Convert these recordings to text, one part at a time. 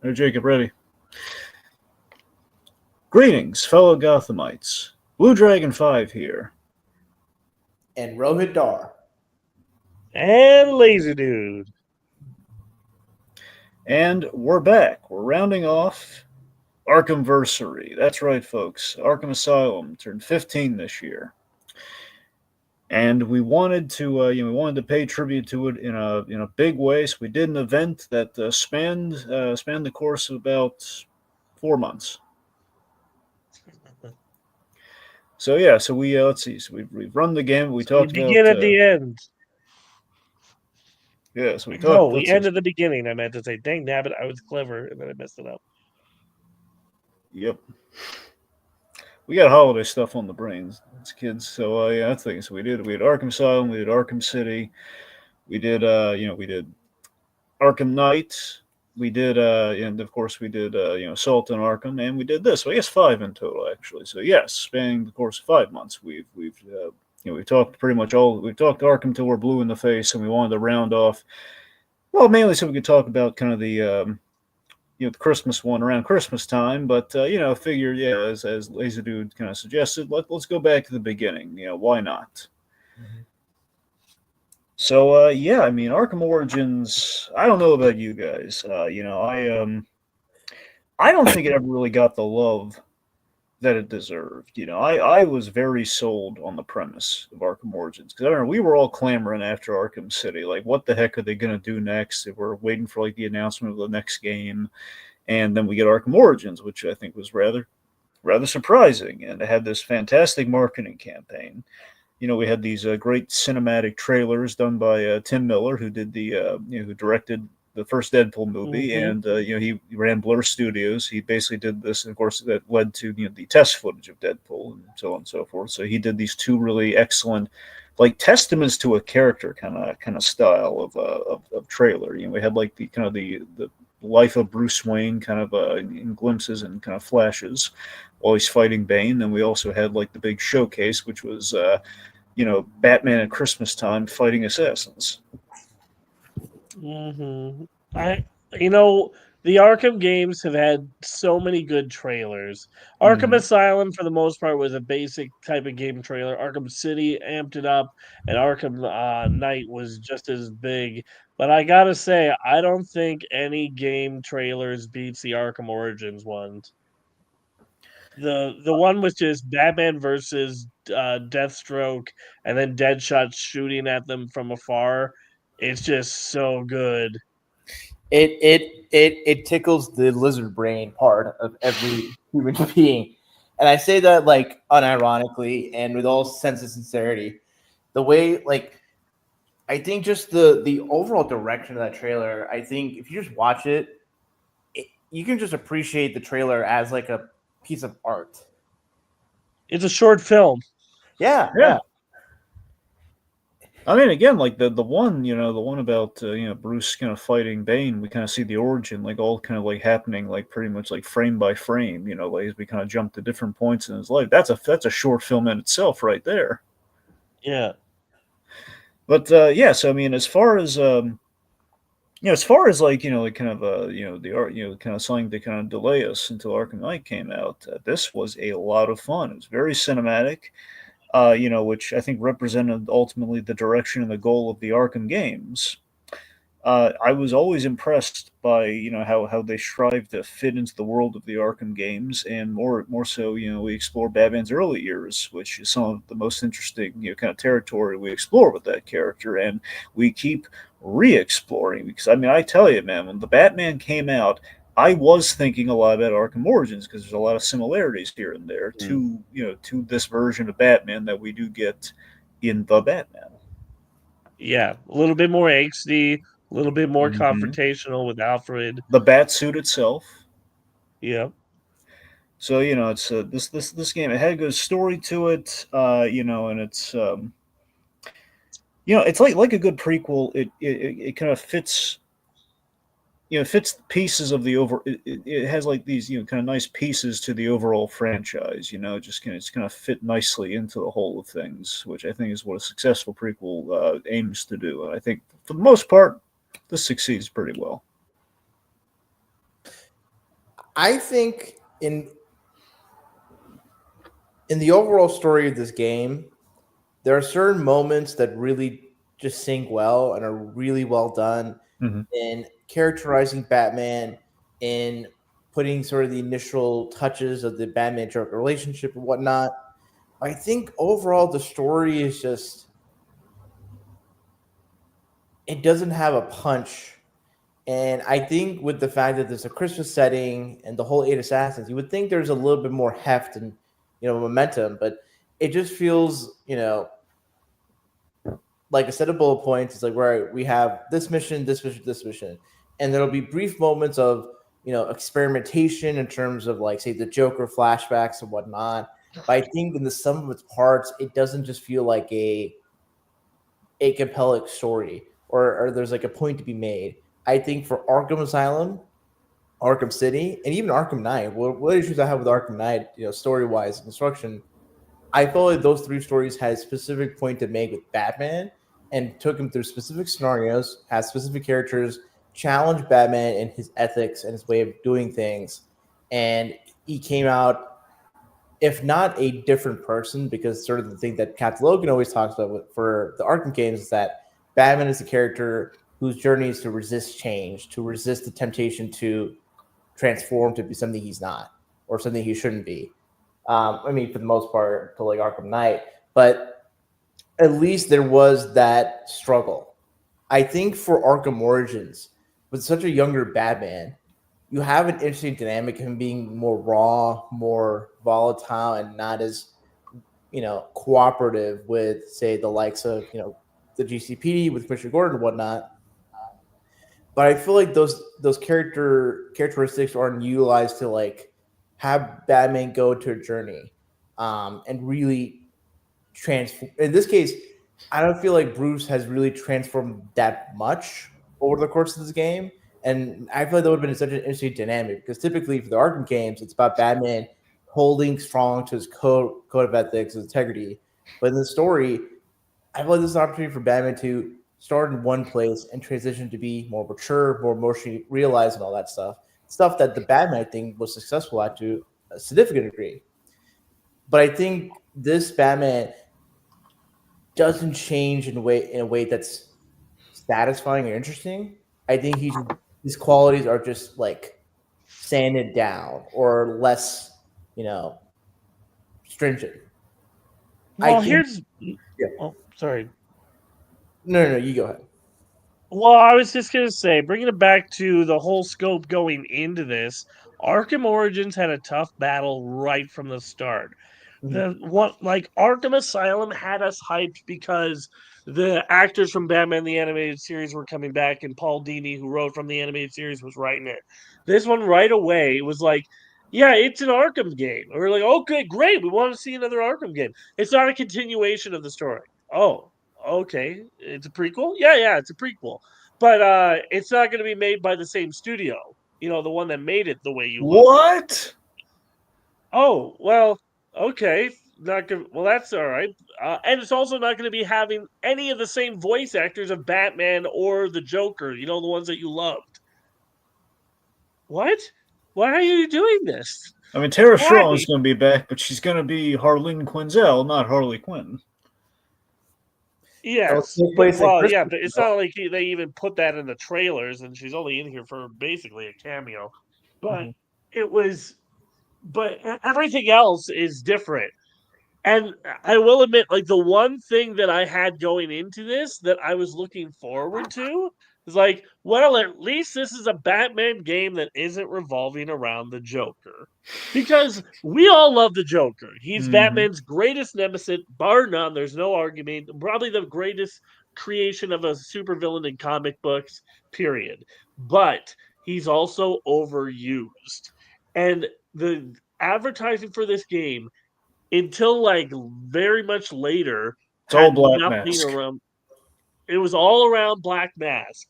Hey, Jacob, ready? Greetings, fellow Gothamites. Blue Dragon 5 here. And Rohith. And Lazerdude. And we're back. We're rounding off Arkham-Versary. That's right, folks. Arkham Asylum turned 15 this year. And we wanted to, pay tribute to it in a big way. So we did an event that spanned the course of about 4 months. So yeah, so we let's see. So we've run the game. We talked We begin about at the end. Yeah, so we talked. No, we end at the beginning. I meant to say, dang nabbit, I was clever, and then I messed it up. Yep. We got holiday stuff on the brains as kids. So yeah, that's the thing. So we had Arkham Asylum, we did Arkham City, we did we did Arkham Knight, we did and of course we did Assault on Arkham, and we did this. So I guess 5 in total actually. So yes, spanning the course of 5 months, we've we've talked pretty much all. We've talked Arkham till we're blue in the face, and we wanted to round off. Well, mainly so we could talk about kind of the the Christmas one around Christmas time, but figure as Lazerdude kind of suggested, let's go back to the beginning. Why not? Mm-hmm. So I mean, Arkham Origins. I don't know about you guys. I don't think it ever really got the love that it deserved. I was very sold on the premise of Arkham Origins because I remember we were all clamoring after Arkham City, like what the heck are they going to do next? They were waiting for like the announcement of the next game, and then we get Arkham Origins, which I think was rather surprising, and it had this fantastic marketing campaign. We had these great cinematic trailers done by Tim Miller, who did who directed the first Deadpool movie, Mm-hmm. and he ran Blur Studios. He basically did this, and of course, that led to the test footage of Deadpool and so on and so forth. So he did these two really excellent, like testaments to a character kind of style of trailer. We had like the kind of the life of Bruce Wayne kind of in glimpses and kind of flashes while he's fighting Bane. Then we also had like the big showcase, which was Batman at Christmas time fighting assassins. Mm-hmm. The Arkham games have had so many good trailers. Arkham Asylum, for the most part, was a basic type of game trailer. Arkham City amped it up, and Arkham Knight was just as big. But I gotta say, I don't think any game trailers beats the Arkham Origins ones. The one with just Batman versus Deathstroke, and then Deadshot shooting at them from afar. It's just so good. It tickles the lizard brain part of every human being, and I say that like unironically and with all sense of sincerity. The way I think just the overall direction of that trailer. I think if you just watch it, you can just appreciate the trailer as like a piece of art. It's a short film. Yeah. I mean, again, like the one, the one about Bruce kind of fighting Bane. We kind of see the origin, like all kind of like happening, like pretty much like frame by frame. Like as we kind of jump to different points in his life. That's a short film in itself, right there. Yeah. But so I mean, as far as like like kind of the art, kind of something to kind of delay us until Arkham Knight came out. This was a lot of fun. It was very cinematic. Which I think represented ultimately the direction and the goal of the Arkham games. I was always impressed by how they strive to fit into the world of the Arkham games, and more so we explore Batman's early years, which is some of the most interesting kind of territory we explore with that character, and we keep re-exploring because I mean I tell you, man, when the Batman came out, I was thinking a lot about Arkham Origins because there's a lot of similarities here and there to to this version of Batman that we do get in the Batman. Yeah. A little bit more angsty, a little bit more Mm-hmm. confrontational with Alfred. The bat suit itself. Yeah. So it's this game. It had a good story to it, and it's it's like a good prequel. It kind of fits fits pieces of the over. It has like these kind of nice pieces to the overall franchise. It's kind of fit nicely into the whole of things, which I think is what a successful prequel aims to do. And I think for the most part, this succeeds pretty well. I think in the overall story of this game, there are certain moments that really just sing well and are really well done Hmm. in characterizing Batman, in putting sort of the initial touches of the Batman Joker relationship and whatnot. I think overall the story is just it doesn't have a punch. And I think with the fact that there's a Christmas setting and the whole Eight Assassins, you would think there's a little bit more heft and momentum, but it just feels like a set of bullet points. It's like where we have this mission, this mission, this mission, and there'll be brief moments of experimentation in terms of like say the Joker flashbacks and whatnot. But I think in the sum of its parts, it doesn't just feel like a compelling story or there's like a point to be made. I think for Arkham Asylum, Arkham City, and even Arkham Knight, what issues I have with Arkham Knight, story wise, construction, I felt like those three stories had a specific point to make with Batman and took him through specific scenarios, had specific characters, challenged Batman in his ethics and his way of doing things. And he came out, if not a different person, because sort of the thing that Captain Logan always talks about for the Arkham games is that Batman is a character whose journey is to resist change, to resist the temptation to transform to be something he's not or something he shouldn't be. I mean, for the most part, to like Arkham Knight, but at least there was that struggle. I think for Arkham Origins, with such a younger Batman, you have an interesting dynamic of him being more raw, more volatile, and not as cooperative with, say, the likes of the GCPD with Commissioner Gordon and whatnot. But I feel like those characteristics aren't utilized to like have Batman go to a journey, and really transform. In this case, I don't feel like Bruce has really transformed that much over the course of this game, and I feel like that would have been such an interesting dynamic because typically for the Arkham games, it's about Batman holding strong to his code of ethics, his integrity. But in the story, I feel like this is an opportunity for Batman to start in one place and transition to be more mature, more emotionally realized, and all that stuff. Stuff that the Batman thing was successful at to a significant degree. But I think this Batman doesn't change in a way that's satisfying or interesting. I think his qualities are just like sanded down or less, you know, stringent. I Well, think. here's Yeah. oh, sorry. No, you go ahead. Well, I was just gonna say, bringing it back to the whole scope going into this, Arkham Origins had a tough battle right from the start. Mhm. The what like Arkham Asylum had us hyped because the actors from Batman the Animated Series were coming back, and Paul Dini, who wrote from the animated series, was writing it. This one right away was like, yeah, it's an Arkham game. And we're like, okay, great, we want to see another Arkham game. It's not a continuation of the story. Oh, okay, it's a prequel. Yeah, it's a prequel, but it's not going to be made by the same studio. The one that made it the way you love it. What? Oh, well, okay. Not good. Well, that's all right. And it's also not going to be having any of the same voice actors of Batman or the Joker. The ones that you loved. What? Why are you doing this? I mean, Tara Why? Strong is going to be back, but she's going to be Harleen Quinzel, not Harley Quinn. It'll Yes, take but place at well, yeah, Christmas. but it's not like they even put that in the trailers, and she's only in here for basically a cameo. But Mhm. it was, but everything else is different. And I will admit, like the one thing that I had going into this that I was looking forward to is like, well, at least this is a Batman game that isn't revolving around the Joker. Because we all love the Joker. He's Mm-hmm. Batman's greatest nemesis, bar none. There's no argument. Probably the greatest creation of a supervillain in comic books, period. But he's also overused. And the advertising for this game until like very much later It's all had Black nothing Mask. around. It was all around Black Mask.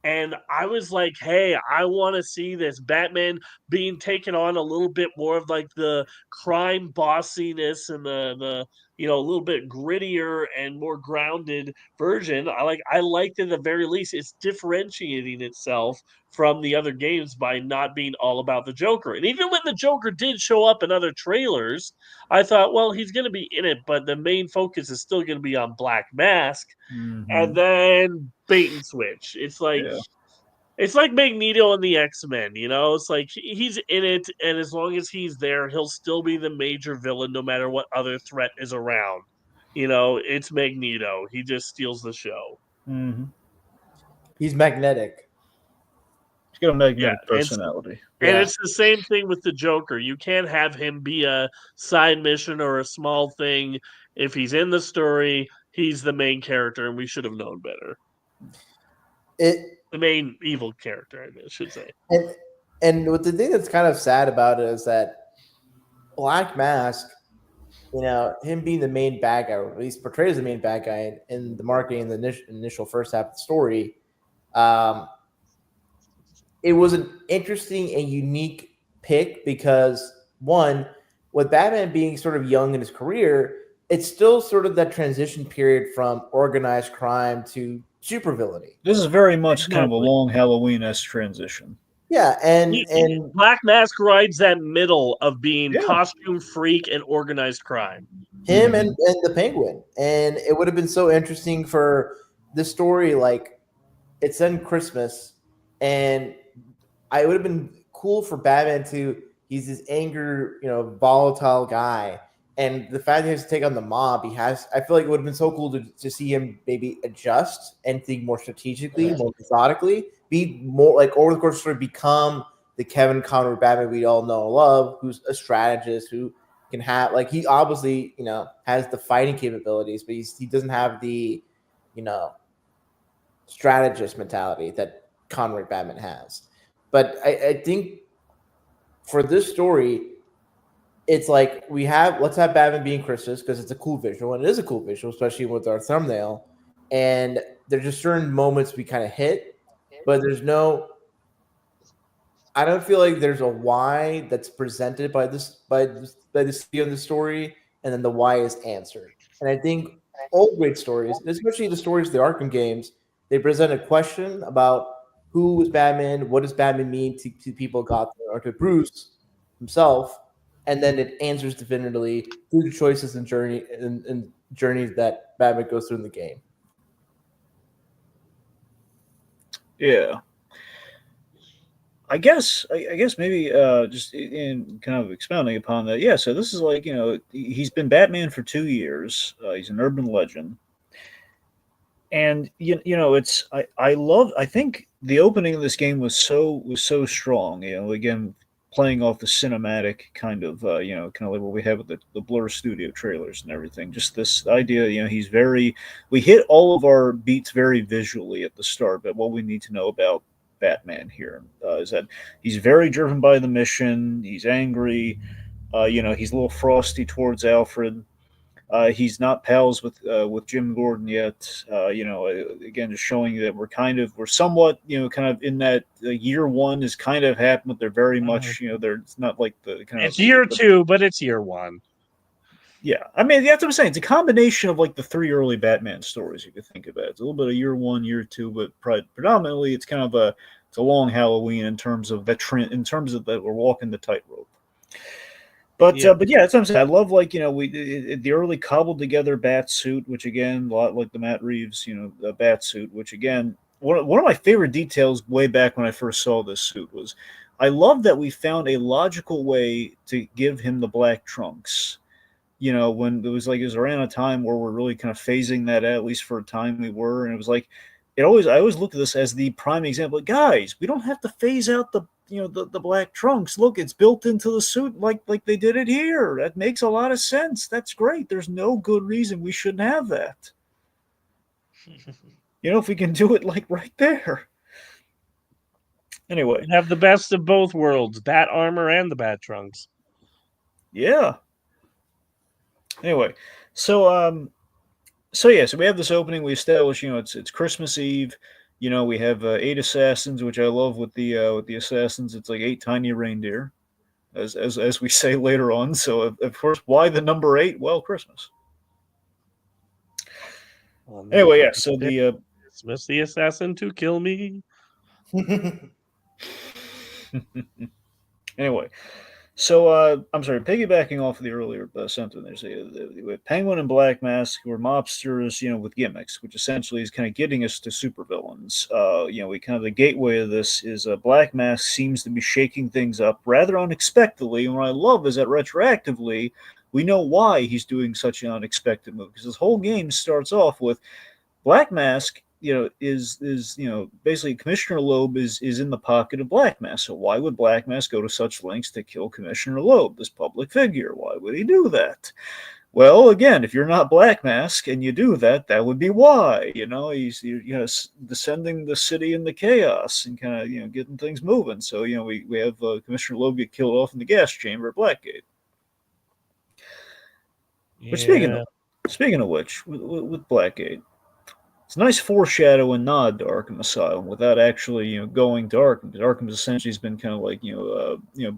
And I was like, hey, I want to see this Batman being taken on a little bit more of like the crime bossiness and a little bit grittier and more grounded version. I liked at the very least it's differentiating itself from the other games by not being all about the Joker. And even when the Joker did show up in other trailers, I thought, well, he's going to be in it, but the main focus is still going to be on Black Mask. And then bait and switch. Yeah. It's like Magneto and the X-Men, It's like he's in it, and as long as he's there, he'll still be the major villain no matter what other threat is around. It's Magneto. He just steals the show. Mm-hmm. He's magnetic. He's got a Yeah, magnetic personality. and it's the same thing with the Joker. You can't have him be a side mission or a small thing. If he's in the story, he's the main character, and we should have known better. The main evil character, I should say. And what the thing that's kind of sad about it is that Black Mask, him being the main bad guy, or at least portrayed as the main bad guy in the marketing in the initial first half of the story, it was an interesting and unique pick because, one, with Batman being sort of young in his career, it's still sort of that transition period from organized crime to supervillainy. This is very much kind of a long Halloween-esque transition. Yeah, and Black Mask rides that middle of being costume freak and organized crime. Him and the Penguin. And it would have been so interesting for this story, like, it's in Christmas, and it would have been cool for Batman he's this anger, volatile guy. And the fact that he has to take on the mob, I feel like it would have been so cool to see him maybe adjust and think more strategically, more methodically, be more like over the course of the story, become the Kevin Conroy Batman we all know and love, who's a strategist, who can have, like, he obviously, has the fighting capabilities, but he doesn't have the, strategist mentality that Conroy Batman has. But I think for this story, it's like let's have Batman being Christmas because it's a cool visual, and it is a cool visual, especially with our thumbnail. And there's just certain moments we kind of hit, but I don't feel like there's a why that's presented by the studio in the story, and then the why is answered. And I think all great stories, especially the stories of the Arkham games, they present a question about who is Batman, what does Batman mean to people Gotham or to Bruce himself. And then it answers definitively through the choices and journeys that Batman goes through in the game. Yeah, I guess maybe just in kind of expounding upon that. Yeah, so this is like he's been Batman for 2 years. He's an urban legend, and it's I think the opening of this game was so strong. Again, playing off the cinematic kind of kind of like what we have with the Blur Studio trailers and everything. Just this idea, we hit all of our beats very visually at the start, but what we need to know about Batman here is that he's very driven by the mission. He's angry. He's a little frosty towards Alfred. He's not pals with Jim Gordon yet. Again, just showing you that we're somewhat, kind of in that year one is kind of happened, but they're very much, it's not like the kind it's year two, but it's year one. Yeah, I mean, that's what I'm saying. It's a combination of like the 3 early Batman stories, you could think about it. It's a little bit of year one, year two, but predominantly it's kind of it's a long Halloween in terms of that trend, in terms of that we're walking the tightrope. But yeah, that's what I'm saying. I love the early cobbled together bat suit, which again, a lot like the Matt Reeves, bat suit, which again, one of my favorite details way back when I first saw this suit was, I love that we found a logical way to give him the black trunks. When it was around a time where we're really kind of phasing that out, at least for a time we were, and it was like, I always looked at this as the prime example. Guys, we don't have to phase out the black trunks. Look, it's built into the suit like they did it here. That makes a lot of sense. That's great. There's no good reason we shouldn't have that. If we can do it right there. Anyway, have the best of both worlds: bat armor and the bat trunks. Yeah. Anyway, so we have this opening. We establish, it's Christmas Eve. We have 8 assassins, which I love with the assassins. It's like 8 tiny reindeer, as we say later on. So of course, why the number 8? Well, Christmas. Anyway, yeah. So the dismiss the assassin to kill me. anyway, so I'm sorry. Piggybacking off of the earlier sentence, there's the Penguin and Black Mask were mobsters, with gimmicks, which essentially is kind of getting us to supervillains. We kind of the gateway of this is Black Mask seems to be shaking things up rather unexpectedly, and what I love is that retroactively we know why he's doing such an unexpected move because this whole game starts off with Black Mask, is basically Commissioner Loeb is in the pocket of Black Mask. So why would Black Mask go to such lengths to kill Commissioner Loeb, this public figure? Why would he do that? Well, again, if you're not Black Mask and you do that, that would be why. He's descending the city into chaos and kind of getting things moving. So we have Commissioner Loeb get killed off in the gas chamber at Blackgate. Yeah. But speaking of which, with Blackgate. It's a nice foreshadow and nod to Arkham Asylum without actually, going to Arkham, because Arkham essentially has been kind of like,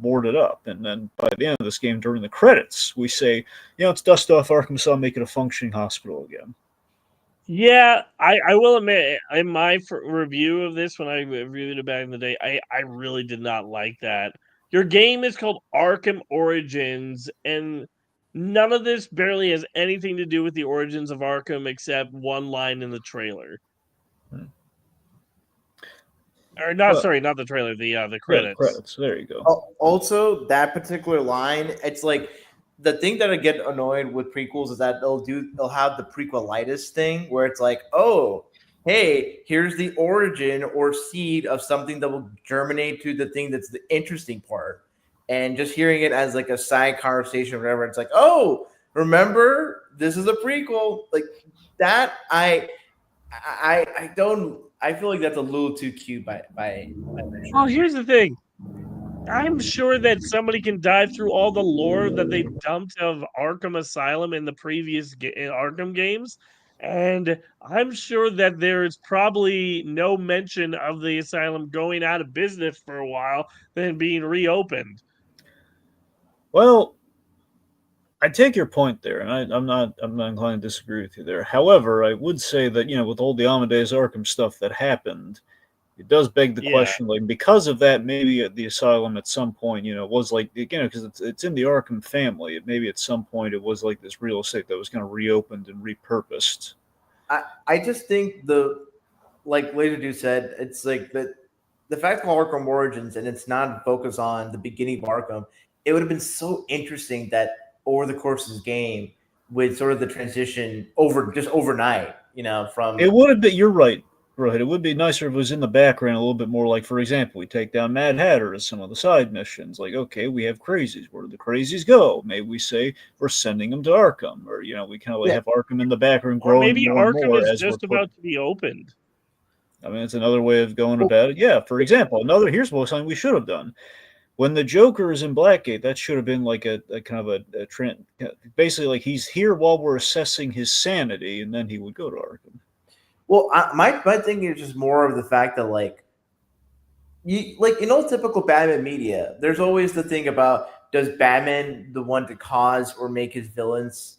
boarded up. And then by the end of this game, during the credits, we say, let's dust off Arkham Asylum, make it a functioning hospital again. Yeah, I will admit, in my review of this, when I reviewed it back in the day, I really did not like that. Your game is called Arkham Origins, and none of this barely has anything to do with the origins of Arkham except one line in the trailer. Or not, sorry, not the trailer, the credits. Yeah, the credits. There you go. Also, that particular line, it's like the thing that I get annoyed with prequels is that they'll have the prequelitis thing where it's like, oh, hey, here's the origin or seed of something that will germinate to the thing that's the interesting part. And just hearing it as like a side conversation or whatever, it's like, oh, remember, this is a prequel. Like that, I feel like that's a little too cute by Well, here's the thing. I'm sure that somebody can dive through all the lore that they dumped of Arkham Asylum in the previous Arkham games, and I'm sure that there is probably no mention of the asylum going out of business for a while, then being reopened. Well, I take your point there, and I'm not inclined to disagree with you there. However, I would say that with all the Amadeus Arkham stuff that happened, it does beg the question, like, because of that, maybe the asylum at some point, was like, because it's in the Arkham family. Maybe at some point it was like this real estate that was kind of reopened and repurposed. I just think like Lazerdude said, it's like the fact of Arkham Origins and it's not focused on the beginning of Arkham, it would have been so interesting that over the course of this game, with sort of the transition overnight, from it would have been. You're right. Right, it would be nicer if it was in the background a little bit more. Like, for example, we take down Mad Hatter as some of the side missions. Like, okay, we have crazies. Where do the crazies go? Maybe we say we're sending them to Arkham, or we kind of like have Arkham in the background growing. Or maybe more Arkham and more is just about to be opened. I mean, it's another way of going about it. Yeah, for example, here's something we should have done. When the Joker is in Blackgate, that should have been like a kind of a trend. Basically, like he's here while we're assessing his sanity, and then he would go to Arkham. Well, my thing is just more of the fact that like typical Batman media, there's always the thing about does Batman the one to cause or make his villains,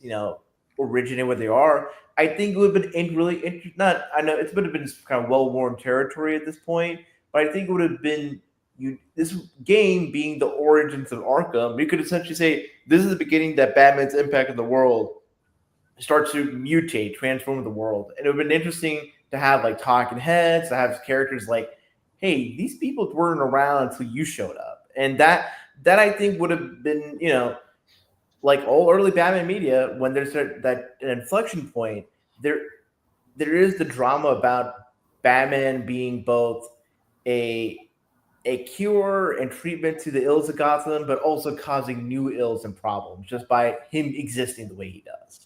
originate where they are. I think it would have been really interesting. I know would have been kind of well-worn territory at this point, but I think it would have been this game being the origins of Arkham. You could essentially say this is the beginning that Batman's impact on the world starts to mutate, transform the world. And it would have been interesting to have like talking heads, to have characters like, hey, these people weren't around until you showed up. And that I think would have been, like all early Batman media, when there's that an inflection point, there is the drama about Batman being both a cure and treatment to the ills of Gotham, but also causing new ills and problems just by him existing the way he does.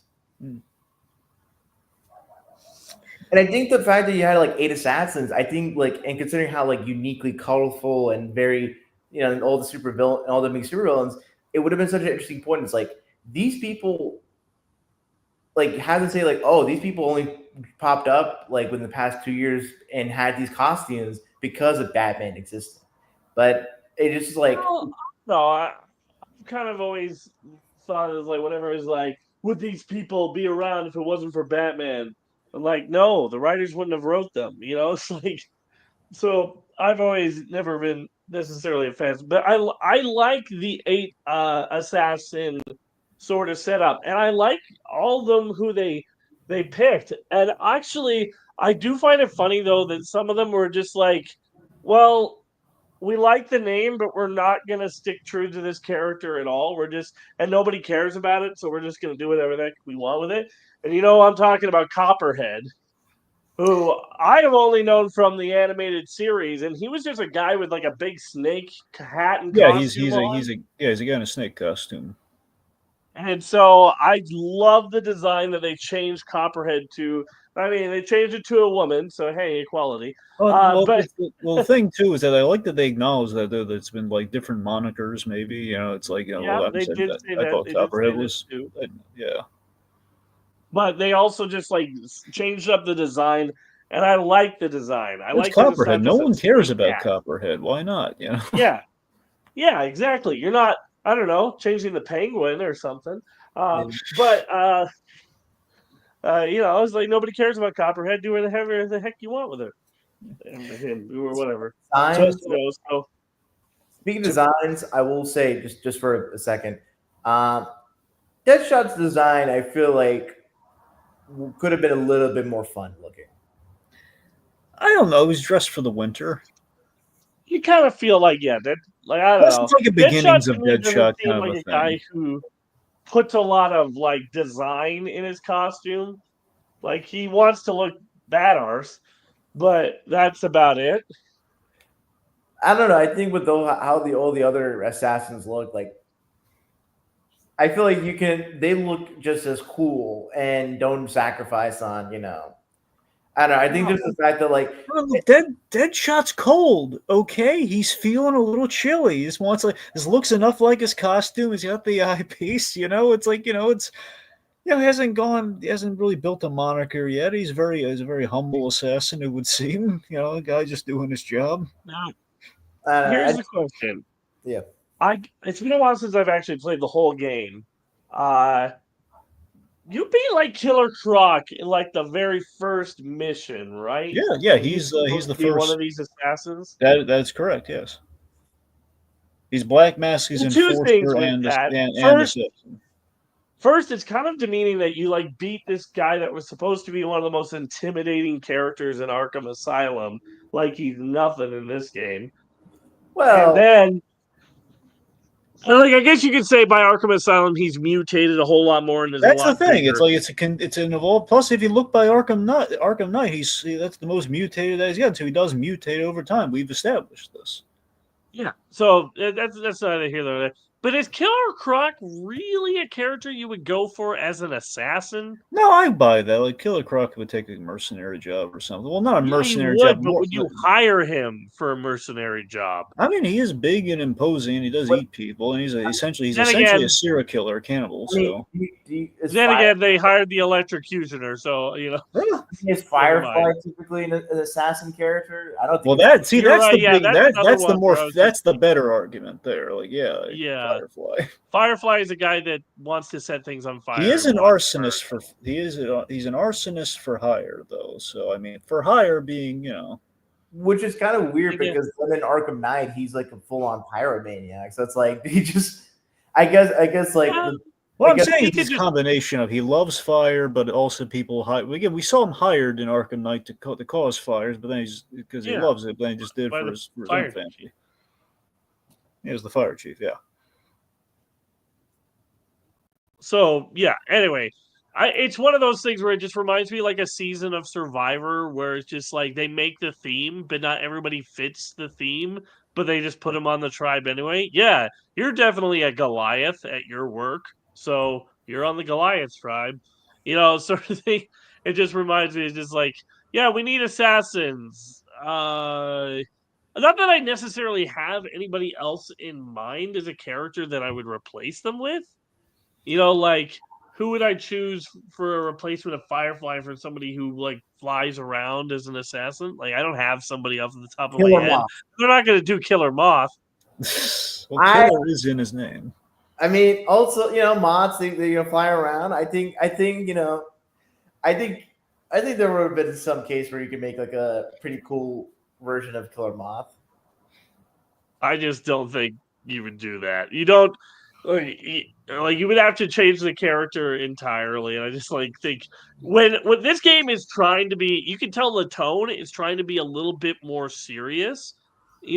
And I think the fact that you had like 8 assassins, I think like, and considering how like uniquely colorful and very, and all the big supervillains, it would have been such an interesting point. It's like these people, like, have to say like, oh, these people only popped up like within the past 2 years and had these costumes because of Batman existing. But it just like, no, I kind of always thought it was like whenever it was like, would these people be around if it wasn't for Batman? Like, no, the writers wouldn't have wrote them. It's like, so I've always never been necessarily a fan, but I like the 8 assassin sort of setup, and I like all of them who they picked. And actually, I do find it funny though that some of them were just like, well, we like the name, but we're not gonna stick true to this character at all. And nobody cares about it, so we're just gonna do whatever the heck we want with it. And I'm talking about Copperhead, who I have only known from the animated series, and he was just a guy with like a big snake hat and Yeah, he's costume on. he's a guy in a snake costume. And so I love the design that they changed Copperhead to. I mean, they changed it to a woman, so hey, equality. But The thing too is that I like that they acknowledge that it's been like different monikers. Maybe it's like yeah, well, they did say I that. thought They did say Copperhead that was too. yeah. But they also just like changed up the design, and I like the design. I It's like that it's Copperhead. not No just a one cares snake about cat. Copperhead. Why not? Yeah, yeah, exactly. You're not. I don't know, changing the penguin or something. But I was like, nobody cares about Copperhead. Do whatever the heck you want with it, and him or whatever. Signs. So Speaking of designs, I will say just for a second, Deadshot's design I feel like could have been a little bit more fun looking. I don't know. He's dressed for the winter. you kind of feel like, I don't Plus, know. it's like a Deadshot beginnings of to me doesn't Deadshot seem kind of like a a thing. guy who puts a lot of like design in his costume. Like he wants to look badass, but that's about it. I don't know. I think with how all the other assassins look, like I feel like they look just as cool and don't sacrifice on. I don't know. I think just the fact that like Deadshot's cold. Okay, he's feeling a little chilly. He just wants like this looks enough like his costume. He's got the eyepiece. It's like it's he hasn't really built a moniker yet. He's a very humble assassin. It would seem. A guy just doing his job. Now, I don't know. here's the question. Yeah. It's been a while since I've actually played the whole game. You beat like Killer Croc in like the very first mission, right? Yeah. When He's the supposed to be one first. of these assassins. That's correct. Yes. He's Black Mask. He's Well, two things Enforcer with and that. and Assassin. First, it's kind of demeaning that you like beat this guy that was supposed to be one of the most intimidating characters in Arkham Asylum, like he's nothing in this game. Well, And then, like, I guess you could say by Arkham Asylum he's mutated a whole lot more and is That's a the lot thing. bigger. It's like it's an evolved. Plus, if you look by Arkham Knight, that's the most mutated that he's got. So he does mutate over time. We've established this. Yeah. So that's neither here nor there. But is Killer Croc really a character you would go for as an assassin? No, I buy that. Like Killer Croc would take a mercenary job or something. Well, not a mercenary you would, job. but would you hire him for a mercenary job? I mean, he is big and imposing, and he does eat people, and he's essentially again, a serial killer, a cannibal. So then again, they hired the electrocutioner, so is Firefly typically an assassin character? I don't think. Well, that's the big. That's the better argument there. Like, yeah, Firefly. Firefly is a guy that wants to set things on fire. He is an arsonist he's an arsonist for hire though. So I mean, for hire being which is kind of weird because then in Arkham Knight he's like a full on pyromaniac. So it's like he just, I guess like. Well, I'm saying it's this combination of he loves fire, but also people hire. Again, we saw him hired in Arkham Knight to cause fires, but then because he loves it, but then he just did it for his own family. He was the fire chief, yeah. So yeah. Anyway, it's one of those things where it just reminds me like a season of Survivor, where it's just like they make the theme, but not everybody fits the theme, but they just put them on the tribe anyway. Yeah, you're definitely a Goliath at your work, so you're on the Goliath tribe, sort of thing. It just reminds me, it's just like, yeah, we need assassins. Not that I necessarily have anybody else in mind as a character that I would replace them with. Like, who would I choose for a replacement of Firefly for somebody who like flies around as an assassin? Like, I don't have somebody off the top of my head. They're not going to do Killer Moth. Well, Killer is in his name. I mean, also moths they fly around. I think I think there would have been some case where you could make like a pretty cool version of Killer Moth. I just don't think you would do that. You don't like you would have to change the character entirely, and I just think when this game is trying to be, you can tell the tone is trying to be a little bit more serious.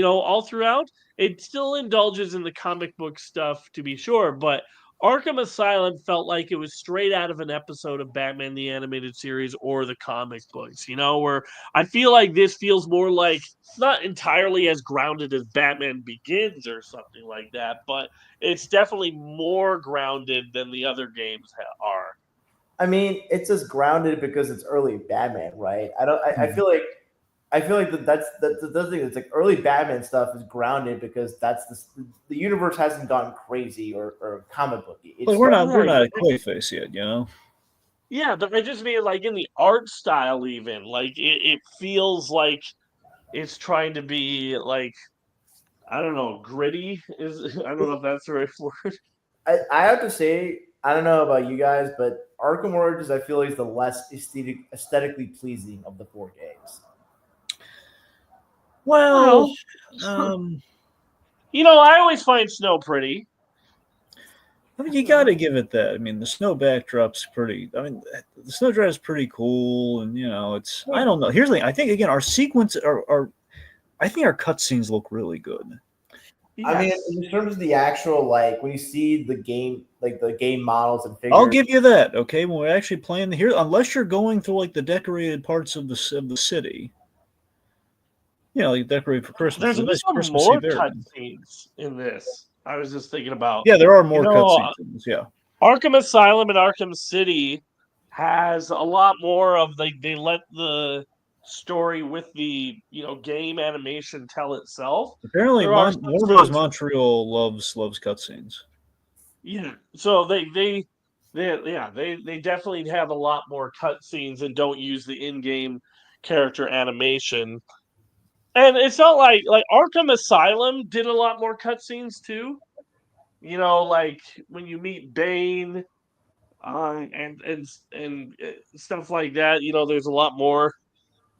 All throughout, it still indulges in the comic book stuff to be sure, but Arkham Asylum felt like it was straight out of an episode of Batman the Animated Series or the comic books. Where I feel like this feels more like not entirely as grounded as Batman Begins or something like that, but it's definitely more grounded than the other games are. I mean, it's just grounded because it's early Batman, right? I Mhm. feel like that's the thing. It's like early Batman stuff is grounded because the universe hasn't gone crazy or comic booky. But It's we're Right. not at Clayface yet, you know. Yeah, but I just mean like in the art style, even like it feels like it's trying to be like I don't know, gritty is I don't know if that's the right word. I have to say, I don't know about you guys, but Arkham Origins I feel like is the less aesthetically pleasing of the four games. Well, Well, um, I always find snow pretty. I mean, you got to give it that. I mean, the snow backdrop's pretty. I mean, the snow is pretty cool, and it's. I don't know. Here's the thing. I think again, our sequence, our I think our cutscenes look really good. I mean, Yes. in terms of the actual like when you see the game, like the game models and I'll figures, give you that. Okay, when we're actually playing here, unless you're going through like the decorated parts of the city, like decorated for Christmas. There's It's a nice also Christmassy more area. cutscenes in this. I was just thinking about, Yeah, there are you more know, cutscenes in this. Yeah, Arkham Asylum and Arkham City has a lot more of they let the story with the game animation tell itself. apparently, There are some Warner Bros. scenes, Montreal loves cutscenes. yeah. So they definitely have a lot more cutscenes and don't use the in-game character animation. And it's not like Arkham Asylum did a lot more cutscenes too. Like when you meet Bane, and stuff like that. There's a lot more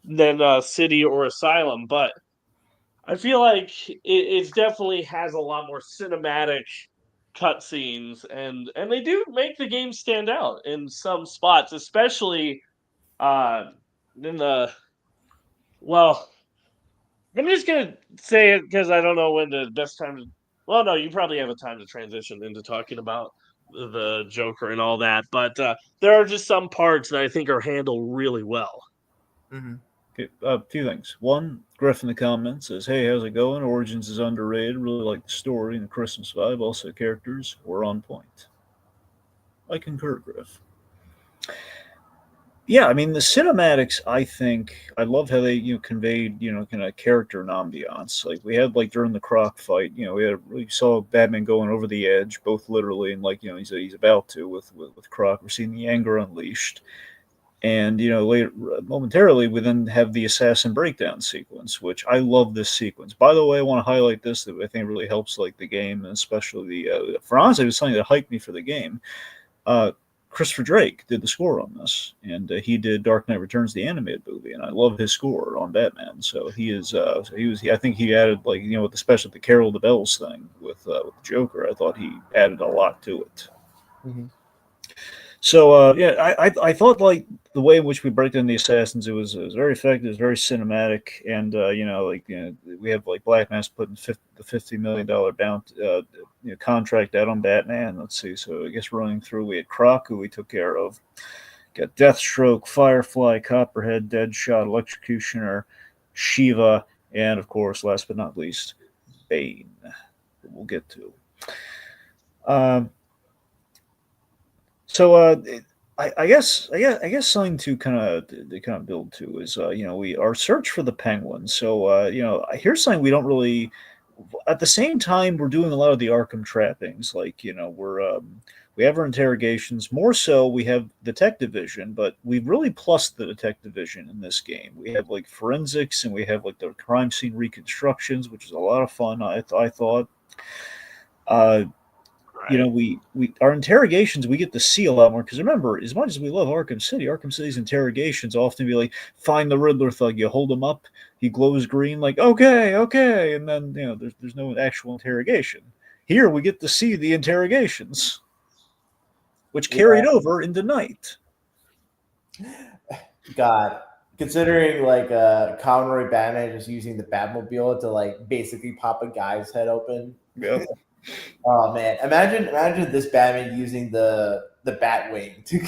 than City or Asylum, but I feel like it definitely has a lot more cinematic cutscenes, and they do make the game stand out in some spots, especially uh, in the well. I'm just gonna say it because I don't know when the best time to. Well, no, you probably have a time to transition into talking about the Joker and all that, but there are just some parts that I think are handled really well. mm-hmm. Okay, a few things. One, Griff in the comments says, "Hey, how's it going? Origins is underrated. Really like the story and the Christmas vibe. Also, characters were on point." I concur, Griff. Yeah, I mean the cinematics. I think I love how they conveyed kind of character and ambiance. Like we had like during the Croc fight, we saw Batman going over the edge, both literally and like he's about to with Croc. We're seeing the anger unleashed, and later momentarily we then have the assassin breakdown sequence, which I love this sequence. By the way, I want to highlight this that I think really helps like the game, and especially for honestly, it was something that hyped me for the game. uh, Christopher Drake did the score on this, and he did Dark Knight Returns, the animated movie, and I love his score on Batman. So he is, so he was. I think he added like with especially the Carol of the Bells thing with the Joker. I thought he added a lot to it. Mm-hmm. So yeah, I thought like the way in which we break down the assassins, it was very effective, it was very cinematic, and we have like Black Mass putting the $50 million contract out on Batman. Let's see, so I guess running through, we had Croc, who we took care of. Got Deathstroke, Firefly, Copperhead, Deadshot, Electrocutioner, Shiva, and of course, last but not least, Bane. That we'll get to. Um, So I guess something to kind of build to is we our search for the penguin. So here's something we don't really. At the same time, we're doing a lot of the Arkham trappings. Like we have our interrogations. More so, we have detective vision, but we've really plussed the detective vision in this game. We have like forensics, and we have like the crime scene reconstructions, which is a lot of fun. I thought. Uh, you know, we our interrogations we get to see a lot more because remember, as much as we love Arkham City's interrogations often be like, find the Riddler thug, you hold him up, he glows green, like okay, okay, and then you know there's no actual interrogation. Here we get to see the interrogations, which carried over into night. God, considering like Conroy Batman just using the Batmobile to like basically pop a guy's head open. Yep. Oh man, imagine this Batman using the Batwing to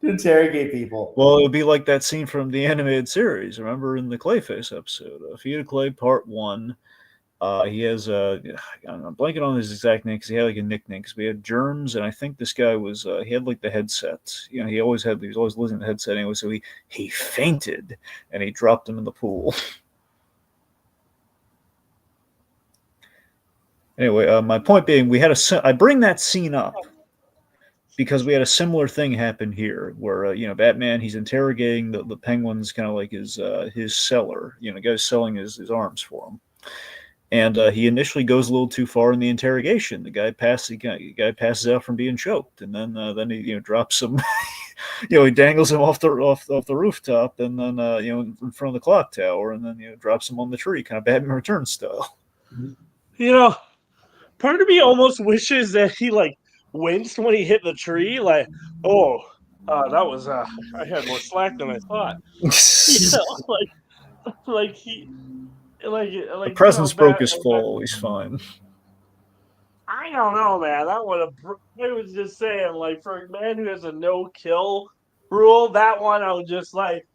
interrogate people. Well, it would be like that scene from the animated series. Remember in the Clayface episode, Fear of Clay Part 1. He has I'm blanking on his exact name because he had like a nickname because we had Germs and I think this guy was he had like the headset. You know, he was always losing the headset anyway. So he fainted and he dropped him in the pool. Anyway, my point being, I bring that scene up because we had a similar thing happen here where you know Batman he's interrogating the Penguin's kind of like his seller, you know, guy's selling his arms for him. And he initially goes a little too far in the interrogation. The guy passes out from being choked, and then he drops him. He dangles him off the rooftop, and then in front of the clock tower, and then drops him on the tree, kind of Batman Returns style. Part of me almost wishes that he like winced when he hit the tree, like, oh, that was I had more slack than I thought. Like he. The presence broke his fall. He's fine. I don't know, man. That would have. I was just saying, like, for a man who has a no-kill rule, that one I was just like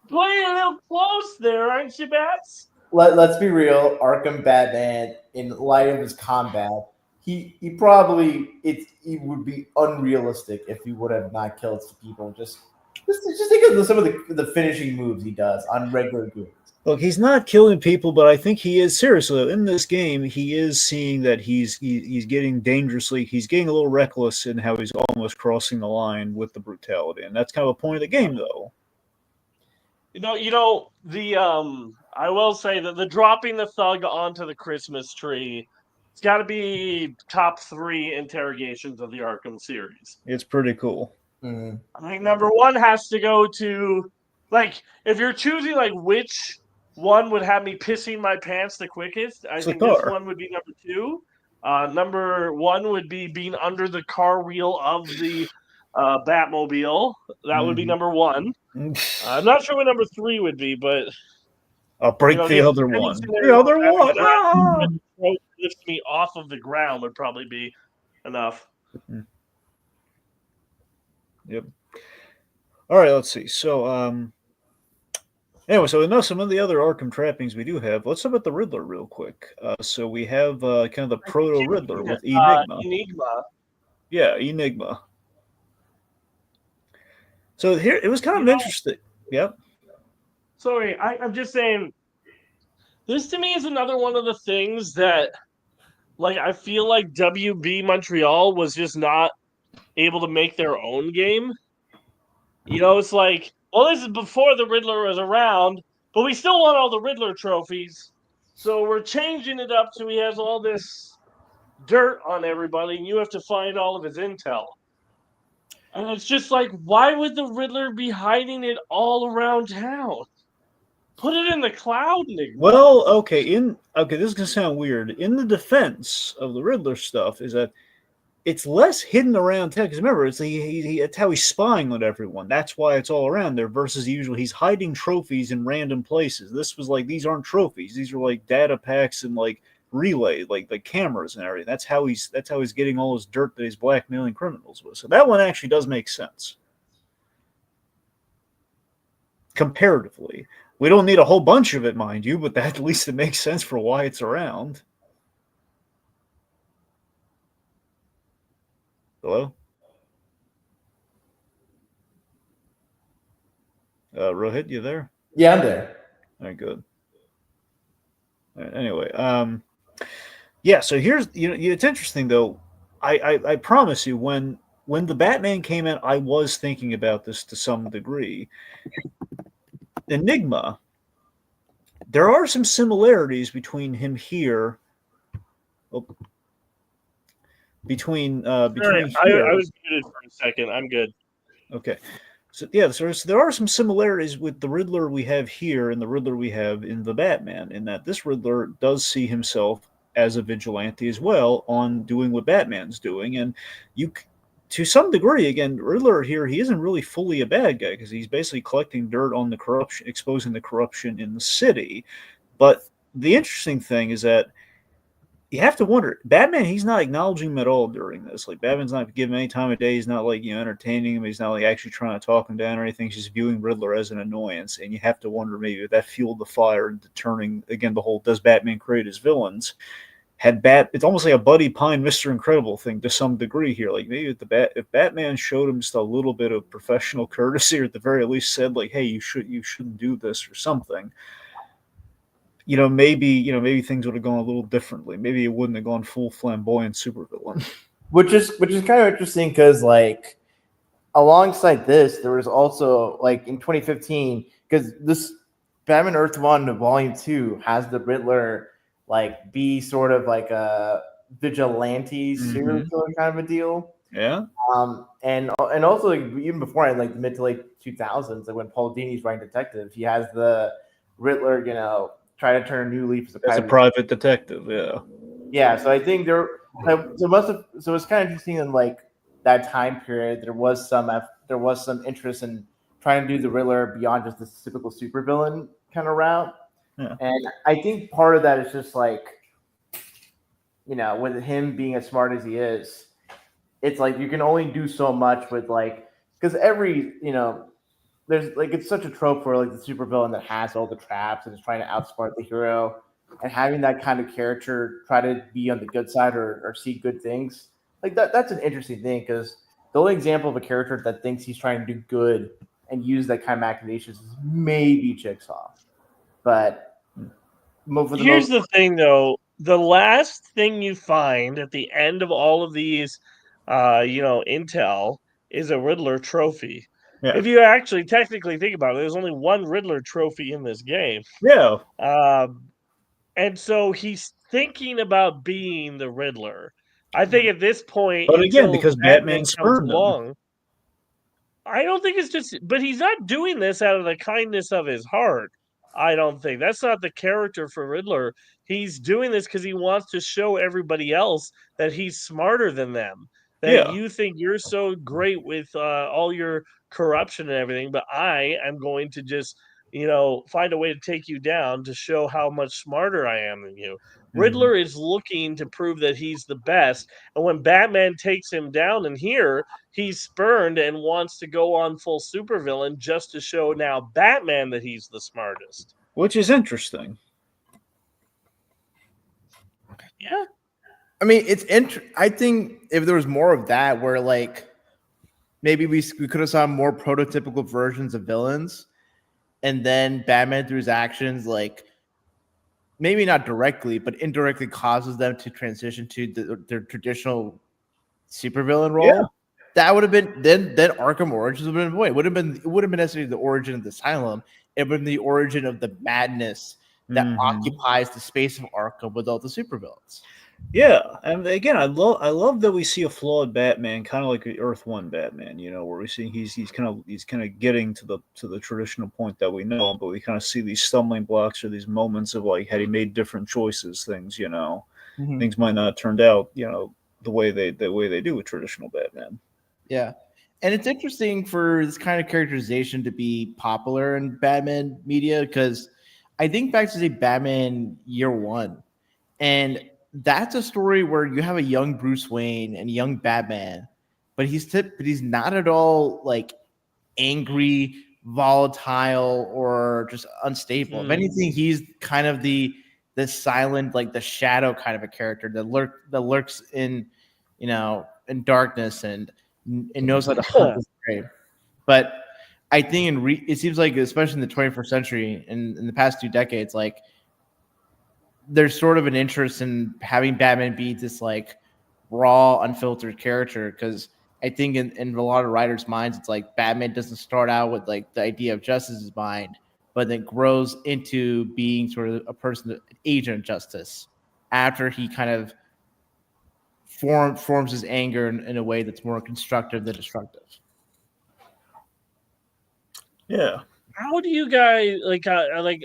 playing a little close there, aren't you, Bats? Let's be real. Arkham Batman, in light of his combat, he would be unrealistic if he would have not killed people. Just think of some of the finishing moves he does on regular goons. Look, he's not killing people, but I think he is seriously in this game. He is seeing that he's getting dangerously. He's getting a little reckless in how he's almost crossing the line with the brutality, and that's kind of a point of the game, though. I will say that the dropping the thug onto the Christmas tree, it's got to be top 3 interrogations of the Arkham series. It's pretty cool. Mm-hmm. I think number 1 has to go to, like, if you're choosing like which one would have me pissing my pants the quickest, I think this one would be number 2. Number 1 would be being under the car wheel of the Batmobile. That would be number 1. I'm not sure what number 3 would be, but I'll break the other one. The other one lifts me off of the ground would probably be enough. Yep. All right, let's see. So, anyway, so enough some of the other Arkham trappings we do have. Let's talk about the Riddler real quick. So we have kind of the proto Riddler with Enigma. Yeah, Enigma. So here it was kind of interesting. Yep. Sorry, I'm just saying. This to me is another one of the things that, like, I feel like WB Montreal was just not able to make their own game. It's like, well, this is before the Riddler was around, but we still want all the Riddler trophies. So we're changing it up so he has all this dirt on everybody, and you have to find all of his intel. And it's just like, why would the Riddler be hiding it all around town? Put it in the cloud, Nick. Well, okay, this is gonna sound weird. In the defense of the Riddler stuff is that it's less hidden around town because remember, it's how he's spying on everyone. That's why it's all around there. Versus usually he's hiding trophies in random places. This was like these aren't trophies; these are like data packs and like relay, like cameras and everything. That's how he's getting all his dirt that he's blackmailing criminals with. So that one actually does make sense comparatively. We don't need a whole bunch of it, mind you, but at least it makes sense for why it's around. Hello? Rohith, you there? Yeah, I'm there. All right, good. All right, anyway, yeah, so here's, it's interesting, though. I promise you, when the Batman came out, I was thinking about this to some degree. Enigma, there are some similarities between him here. Oh, between All right, here. I was muted for a second. I'm good. Okay. So yeah, so there are some similarities with the Riddler we have here and the Riddler we have in the Batman, in that this Riddler does see himself as a vigilante as well, on doing what Batman's doing, and you, to some degree, again, Riddler here, he isn't really fully a bad guy because he's basically collecting dirt on the corruption, exposing the corruption in the city. But the interesting thing is that you have to wonder, Batman, he's not acknowledging him at all during this. Like, Batman's not giving him any time of day. He's not, like, entertaining him. He's not, like, actually trying to talk him down or anything. He's just viewing Riddler as an annoyance. And you have to wonder, maybe, if that fueled the fire into turning, again, the whole, does Batman create his villains? It's almost like a Buddy Pine, Mr. Incredible thing to some degree here. Like, maybe if Batman showed him just a little bit of professional courtesy, or at the very least said, like, hey, you shouldn't do this or something, maybe things would have gone a little differently. Maybe it wouldn't have gone full flamboyant supervillain. Which is kind of interesting because, like, alongside this, there was also, like, in 2015, because this Batman Earth One Volume 2 has the Riddler, like, be sort of like a vigilante serial killer kind of a deal. Yeah. And also, like, even before, in, like, the mid to late 2000s, like when Paul Dini's writing detective, he has the Riddler, try to turn a new leaf as a private detective. Yeah. Yeah. So I think so it's kind of interesting in, like, that time period. There was some interest in trying to do the Riddler beyond just the typical supervillain kind of route. Yeah. And I think part of that is just, like, with him being as smart as he is, it's like you can only do so much with, like, because there's, like, it's such a trope for, like, the supervillain that has all the traps and is trying to outsmart the hero, and having that kind of character try to be on the good side or see good things, like that's an interesting thing, because the only example of a character that thinks he's trying to do good and use that kind of machinations is maybe Jigsaw. But Here's the thing, though. The last thing you find at the end of all of these, intel is a Riddler trophy. Yeah. If you actually technically think about it, there's only one Riddler trophy in this game. Yeah. And so he's thinking about being the Riddler. I think at this point, But again, until because Batman spurned him. I don't think it's just, but he's not doing this out of the kindness of his heart. I don't think that's not the character for Riddler. He's doing this because he wants to show everybody else that he's smarter than them. That you think you're so great with all your corruption and everything, but I am going to just, find a way to take you down to show how much smarter I am than you. Riddler is looking to prove that he's the best. And when Batman takes him down in here, he's spurned and wants to go on full supervillain just to show now Batman that he's the smartest. Which is interesting. Yeah. I mean, I think if there was more of that, where, like, maybe we could have saw more prototypical versions of villains, and then Batman, through his actions, like, maybe not directly, but indirectly causes them to transition to their traditional supervillain role. Yeah. That would have been then Arkham Origins would have been. It would have been necessarily the origin of the Asylum. It would have been the origin of the madness that occupies the space of Arkham with all the supervillains. Yeah, and again, I love that we see a flawed Batman, kind of like the Earth One Batman, where we see he's kind of getting to the traditional point that we know him, but we kind of see these stumbling blocks or these moments of, like, had he made different choices, things things might not have turned out the way they do with traditional Batman. Yeah, and it's interesting for this kind of characterization to be popular in Batman media, because I think back to, say, Batman Year One, and that's a story where you have a young Bruce Wayne and a young Batman, but he's not at all, like, angry, volatile, or just unstable. If anything, he's kind of the silent, like, the shadow kind of a character that lurks in darkness and knows how to hunt his prey. But I think it seems like, especially in the 21st century and in the past 2 decades, like, there's sort of an interest in having Batman be this, like, raw, unfiltered character, because I think in a lot of writers' minds, it's like Batman doesn't start out with, like, the idea of justice in mind, but then grows into being sort of a person, an agent of justice, after he kind of forms his anger in a way that's more constructive than destructive. Yeah. How do you guys like? I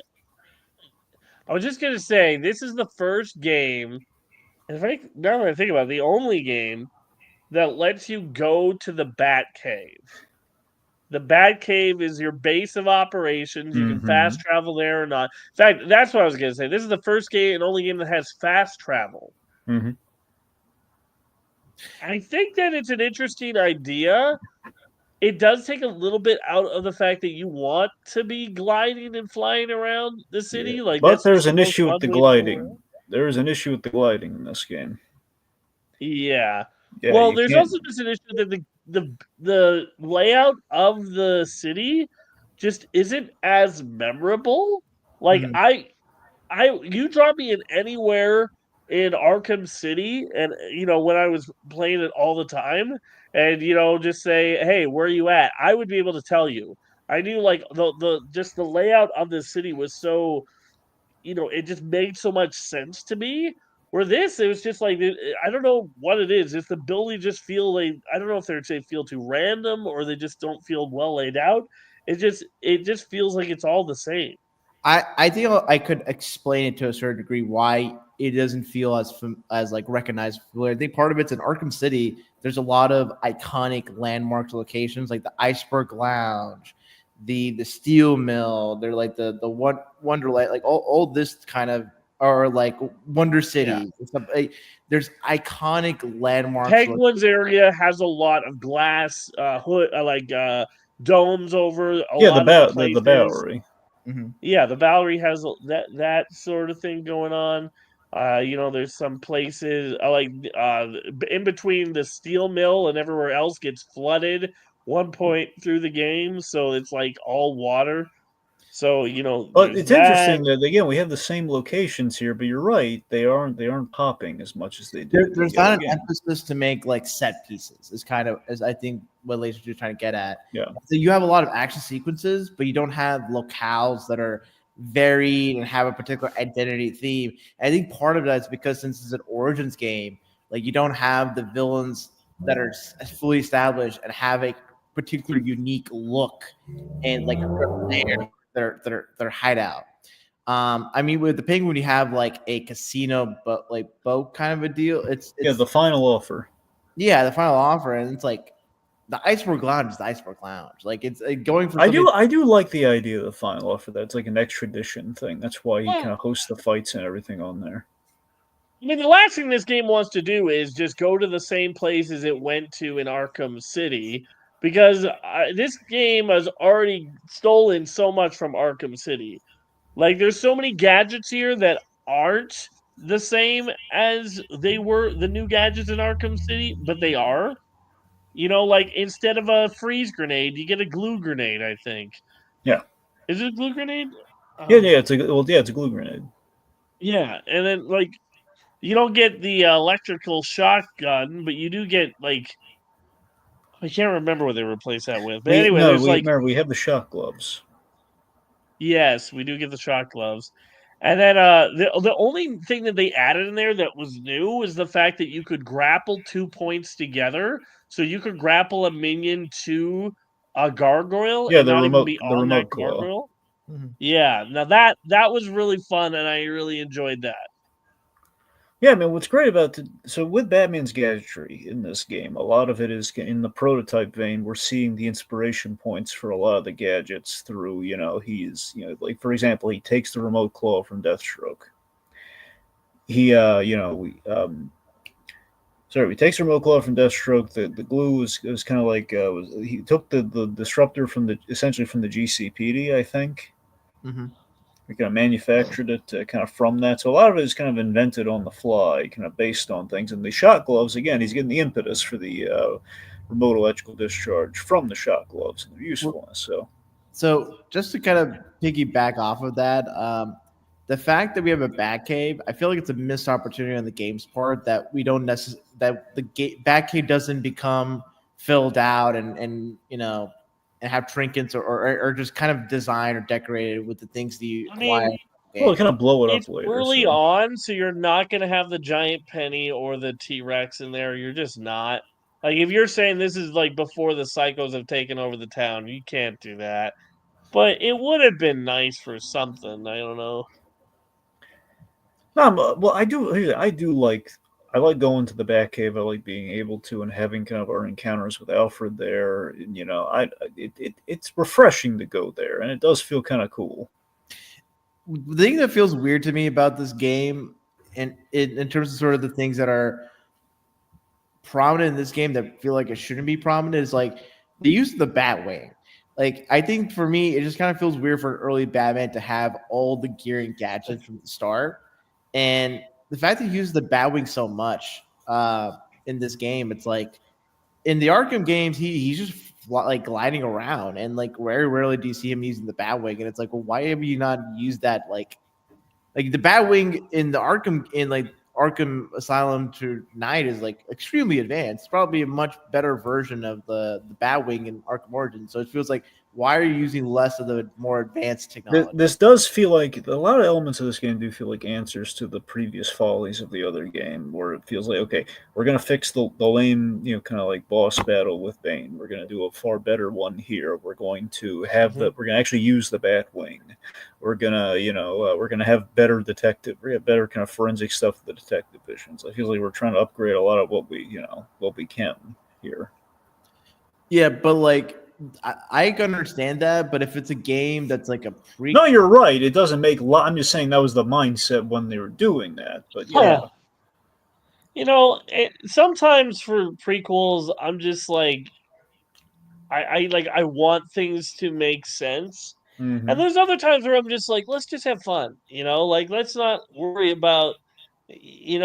was just gonna say this is the first game, and now that I think about it, the only game that lets you go to the Batcave. The Batcave is your base of operations. You can fast travel there or not. In fact, that's what I was going to say. This is the first game and only game that has fast travel. Mm-hmm. I think that it's an interesting idea. It does take a little bit out of the fact that you want to be gliding and flying around the city. Yeah. Like But that's there's just the an most issue fun with the way to go around. gliding. There is an issue with the gliding in this game. Yeah. Yeah, Well, you there's can't. also just an issue that the layout of the city just isn't as memorable. Like Mhm. you drop me in anywhere in Arkham City, and when I was playing it all the time, and just say, "Hey, where are you at?" I would be able to tell you. I knew like the just the layout of the city was so it just made so much sense to me. Where this, it was just like I don't know what it is. If the buildings just feel like I don't know if they feel too random or they just don't feel well laid out. It just feels like it's all the same. I think I could explain it to a certain degree why it doesn't feel as like recognizable. I think part of it's in Arkham City. There's a lot of iconic landmarks, locations like the Iceberg Lounge, the Steel Mill. They're like the Wonderlight, like all this kind of, or like Wonder Yeah. City. There's iconic landmarks. Penguins area has a lot of glass hood, domes over a Yeah, lot of the the places. Bowery. Mhm. Yeah, the Bowery has that sort of thing going on. There's some places in between the steel mill and everywhere else gets flooded one point through the game, so it's like all water. So But there's it's that. interesting that again we have the same locations here, but you're right, they aren't popping as much as they did in There's the not an game. emphasis to make like set pieces. Is kind of as I think what Lazerdude is trying to get at. Yeah. So you have a lot of action sequences, but you don't have locales that are varied and have a particular identity theme. And I think part of that is because since it's an Origins game, like you don't have the villains that are fully established and have a particular unique look and like their hideout. I mean, with the Penguin, you have like a casino, but like boat kind of a deal. It's Yeah, the final offer. yeah, the final offer, and it's like the Iceberg Lounge is the Iceberg Lounge. Like it's going for I something. do like the idea of the final offer. That's like an extradition thing. That's why he Well, kind of hosts the fights and everything on there. I mean, the last thing this game wants to do is just go to the same places it went to in Arkham City, because this game has already stolen so much from Arkham City. Like, there's so many gadgets here that aren't the same as they were the new gadgets in Arkham City, but they are. Like instead of a freeze grenade, you get a glue grenade. I think. Yeah. Is it a glue grenade? Yeah, it's a glue grenade. Yeah, and then like you don't get the electrical shotgun, but you do get like I can't remember what they replaced that with. But anyway, there's like We have the shot gloves. yes, we do get the shot gloves. And then the only thing that they added in there that was new was the fact that you could grapple 2 points together. So you could grapple a minion to a gargoyle Yeah, and not even be the on that remote claw. gargoyle. Mhm. Yeah, now that was really fun and I really enjoyed that. Yeah, I mean, what's great about so with Batman's gadgetry in this game, a lot of it is in the prototype vein. We're seeing the inspiration points for a lot of the gadgets through, like for example, he takes the remote claw from Deathstroke. He, he takes the remote claw from Deathstroke. The glue was kind of like he took the disruptor from essentially from the GCPD, I think. Mhm. We kind of manufactured it kind of from that. So a lot of it is kind of invented on the fly, kind of based on things. And the shot gloves, again, he's getting the impetus for the remote electrical discharge from the shot gloves and their usefulness. So just to kind of piggyback off of that, the fact that we have a Batcave, I feel like it's a missed opportunity on the game's part that we don't necessarily that the Batcave doesn't become filled out and and have trinkets or just kind of designed or decorated with the things that you I acquire. mean, Well, kind of blow it It's up later. early So. on, so you're not going to have the giant penny or the T-Rex in there. You're just not. Like, if you're saying this is like before the psychos have taken over the town, you can't do that. But it would have been nice for something. I don't know. No, well, I do. I like going to the Batcave. I like being able to and having kind of our encounters with Alfred there. And, it's refreshing to go there, and it does feel kind of cool. The thing that feels weird to me about this game, and in terms of sort of the things that are prominent in this game that feel like it shouldn't be prominent, is like the use of the Batwing. Like, I think for me, it just kind of feels weird for an early Batman to have all the gear and gadgets from the start, and the fact that he uses the Batwing so much in this game, it's like in the Arkham games, he's just like gliding around, and like very rarely do you see him using the Batwing, and it's like, well, why have you not used that? Like the Batwing in the Arkham Asylum to Night is like extremely advanced. It's probably a much better version of the Batwing in Arkham Origins. So it feels like, why are you using less of the more advanced technology? This does feel like a lot of elements of this game do feel like answers to the previous follies of the other game, where it feels like, okay, we're gonna fix the lame, kind of like boss battle with Bane. We're gonna do a far better one here. We're going to have we're gonna actually use the Batwing. We're gonna, we're gonna have better detective, we have better kind of forensic stuff with the detective visions. I feel like we're trying to upgrade a lot of what we can here. Yeah, but like I can understand that, but if it's a game that's like a pre, No, you're right. It doesn't make. I'm just saying that was the mindset when they were doing that. But yeah, Sometimes for prequels, I'm just like, I want things to make sense. And there's other times where I'm just like, let's just have fun, like let's not worry about, you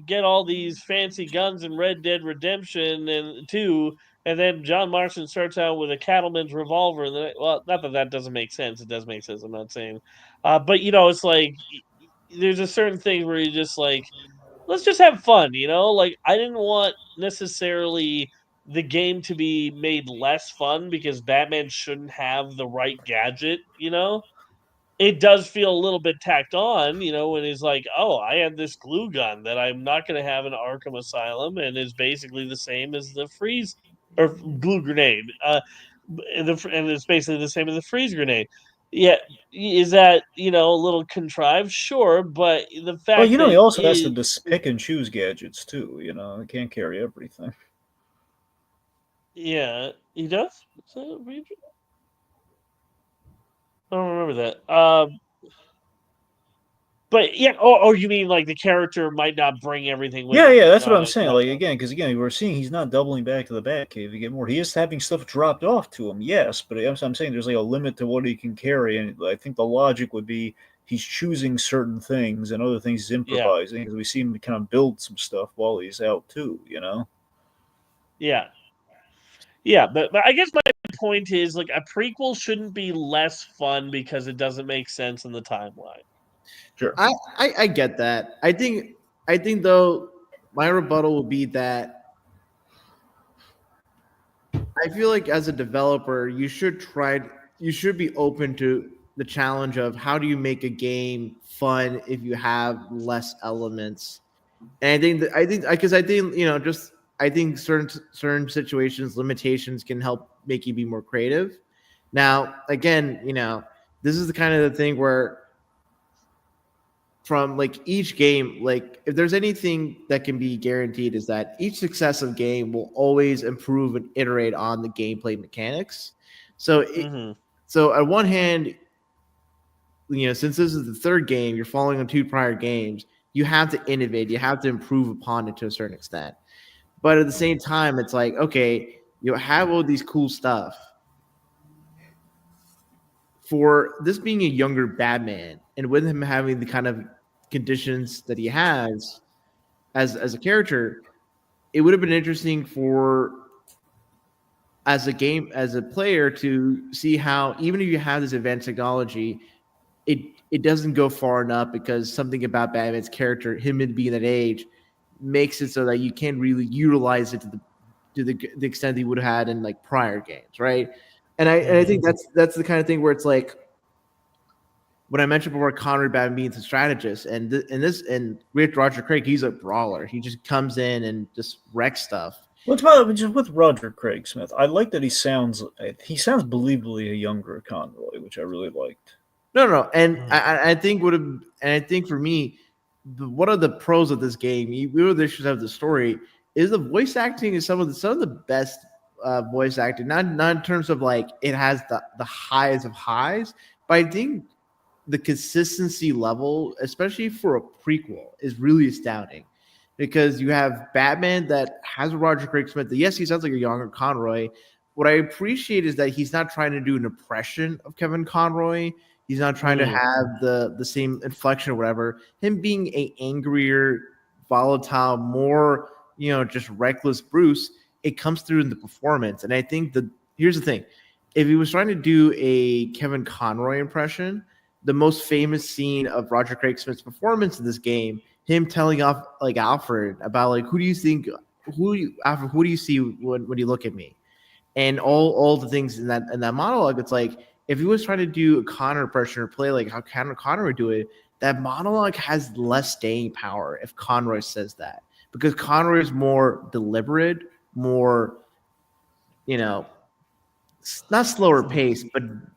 get all these fancy guns in Red Dead Redemption and 2, and then John Marston starts out with a cattleman's revolver. And then, well, not that doesn't make sense. It does make sense. I'm not saying, but it's like there's a certain thing where you just like, let's just have fun, Like, I didn't want necessarily the game to be made less fun because Batman shouldn't have the right gadget, It does feel a little bit tacked on, when he's like, "Oh, I have this glue gun that I'm not going to have in Arkham Asylum, and is basically the same as the freeze or glue grenade, and it's basically the same as the freeze grenade." Yeah, is that a little contrived? Sure, but the well, fact he that also has to it, just pick and choose gadgets too. He can't carry everything. yeah, he does. Is that I don't remember that. But yeah, or you mean like the character might not bring everything with Yeah, him? yeah, that's what I'm saying. Like Gotcha. again, because we're seeing he's not doubling back to the Batcave to get more. He is having stuff dropped off to him, yes, but I'm saying there's like a limit to what he can carry, and I think the logic would be he's choosing certain things and other things he's Yeah, improvising because we see him kind of build some stuff while he's out too. yeah, yeah. But I guess my point is like a prequel shouldn't be less fun because it doesn't make sense in the timeline. Sure. I get that. I think though my rebuttal will be that I feel like as a developer, you should be open to the challenge of how do you make a game fun if you have less elements. And I think just I think certain situations limitations can help make you be more creative. Now, again, this is the kind of the thing where from like each game, like if there's anything that can be guaranteed is that each successive game will always improve and iterate on the gameplay mechanics. So so on one hand, since this is the third game, you're following on two prior games, you have to innovate, you have to improve upon it to a certain extent. But at the same time, it's like, okay, you have all these cool stuff. For this being a younger Batman, and with him having the kind of conditions that he has as a character, it would have been interesting for as a player to see how even if you have this advanced technology, it doesn't go far enough because something about Batman's character, him being that age, makes it so that you can't really utilize it to the extent he would have had in like prior games, right? And I think that's the kind of thing where it's like when I mentioned before, Connery Batman being a strategist, and with Roger Craig, he's a brawler. He just comes in and just wrecks stuff. What's about just with Roger Craig Smith? I like that he sounds believably a younger Conroy, which I really liked. No, and I think for me, one of the pros of this game, we were the issues of the story, is the voice acting is some of the best voice acting. Not in terms of like it has the highs of highs, but I think the consistency level, especially for a prequel, is really astounding. Because you have Batman that has Roger Craig Smith. Yes, he sounds like a younger Conroy. What I appreciate is that he's not trying to do an impression of Kevin Conroy. He's not trying to have the same inflection or whatever. Him being a angrier, volatile, more just reckless Bruce, it comes through in the performance. And I think here's the thing: if he was trying to do a Kevin Conroy impression, the most famous scene of Roger Craig Smith's performance in this game, him telling off like Alfred about like who do you see when you look at me, and all the things in that monologue. It's like if he was trying to do a Connor impression or play like how Connor would do it, that monologue has less staying power if Conroy says that, because Conroy is more deliberate, more not slower pace,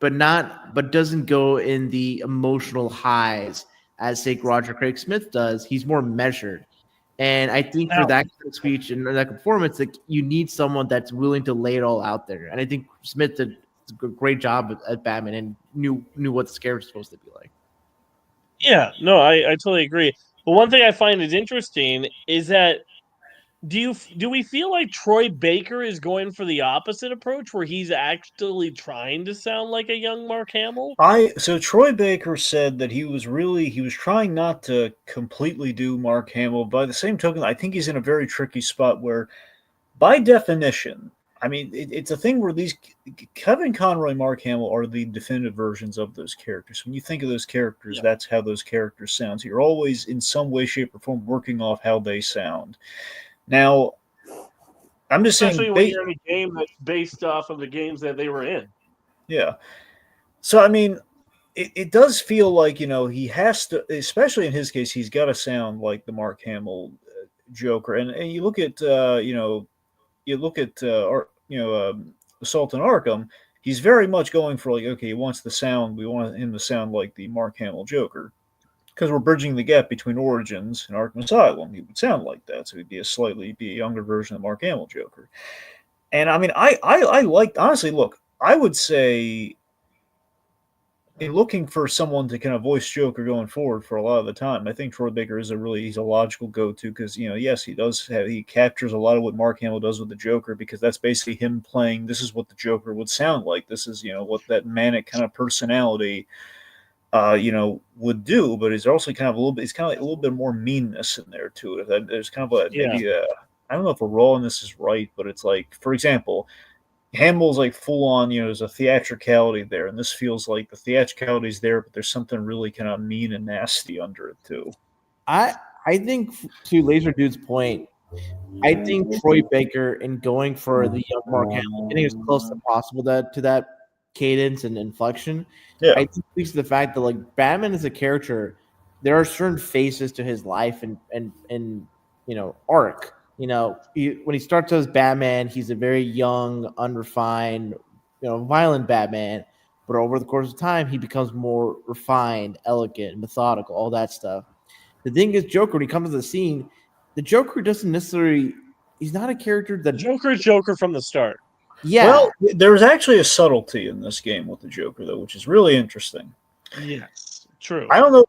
but doesn't go in the emotional highs as say Roger Craig Smith does. He's more measured, and I think for that kind of speech and that performance, like you need someone that's willing to lay it all out there. And I think Smith did a great job at Batman and knew what the character was supposed to be like. Yeah, no, I totally agree. But one thing I find is interesting is that do we feel like Troy Baker is going for the opposite approach, where he's actually trying to sound like a young Mark Hamill? So Troy Baker said that he was trying not to completely do Mark Hamill. By the same token, I think he's in a very tricky spot where, by definition, I mean it's a thing where these Kevin Conroy, Mark Hamill are the definitive versions of those characters. When you think of those characters, that's how those characters sound. So you're always in some way, shape, or form working off how they sound. Now, I'm just especially saying, when you're in a game that's based off of the games that they were in. Yeah. So I mean, it does feel like he has to, especially in his case, he's got to sound like the Mark Hamill Joker. And you look at Assault on Arkham. He's very much going for like, okay, he wants the sound. We want him to sound like the Mark Hamill Joker, because we're bridging the gap between Origins and Arkham Asylum. He would sound like that, so he'd be a younger version of Mark Hamill Joker. And I mean, I like, honestly. Look, I would say, in looking for someone to kind of voice Joker going forward for a lot of the time, I think Troy Baker is he's a logical go-to, because yes, he captures a lot of what Mark Hamill does with the Joker, because that's basically him playing. This is what the Joker would sound like. This is what that manic kind of personality would do, but he's also kind of he's kind of like a little bit more meanness in there to it. There's kind of maybe I don't know if a rawness is right, but it's like, for example, Hamill's like full on, there's a theatricality there, and this feels like the theatricality is there, but there's something really kind of mean and nasty under it too. I think, to Lazerdude's point, I think Troy Baker, in going for the young Mark Hamill, getting as close as possible to that cadence and inflection, I think speaks to the fact that like Batman is a character. There are certain phases to his life and arc. When he starts as Batman, he's a very young, unrefined, violent Batman. But over the course of time, he becomes more refined, elegant, methodical, all that stuff. The thing is, Joker, when he comes to the scene, the Joker doesn't necessarily. He's not a character that Joker is Joker from the start. Yeah. Well, there's actually a subtlety in this game with the Joker, though, which is really interesting. Yes, true. I don't know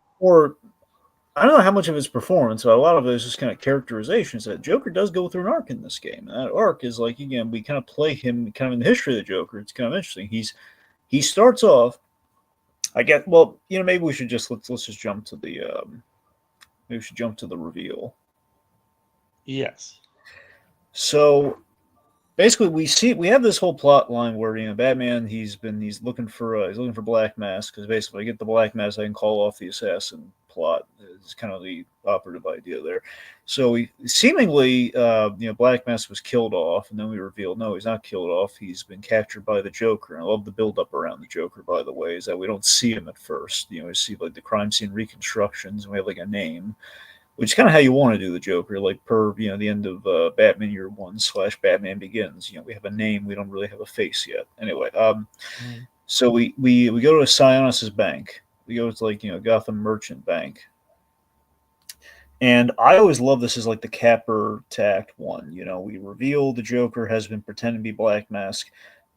how much of his performance, but a lot of it is just kind of characterizations. That Joker does go through an arc in this game. And that arc is like, again, we kind of play him kind of in the history of the Joker. It's kind of interesting. He starts off. Maybe we should let's just jump to the reveal. Yes. So basically, we have this whole plot line where Batman he's looking for Black Mask, because basically, I get the Black Mask, I can call off the assassin plot. Is kind of the operative idea there. So we seemingly, Black Mask was killed off, and then we revealed no, he's not killed off. He's been captured by the Joker. And I love the build up around the Joker, by the way, is that we don't see him at first. We see like the crime scene reconstructions, and we have like a name, which is kind of how you want to do the Joker, like per the end of Batman Year One / Batman Begins. We have a name, we don't really have a face yet. Anyway, so we go to Sionis' bank. We go to like Gotham Merchant Bank, and I always love this as like the capper to Act One. We reveal the Joker has been pretending to be Black Mask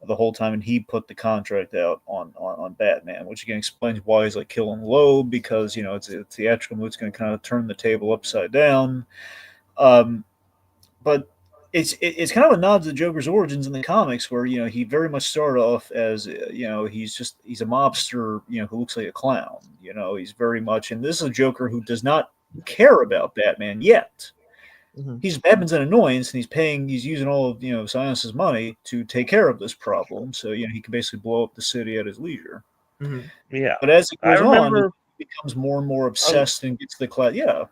the whole time, and he put the contract out on Batman, which again explains why he's like killing Loeb, because it's a theatrical move. It's going to kind of turn the table upside down. But it's kind of a nod to the Joker's origins in the comics, where he very much started off as he's a mobster who looks like a clown. He's very much, and this is a Joker who does not care about Batman yet. Mm-hmm. Batman's an annoyance, and he's using all of Sionis' money to take care of this problem. So he can basically blow up the city at his leisure. Mm-hmm. Yeah, but as it goes on, he becomes more and more obsessed and gets the class. Yeah.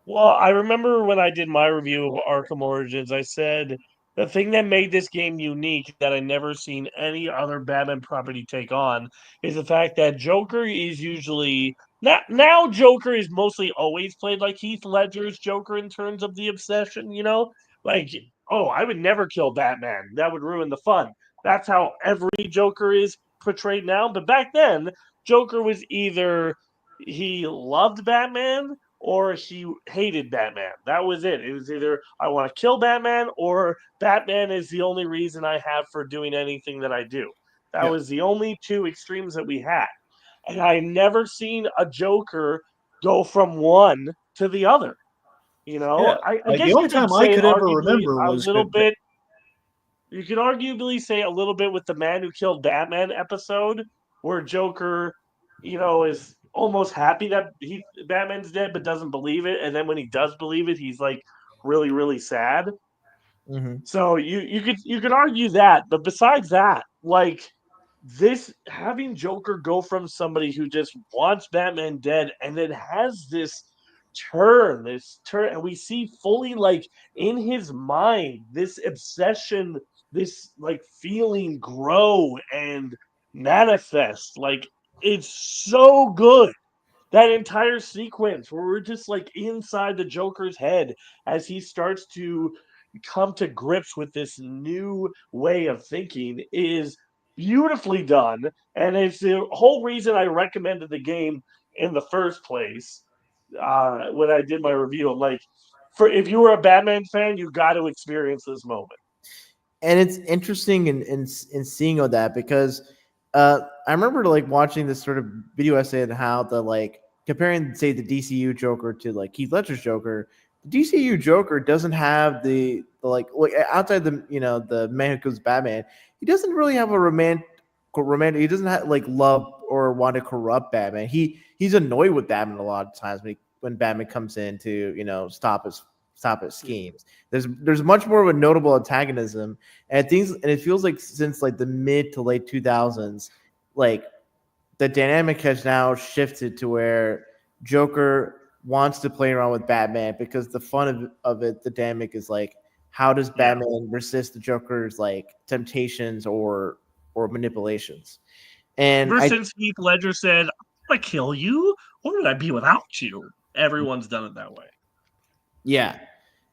Well, I remember when I did my review of Arkham Origins, I said the thing that made this game unique that I never seen any other Batman property take on is the fact that Joker is usually now Joker is mostly always played like Heath Ledger's Joker in terms of the obsession, like, oh, I would never kill Batman. That would ruin the fun. That's how every Joker is portrayed now. But back then, Joker was either he loved Batman or he hated Batman. That was it. It was either I want to kill Batman or Batman is the only reason I have for doing anything that I do. That was the only two extremes that we had. And I never seen a Joker go from one to the other. I guess the only time I could ever remember was a little bit. You could arguably say a little bit with the Man Who Killed Batman episode, where Joker, is almost happy that Batman's dead, but doesn't believe it. And then when he does believe it, he's like really, really sad. Mm-hmm. So you could argue that, but besides that, like this having Joker go from somebody who just wants Batman dead and then has this turn, and we see fully like in his mind this obsession, this like feeling grow and manifest. Like it's so good. That entire sequence where we're just like inside the Joker's head as he starts to come to grips with this new way of thinking is beautifully done. And it's the whole reason I recommended the game in the first place when I did my review. Like, if you were a Batman fan, you got to experience this moment. And it's interesting in seeing all that because I remember like watching this sort of video essay on how the like comparing, say, the DCU Joker to like Heath Ledger's Joker. The DCU Joker doesn't have the like outside the the Man Who Kills Batman. He doesn't really have a romantic. He doesn't have like love or want to corrupt Batman. He's annoyed with Batman a lot of times when Batman comes in to stop his schemes. There's much more of a notable antagonism, and it feels like since like the mid to late 2000s, like the dynamic has now shifted to where Joker wants to play around with Batman because the fun of it, the dynamic is like, how does Batman resist the Joker's like temptations or manipulations? And since Heath Ledger said, "I'm gonna kill you," what would I be without you? Everyone's done it that way. Yeah,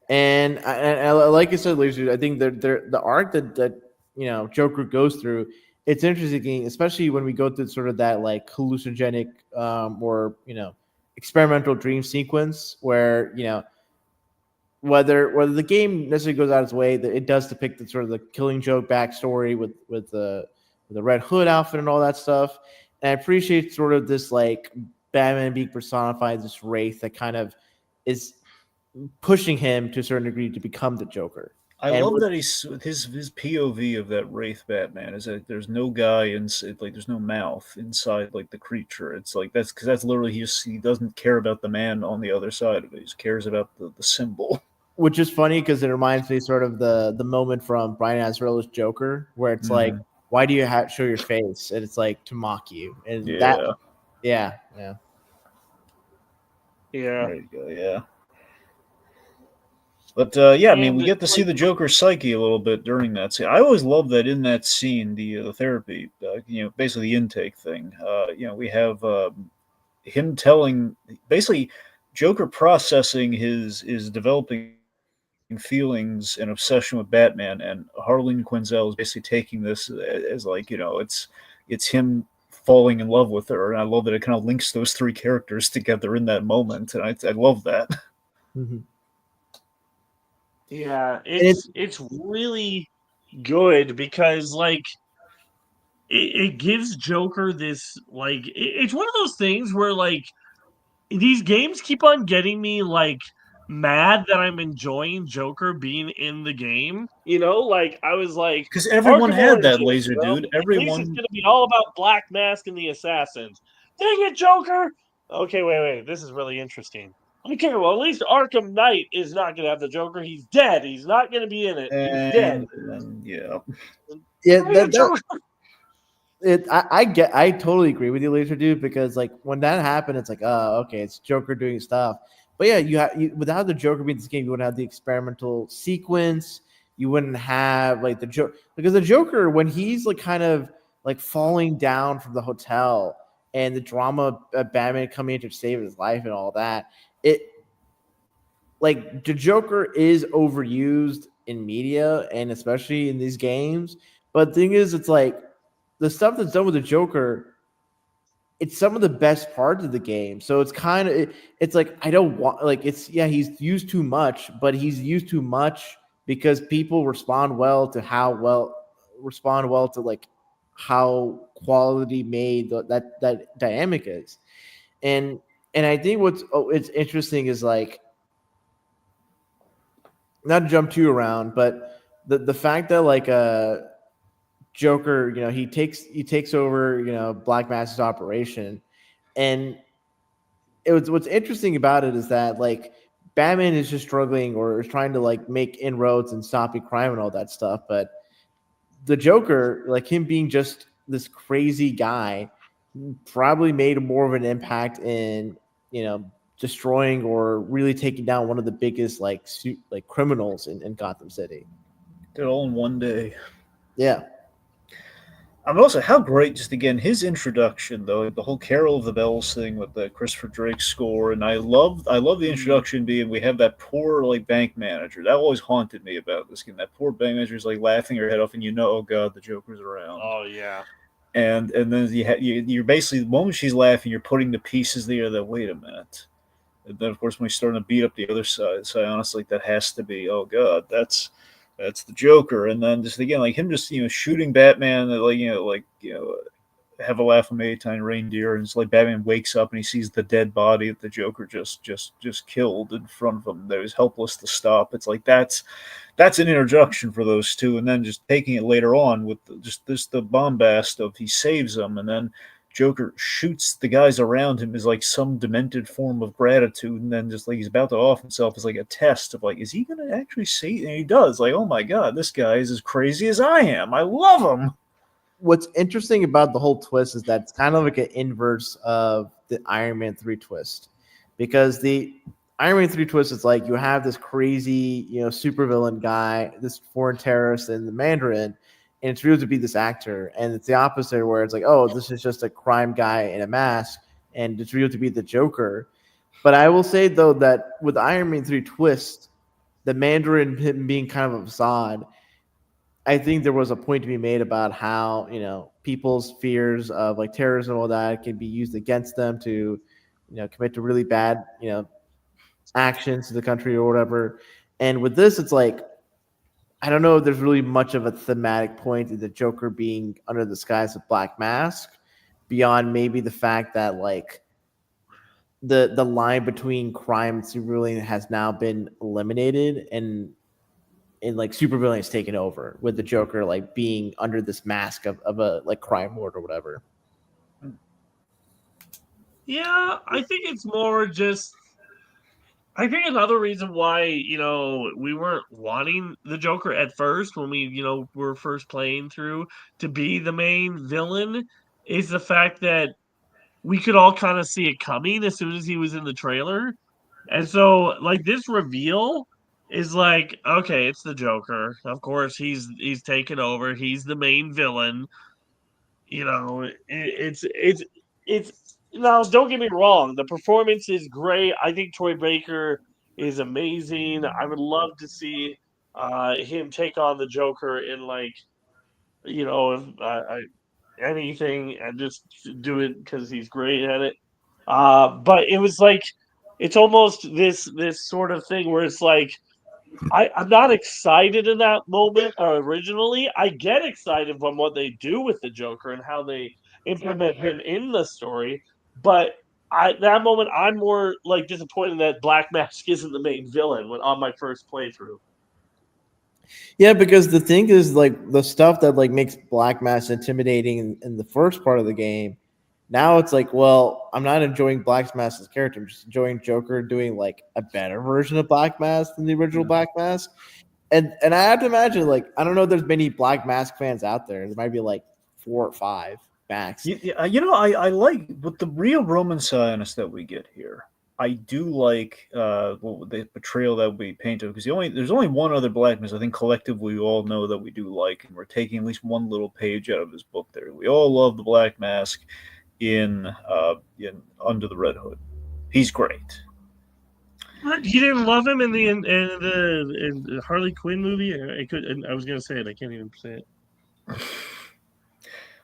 and I like I said, Lazerdude, I think the arc that Joker goes through, it's interesting, especially when we go through sort of that like hallucinogenic or experimental dream sequence where whether the game necessarily goes out its way, that it does depict the sort of the Killing Joke backstory with the Red Hood outfit and all that stuff. And I appreciate sort of this like Batman being personified, this wraith that kind of is pushing him to a certain degree to become the Joker. I love that his POV of that Wraith Batman is that there's no guy inside, like there's no mouth inside like the creature. It's like that's because that's literally he doesn't care about the man on the other side of it. He just cares about the symbol. Which is funny because it reminds me sort of the moment from Brian Azzarello's Joker where it's like, why do you show your face? And it's like to mock you. And Yeah. There you go. Yeah. But yeah, I mean, we And get to see the Joker's psyche a little bit during that scene. I always love that in that scene, the therapy, basically the intake thing. We have him telling, basically, Joker processing his developing feelings and obsession with Batman, and Harleen Quinzel is basically taking this as like it's him falling in love with her, and I love that it kind of links those three characters together in that moment, and I love that. Mm-hmm. yeah, And it's it's really good because like it gives Joker this like it's one of those things where like these games keep on getting me like mad that I'm enjoying Joker being in the game. Like I was like Because everyone Arkham had that Origins, laser dude. at least it's Everyone gonna be all about Black Mask and the assassins. Dang it, Joker! Okay, wait. This is really interesting. Okay, well at least Arkham Knight is not gonna have the Joker. He's dead. He's not gonna be in it. He's dead. and yeah, yeah Dang it, Joker! I totally agree with you, Laser Dude, because like when that happened, it's like, oh, okay, it's Joker doing stuff. But yeah, without the Joker being in this game, you wouldn't have the experimental sequence. You wouldn't have like the Joker, because the Joker, when he's like kind of like falling down from the hotel and the drama of Batman coming in to save his life and all that, it like the Joker is overused in media and especially in these games. But the thing is, it's like the stuff that's done with the Joker, it's some of the best parts of the game. So it's kind of it's like I don't want like it's yeah he's used too much, but he's used too much because people respond well to like how quality made that dynamic is, and I think it's interesting is like not to jump too around, but the fact that like Joker, he takes over, Black Mass's operation, and what's interesting about it is that like Batman is just struggling or is trying to like make inroads and stopping crime and all that stuff, but the Joker, like him being just this crazy guy, probably made more of an impact in destroying or really taking down one of the biggest like criminals in Gotham City. did it all in one day. Yeah. I'm also how great just again his introduction though the whole Carol of the Bells thing with the Christopher Drake score, and I love the introduction being we have that poor like bank manager that always haunted me about this game. That poor bank manager is like laughing her head off, and oh god, the Joker's around. Oh yeah. And then you're basically the moment she's laughing, you're putting the pieces there that wait a minute. And then of course when he's starting to beat up the other side, so I honestly that has to be oh god that's the Joker. And then just again like him just shooting Batman have a laugh on me, tiny reindeer, and it's like Batman wakes up and he sees the dead body that the Joker just killed in front of him. That was helpless to stop. It's like that's an introduction for those two, and then just taking it later on with the bombast of he saves them, and then Joker shoots the guys around him as like some demented form of gratitude, and then just like he's about to off himself as like a test of like, is he gonna actually see? And he does. Like, oh my god, this guy is as crazy as I am. I love him. What's interesting about the whole twist is that it's kind of like an inverse of the Iron Man 3 twist. Because the Iron Man 3 twist is like you have this crazy, supervillain guy, this foreign terrorist and the Mandarin, and it's revealed to be this actor. And it's the opposite where it's like, oh, this is just a crime guy in a mask, and it's revealed to be the Joker. But I will say though that with Iron Man 3 twist, the Mandarin him being kind of a facade, I think there was a point to be made about how people's fears of like terrorism and all that can be used against them to commit to really bad actions to the country or whatever. And with this, it's like I don't know if there's really much of a thematic point in the Joker being under the skies of Black Mask beyond maybe the fact that like the line between crime and supervillain has now been eliminated and like supervillain is taken over with the Joker like being under this mask of a like crime lord or whatever. Yeah, I think it's more just I think another reason why, we weren't wanting the Joker at first when we, were first playing through to be the main villain is the fact that we could all kind of see it coming as soon as he was in the trailer. And so, like, this reveal is like, okay, it's the Joker. Of course, he's taken over. He's the main villain. It's now. Don't get me wrong. The performance is great. I think Troy Baker is amazing. I would love to see him take on the Joker in like if anything and just do it because he's great at it. But it was like it's almost this sort of thing where it's like I'm not excited in that moment originally. I get excited from what they do with the Joker and how they implement him in the story, but that moment I'm more like disappointed that Black Mask isn't the main villain when on my first playthrough. Yeah, because the thing is, like, the stuff that like makes Black Mass intimidating in the first part of the game. Now it's like, well, I'm not enjoying Black Mask's character. I'm just enjoying Joker doing like a better version of Black Mask than the original Black Mask. And I have to imagine, like, I don't know if there's many Black Mask fans out there. There might be like 4 or 5 max. I like with the real Roman science that we get here. I do like the portrayal that we painted because there's only one other Black Mask I think collectively we all know that we do like, and we're taking at least one little page out of his book there. We all love the Black Mask in Under the Red Hood. He's great. What? You didn't love him in the Harley Quinn movie? I was gonna say it. I can't even say it.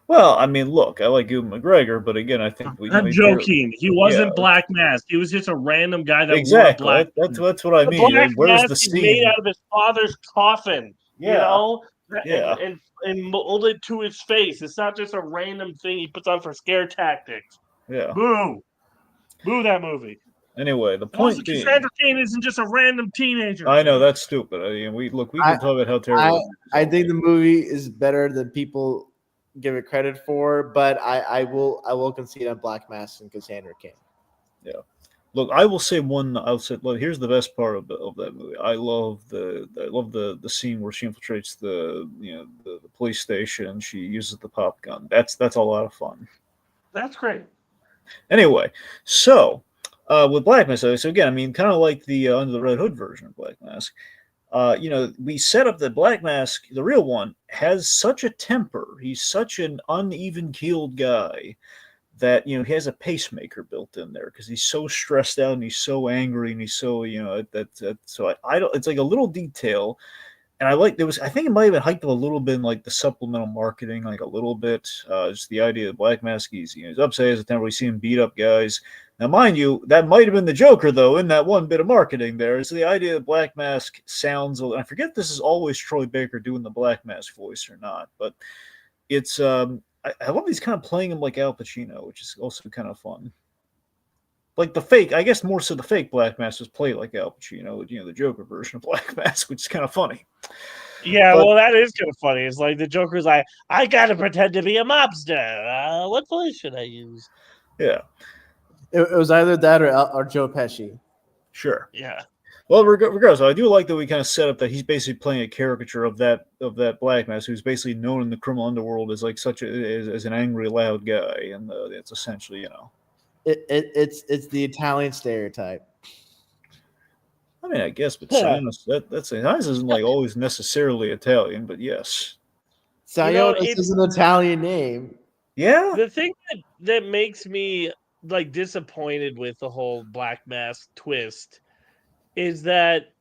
Well, I mean, look, I like Ewan McGregor, but again, I think I'm joking. He wasn't Black Mask. He was just a random guy that wore a black. That's what I mean. Black Where's Mask the is scene? made out of his father's coffin. Yeah. And molded to his face. It's not just a random thing he puts on for scare tactics. Yeah. Boo that movie. Anyway, the point being, Cassandra Cain isn't just a random teenager. I know that's stupid. I mean, we can talk about how terrible. I think the movie is better than people give it credit for, but I will concede on Black Mask and Cassandra Cain. Yeah. Look, I will say one. I'll say, look, here's the best part of that movie. I love the scene where she infiltrates the police station. She uses the pop gun. That's a lot of fun. That's great. Anyway, so with Black Mask, so again, I mean, kind of like the Under the Red Hood version of Black Mask. We set up that Black Mask, the real one, has such a temper. He's such an uneven-keeled guy that he has a pacemaker built in there because he's so stressed out and he's so angry and he's so so I don't. It's like a little detail, and I think it might have been hyped up a little bit in like the supplemental marketing, like a little bit. Just the idea that Black Mask, he's upset as a temper. We see him beat up guys. Now, mind you, that might have been the Joker, though, in that one bit of marketing there. Is the idea that Black Mask sounds, and I forget if this is always Troy Baker doing the Black Mask voice or not, but it's, I love he's kind of playing him like Al Pacino, which is also kind of fun. Like the fake, I guess more so the fake Black Mask was played like Al Pacino, the Joker version of Black Mask, which is kind of funny. Yeah, well, that is kind of funny. It's like the Joker's like, I gotta pretend to be a mobster. What voice should I use? Yeah. It was either that or Joe Pesci. Sure. Yeah. Well, regardless, I do like that we kind of set up that he's basically playing a caricature of that Black Mask, who's basically known in the criminal underworld as like as an angry, loud guy, and it's essentially It's the Italian stereotype. I mean, I guess, but Sinus isn't like always necessarily Italian, but yes. Sionis is an Italian name. Yeah. The thing that makes me like disappointed with the whole Black Mask twist is that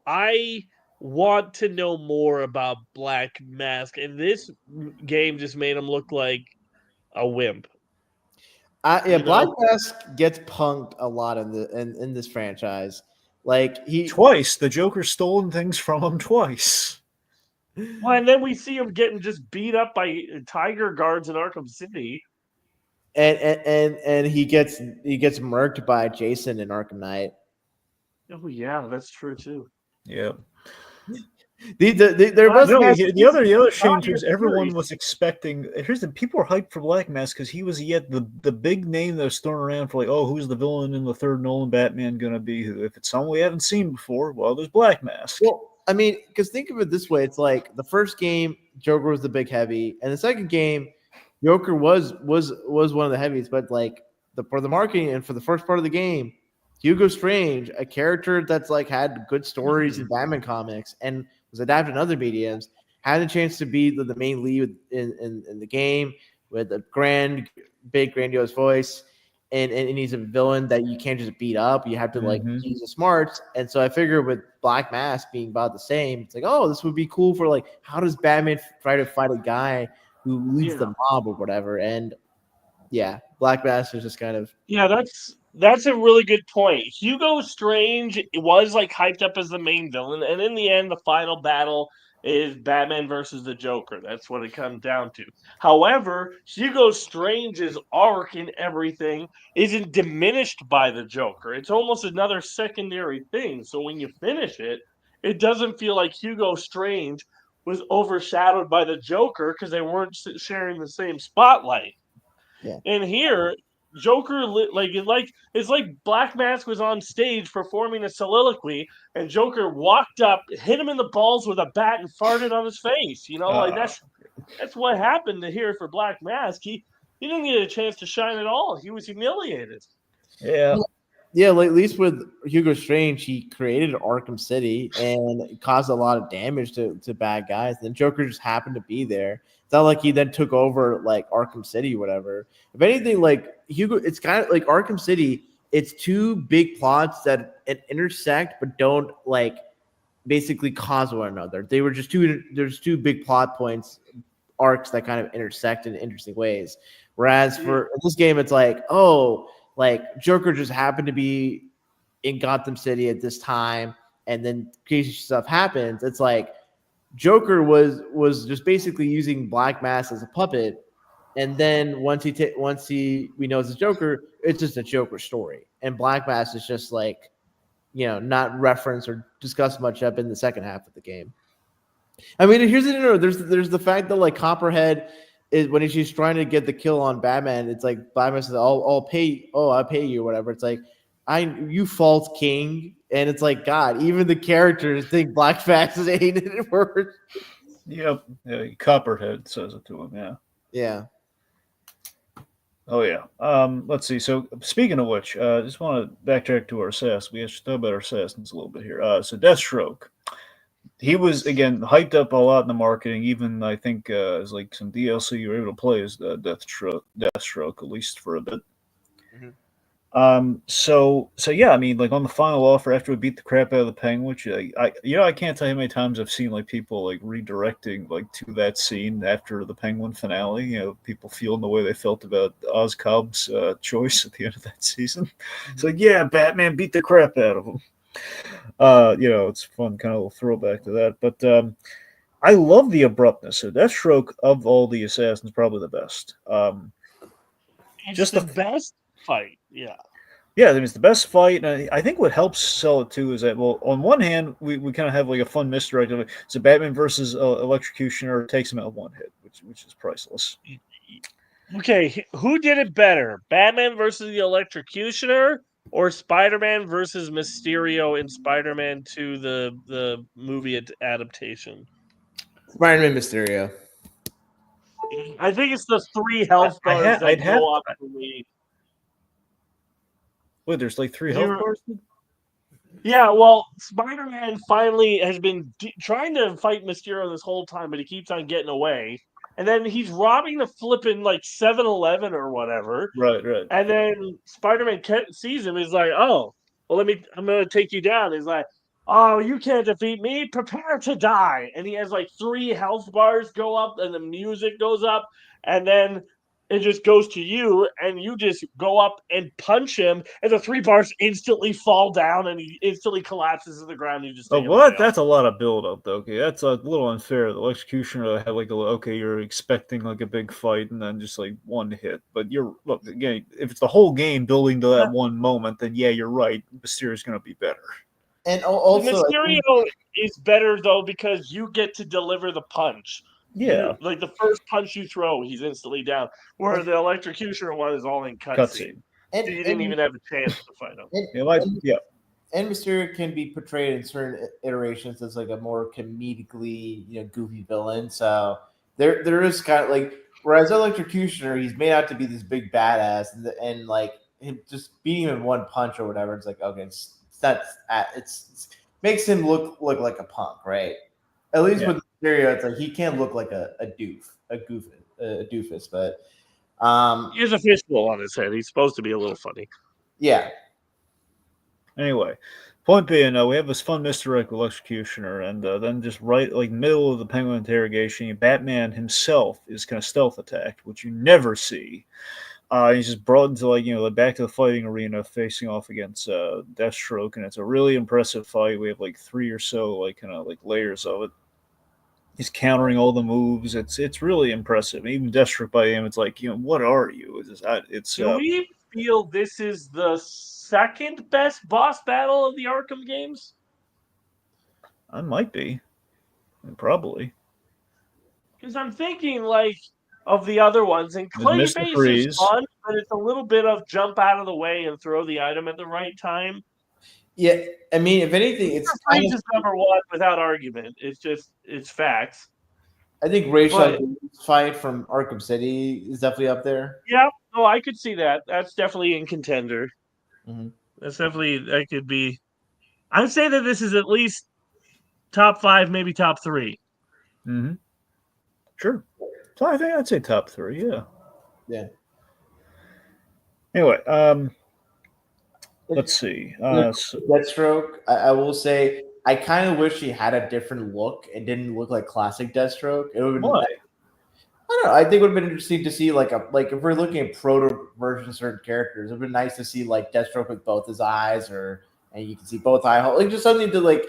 I want to know more about Black Mask, and this game just made him look like a wimp. Black Mask gets punked a lot in this franchise. Like twice the Joker's stolen things from him twice. Well, and then we see him getting just beat up by Tiger guards in Arkham City. And he gets murked by Jason in Arkham Knight. Oh yeah, that's true too. Yeah. The other shame too is everyone was expecting. Here's the people are hyped for Black Mask because he was yet the big name that was thrown around for like, oh, who's the villain in the third Nolan Batman gonna be? Who? If it's someone we haven't seen before, well, there's Black Mask. Well, I mean, because think of it this way: it's like the first game, Joker was the big heavy, and the second game, Joker was one of the heaviest, but like for the marketing and for the first part of the game, Hugo Strange, a character that's like had good stories in Batman comics and was adapted in other mediums, had a chance to be the main lead in the game with a grandiose voice. And he's a villain that you can't just beat up. You have to like use the smarts. And so I figure with Black Mask being about the same, it's like, oh, this would be cool for like, how does Batman try to fight a guy who leads the mob or whatever? And yeah, Black Mask is just kind of that's a really good point. Hugo Strange was like hyped up as the main villain, and in the end, the final battle is Batman versus the Joker. That's what it comes down to. However, Hugo Strange's arc and everything isn't diminished by the Joker. It's almost another secondary thing. So when you finish it, it doesn't feel like Hugo Strange was overshadowed by the Joker because they weren't sharing the same spotlight. Yeah. And here, Joker it's like Black Mask was on stage performing a soliloquy, and Joker walked up, hit him in the balls with a bat, and farted on his face. You know, like that's what happened to here for Black Mask. He didn't get a chance to shine at all. He was humiliated. Yeah. Yeah, like at least with Hugo Strange, he created Arkham City and caused a lot of damage to bad guys. And Joker just happened to be there. It's not like he then took over like Arkham City or whatever. If anything, like Hugo, it's kind of like Arkham City. It's two big plots that intersect but don't like basically cause one another. They were just there's two big plot points, arcs that kind of intersect in interesting ways. Whereas for this game, it's like, oh, like Joker just happened to be in Gotham City at this time, and then crazy stuff happens. It's like Joker was just basically using Black Mask as a puppet, and then once we know it's a Joker, it's just a Joker story, and Black Mask is just like, you know, not referenced or discussed much up in the second half of the game. I mean, here's the there's the fact that like Copperhead is when she's trying to get the kill on Batman, it's like Batman says, I'll pay you or whatever. It's like, you false king. And it's like, God, even the characters think Black Mask is hated word. Yep. Yeah, Copperhead says it to him, yeah. Yeah. Oh yeah. Let's see. So speaking of which, I just want to backtrack to our assassins. We should talk about our assassins a little bit here. So Deathstroke. He was again hyped up a lot in the marketing. Even I think as like some DLC you were able to play as Deathstroke at least for a bit. So yeah, I mean, like on the final offer after we beat the crap out of the Penguin, which I can't tell you how many times I've seen like people like redirecting like to that scene after the Penguin finale. You know, people feeling the way they felt about Oz Cobb's choice at the end of that season. It's like, yeah, Batman beat the crap out of him. You know, it's fun, kind of a little throwback to that. But I love the abruptness. So Deathstroke of all the assassins, probably the best. It's just the best fight, yeah. Yeah, I mean, it's the best fight, and I think what helps sell it too is that, well, on one hand, we kind of have like a fun misdirect of it. So Batman versus Electrocutioner takes him out one hit, which is priceless. Okay, who did it better, Batman versus the Electrocutioner, or Spider-Man versus Mysterio in Spider-Man 2, the movie adaptation? Spider-Man Mysterio. I think it's the 3 health bars that go up for me. Wait, there's like 3 health bars? Yeah, well, Spider-Man finally has been trying to fight Mysterio this whole time, but he keeps on getting away. And then he's robbing the flipping like 7-Eleven or whatever. Right. And then Spider-Man sees him. He's like, "Oh, well, I'm going to take you down." He's like, "Oh, you can't defeat me. Prepare to die." And he has like 3 health bars go up, and the music goes up, and then it just goes to you, and you just go up and punch him, and the 3 bars instantly fall down, and he instantly collapses to the ground. You just that's a lot of build up, though. Okay, that's a little unfair. The Executioner had like you're expecting like a big fight, and then just like one hit. But look again, if it's the whole game building to that one moment, then yeah, you're right. Mysterio's going to be better. And also, Mysterio is better though because you get to deliver the punch. Yeah, like the first punch you throw, he's instantly down. Where the Electrocutioner one is all in cutscene. So you didn't even have a chance to fight him. And Mysterio can be portrayed in certain iterations as like a more comedically, goofy villain. So there is kind of like Whereas Electrocutioner, he's made out to be this big badass, and like him just beating him in one punch or whatever. It's like okay, it's makes him look like a punk, right? At least with Mysterio, it's like he can't look like a doofus. But he has a fishbowl on his head. He's supposed to be a little funny. yeah. Anyway, point being, we have this fun misdirect with Electrocutioner, and then just right, like, middle of the Penguin interrogation, Batman himself is kind of stealth attacked, which you never see. He's just brought into, like, back to the fighting arena, facing off against Deathstroke, and it's a really impressive fight. We have, like, 3 or so, like, kind of, like, layers of it. He's countering all the moves. It's really impressive. Even Deathstroke by him, it's like, what are you? Do we feel this is the second best boss battle of the Arkham games? I might be. Probably. Because I'm thinking, like, of the other ones, and Claybase is fun, but it's a little bit of jump out of the way and throw the item at the right time. Yeah, I mean, if anything, it's kind of number one without argument. It's facts. I think Rachel fight from Arkham City is definitely up there. Yeah, no, I could see that. That's definitely in contender. Mm-hmm. That could be. I'd say that this is at least top 5, maybe top 3. Mm-hmm. Sure. So I think I'd say top 3. Yeah. Yeah. Anyway, let's see. Deathstroke, I will say, I kind of wish he had a different look and didn't look like classic Deathstroke. It would have been. Why? I don't know. I think it would have been interesting to see like if we're looking at proto versions of certain characters, it would have been nice to see like Deathstroke with both his eyes, and you can see both eye holes, like just something to like.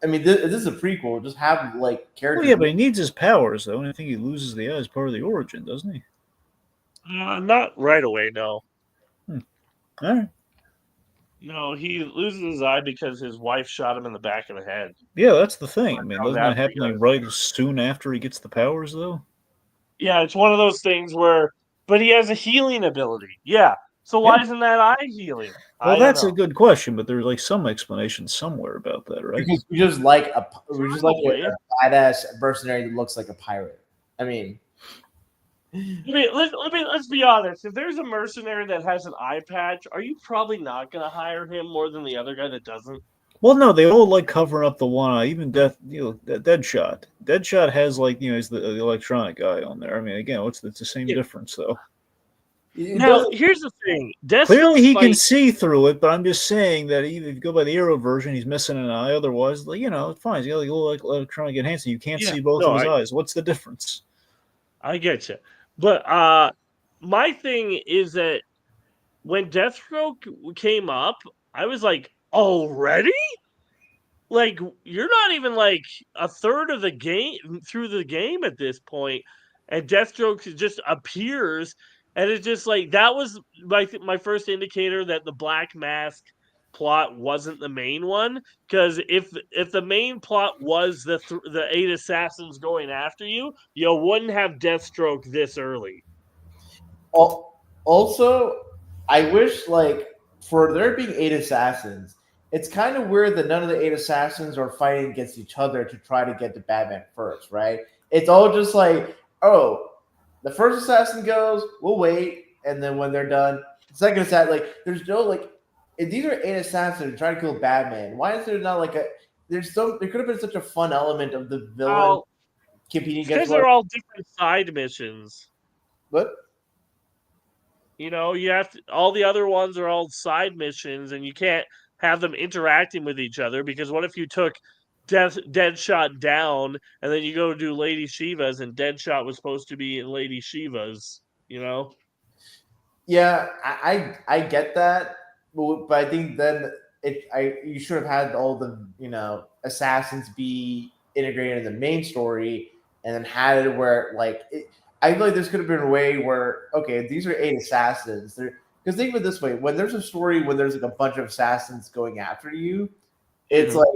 I mean, this is a prequel. Just have like characters. Well, yeah, but he needs his powers though, and I think he loses the eye as part of the origin, doesn't he? Not right away, no. All right. No, he loses his eye because his wife shot him in the back of the head. Yeah, that's the thing. I mean, doesn't that happen like right soon after he gets the powers, though? Yeah, it's one of those things where, but he has a healing ability. Yeah, so why isn't that eye healing? Well, that's a good question, but there's like some explanation somewhere about that, right? Because we just like a badass mercenary that looks like a pirate. I mean. Let's be honest. If there's a mercenary that has an eye patch, are you probably not going to hire him more than the other guy that doesn't? Well, no, they all like covering up the one eye. Even Deadshot. Deadshot has like is the electronic guy on there. I mean, again, it's the same difference though. Now, here's the thing. Clearly, he can see through it, but I'm just saying that if you go by the Arrow version, he's missing an eye. Otherwise, it's fine. He's got like a little electronic enhancement. You can't see both of his eyes. What's the difference? I get you. But my thing is that when Deathstroke came up, I was like, already? Like, you're not even like a third of the game through the game at this point, and Deathstroke just appears, and it's just like that was my first indicator that the Black Mask plot wasn't the main one. Because if the main plot was the 8 assassins going after you, you wouldn't have Deathstroke this early. Also, I wish like for there being 8 assassins, it's kind of weird that none of the 8 assassins are fighting against each other to try to get to Batman first, right? It's all just like, oh, the first assassin goes, we'll wait, and then when they're done, the second assassin, like, there's no like, if these are 8 assassins trying to kill Batman, why is there not like there could have been such a fun element of the villain competing against. Because they're all different side missions. What? You have to, all the other ones are all side missions, and you can't have them interacting with each other, because what if you took Deadshot down and then you go do Lady Shiva's and Deadshot was supposed to be in Lady Shiva's, Yeah, I get that, but I think then you should have had all the assassins be integrated in the main story, and then had it where I feel like this could have been a way where these are 8 assassins. Because think of it this way: when there's a story when there's like a bunch of assassins going after you, it's like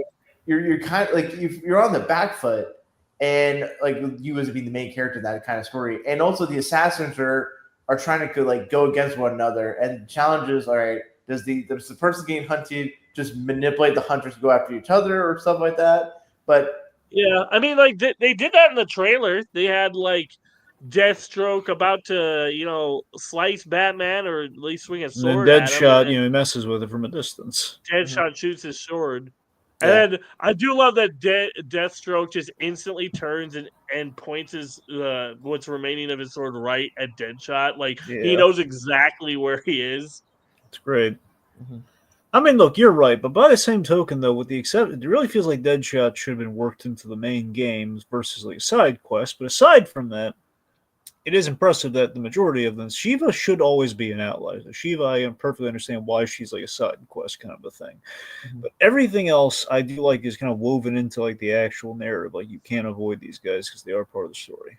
you're kind of like you're on the back foot, and like you as being the main character in that kind of story, and also the assassins are trying to go against one another, and challenges. All right, does the person getting hunted just manipulate the hunters to go after each other or stuff like that? But yeah, I mean, they did that in the trailer. They had Deathstroke about to, slice Batman or at least swing a And then sword at him, Deadshot, and then he messes with it from a distance. Deadshot shoots his sword. And Yeah. then I do love that Deathstroke just instantly turns and points his what's remaining of his sword right at Deadshot. Like he Yeah, knows exactly where he is. it's great. Mhm. I mean, look, you're right, but by the same token, though, with the exception, it really feels like Deadshot should have been worked into the main games versus like a side quest. But aside from that, it is impressive that the majority of them, Shiva should always be an outlier. Shiva, I perfectly understand why she's like a side quest kind of a thing. Mhm. But everything else I do like is kind of woven into like the actual narrative. Like you can't avoid these guys because they are part of the story.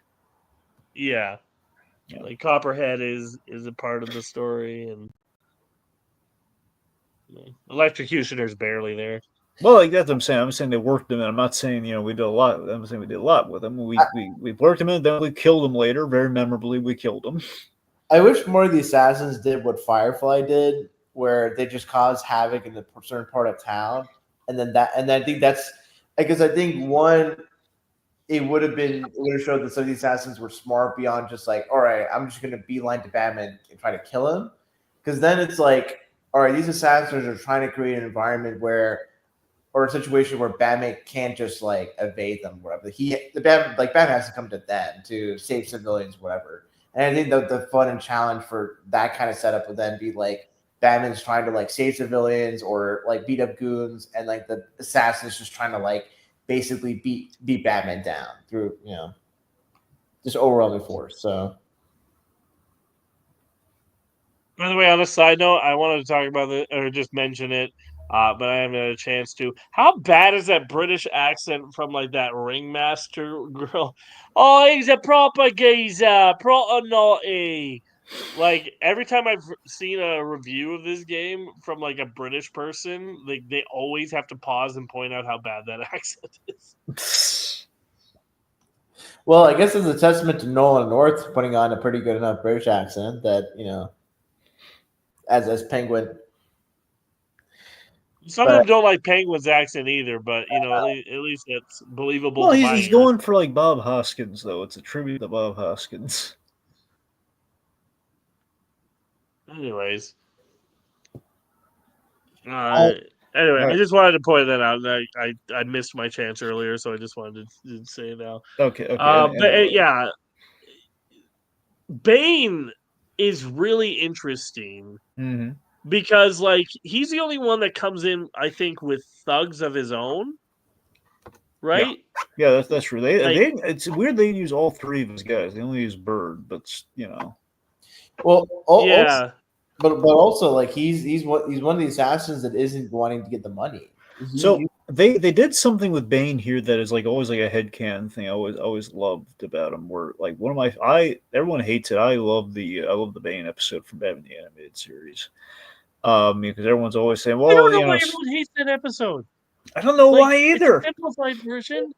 Yeah. Yeah. Like Copperhead is a part of the story, and Electrocutioner's barely there. Well, like that's what I'm saying. I'm saying they worked them in. I'm not saying we did a lot. I'm saying we did a lot with them. We worked them in. Then we killed them later. Very memorably, we killed them. I wish more of the assassins did what Firefly did, where they just cause havoc in a certain part of town, and then I think that's because I think one, it would have showed that some of the assassins were smart beyond just like, all right, I'm just gonna beeline to Batman and try to kill him, because then it's like, all right, these assassins are trying to create an environment where, or a situation where Batman can't just like evade them, whatever. Batman has to come to them to save civilians, whatever. And I think the fun and challenge for that kind of setup would then be like Batman's trying to like save civilians or like beat up goons, and like the assassins just trying to like basically beat Batman down through just overwhelming force. So By the way, on a side note, I wanted to talk about it or just mention it, but I haven't had a chance to. How bad is that British accent from like that ringmaster girl? Oh, he's a proper geezer, proper naughty. Like every time I've seen a review of this game from like a British person, like they always have to pause and point out how bad that accent is. well, I guess it's a testament to Nolan North putting on a pretty good enough British accent that as Penguin. Some of But them don't like Penguin's accent either, but at least it's believable Well, to he's my he's ears. going for like Bob Hoskins though. It's a tribute to Bob Hoskins. Anyways, I, anyway, All I right. just wanted to point that out. I missed my chance earlier, so I just wanted to say it now. Okay. But Anyway. yeah, Bane is really interesting Mm-hmm. because like he's the only one that comes in, I think, with thugs of his own, Yeah. right? Yeah, that's true. They Like, they it's weird they use all three of his guys. They only use Bird, but well, also, yeah, but also like he's one of the assassins that isn't wanting to get the money. So they did something with Bane here that is like always like a headcanon thing. I always loved about him. Where like one of my everyone hates it. I love the Bane episode from Batman the Animated Series. Because everyone's always saying, I don't well, know why everyone hates that episode. I don't know Like, why it's a either. simplified version.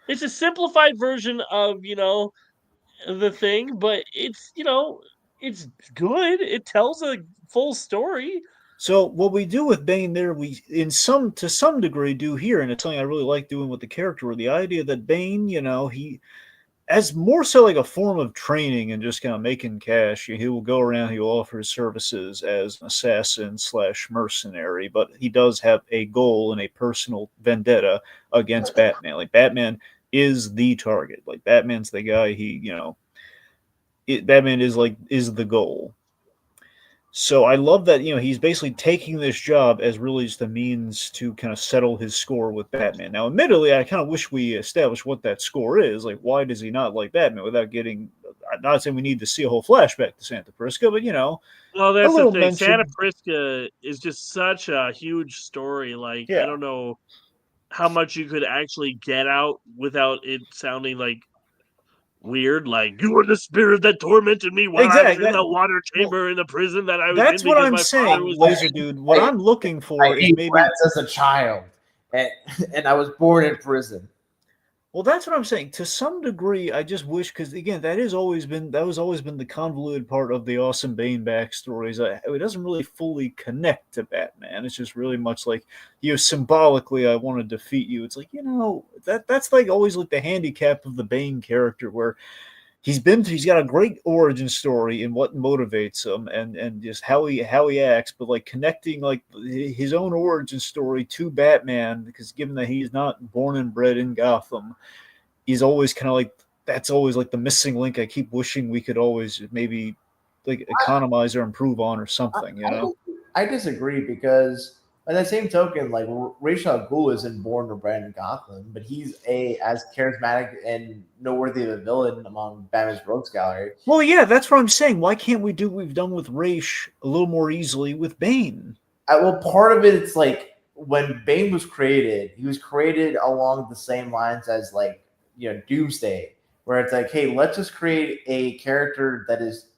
It's a simplified version of the thing, but it's good. It tells a full story. So what we do with Bane there, we to some degree do here, and it's something I really like doing with the character, or the idea that Bane, he as more so like a form of training and just kind of making cash. He will go around, he will offer his services as an assassin slash mercenary, but he does have a goal and a personal vendetta against Batman. Like Batman is the target. Like Batman's the guy. Batman is the goal. So I love that he's basically taking this job as really just a means to kind of settle his score with Batman. Now, admittedly, I kind of wish we established what that score is. Like, why does he not like Batman without getting? I'm not saying we need to see a whole flashback to Santa Prisca, but Well, a that's the little thing. Santa mention. Prisca is just such a huge story. Like, I Yeah, don't know how much you could actually get out without it sounding like weird. Like, you were the spirit that tormented me while I was exactly. in the water Well, chamber in the prison that I was in that's what because I'm my father saying, was. Lazerdude. What I'm looking I for is ate maybe. rats as a child, and and I was born in prison. Well, that's what I'm saying. To some degree, I just wish because again, that was always been the convoluted part of the Awesome Bane backstories. It doesn't really fully connect to Batman. It's just really much like symbolically, I want to defeat you. It's like that's like always like the handicap of the Bane character, where he's got a great origin story in what motivates him and just how he acts, but like connecting like his own origin story to Batman, because given that he's not born and bred in Gotham, he's always kind of like that's always like the missing link I keep wishing we could always maybe like economize or improve on or something, you know. I disagree because, by the same token, like Ra's al Ghul isn't born or bred in Gotham, but he's as charismatic and noteworthy of a villain among Batman's rogues gallery. Well, yeah, that's what I'm saying. Why can't we do what we've done with Ra's a little more easily with Bane? Well, part of it's like when Bane was created, he was created along the same lines as like Doomsday, where it's like, hey, let's just create a character that is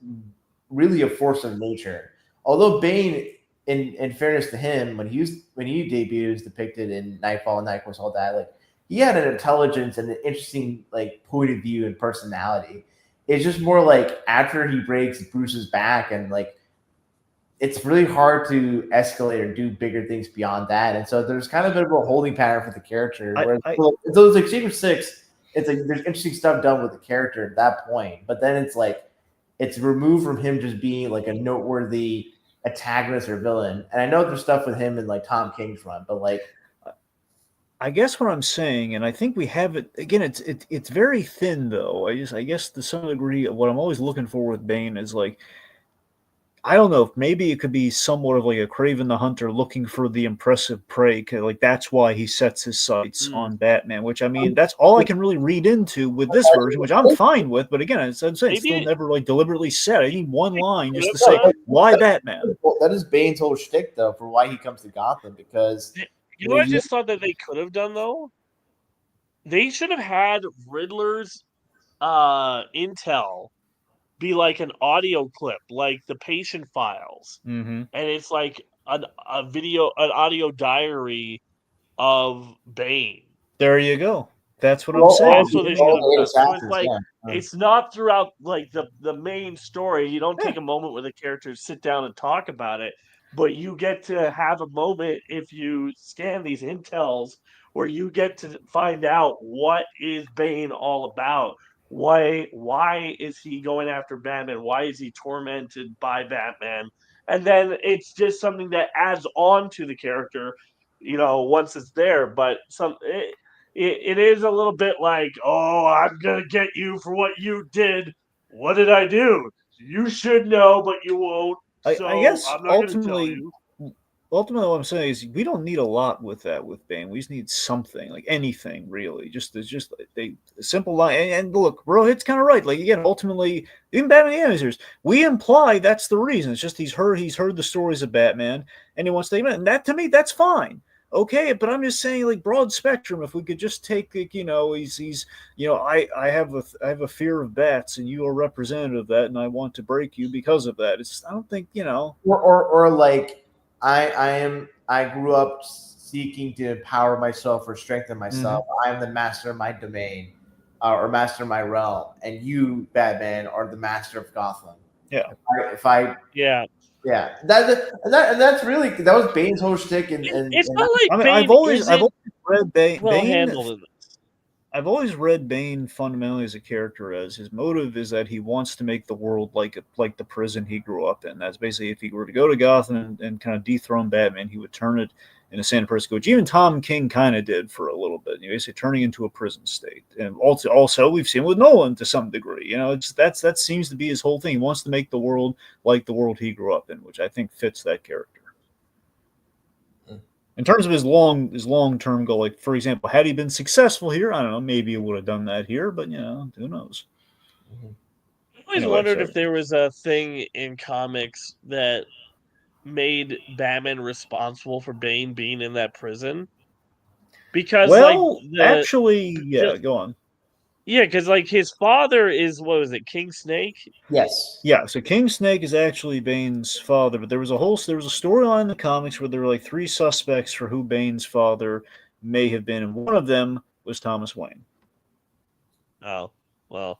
really a force of nature. Although Bane, in fairness to him, when he debuted, was depicted in Nightfall and Night Force, all that, like he had an intelligence and an interesting like point of view and personality. It's just more like after he breaks Bruce's back, and like it's really hard to escalate or do bigger things beyond that. And so there's kind of a bit of a holding pattern for the character. So it's like Secret 6, it's like there's interesting stuff done with the character at that point, but then it's like it's removed from him just being like a noteworthy antagonist or villain. And I know there's stuff with him in like Tom King's run, but like I guess what I'm saying, and I think we have it again. It's very thin though. I guess to some degree, what I'm always looking for with Bane is like, I don't know, maybe it could be somewhat of like a Craven the Hunter looking for the impressive prey. Like that's why he sets his sights on Batman, which I mean, that's all I can really read into with this version, which I'm fine with. But again, as I'm saying, it's still never like deliberately said. I need one line just to say why Batman. Well, that is Bane's whole shtick though for why he comes to Gotham, because you know what I just thought that they could have done though? They should have had Riddler's intel be like an audio clip, like the patient files, and it's like an audio diary of Bane. There you go. That's what I'm saying. That's what they should have done. So it's like it's not throughout like the main story. You don't take a moment with the characters, sit down and talk about it, but you get to have a moment if you scan these intels where you get to find out what is Bane all about. Why is he going after Batman? Why is he tormented by Batman? And then it's just something that adds on to the character, once it's there. But it is a little bit like, oh, I'm gonna get you for what you did. What did I do? You should know, but you won't. So I guess I'm not gonna tell you. Ultimately, what I'm saying is we don't need a lot with that with Bane. We just need something, like anything, really. Just a simple line. And look, Rohit's kind of right. Like again, ultimately, even Batman the Animated Series, we imply that's the reason. It's just he's heard the stories of Batman, and he wants to. And that to me, that's fine. Okay, but I'm just saying, like broad spectrum. If we could just take, like, he's I have a fear of bats, and you are representative of that, and I want to break you because of that. It's I don't think or like. I grew up seeking to empower myself or strengthen myself. I am the master of my domain, or master of my realm, and you, Batman, are the master of Gotham. Yeah. That's really that was Bane's whole shtick. It's not like Bane I've always read Bane. Well handled in this. I've always read Bane fundamentally as a character as his motive is that he wants to make the world like the prison he grew up in. That's basically if he were to go to Gotham and kind of dethrone Batman, he would turn it into San Francisco, which even Tom King kind of did for a little bit. Basically turning into a prison state. And also we've seen with Nolan to some degree. That seems to be his whole thing. He wants to make the world like the world he grew up in, which I think fits that character. In terms of his long-term goal, like for example, had he been successful here, I don't know, maybe he would have done that here, but who knows? I always wondered if there was a thing in comics that made Batman responsible for Bane being in that prison. Because go on. Yeah, because like his father is, what was it, King Snake? Yes. Yeah, so King Snake is actually Bane's father, but there was a storyline in the comics where there were like 3 suspects for who Bane's father may have been, and one of them was Thomas Wayne. Oh, well,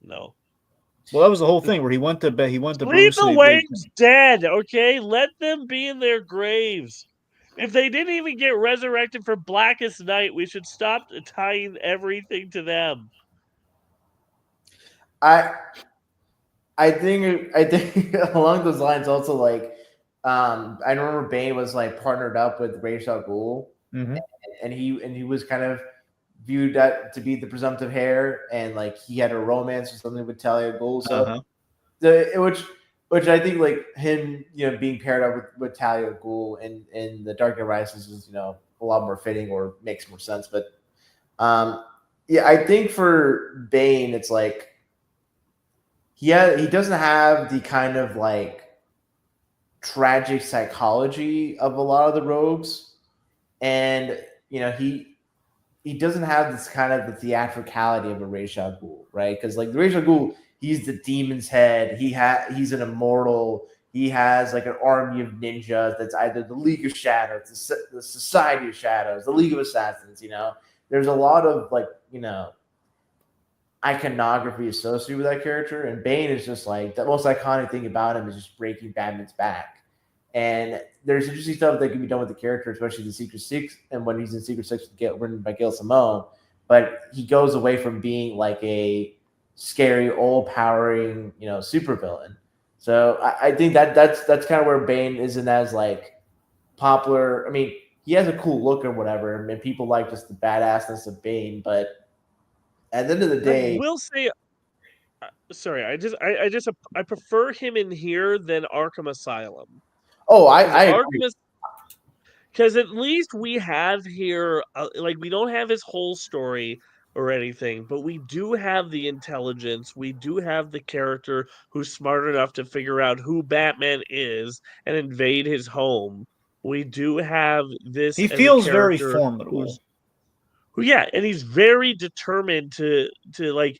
no. Well, that was the whole thing where he went to Leave the Wayne's dead, okay? Let them be in their graves. If they didn't even get resurrected for Blackest Night, we should stop tying everything to them. I think along those lines also like I remember Bane was like partnered up with Ra's al Ghul, Mm-hmm. and he was kind of viewed that to be the presumptive heir, and like he had a romance or something with Talia Ghul. So Uh-huh. which I think like him being paired up with Talia Ghul in the Dark Knight Rises is a lot more fitting or makes more sense. But yeah, I think for Bane it's like he doesn't have the kind of like tragic psychology of a lot of the rogues, and he doesn't have this kind of the theatricality of a Ra's al Ghul, right? Because like the Ra's al Ghul, he's the demon's head. He's an immortal. He has like an army of ninjas that's either the League of Shadows, the Society of Shadows, the League of Assassins. There's a lot of like iconography associated with that character, and Bane is just like the most iconic thing about him is just breaking Batman's back. And there's interesting stuff that can be done with the character, especially the Secret Six, and when he's in Secret Six written by Gail Simone. But he goes away from being like a scary, all-powering, supervillain. So I think that's kind of where Bane isn't as like popular. I mean, he has a cool look or whatever, and people like just the badassness of Bane. But at the end of the I day, will say, sorry, I prefer him in here than Arkham Asylum. oh, I agree. Because at least we have here, like, we don't have his whole story or anything, but we do have the intelligence. We do have the character who's smart enough to figure out who Batman is and invade his home. We do have this He as a feels very character formidable. yeah, and he's very determined to like.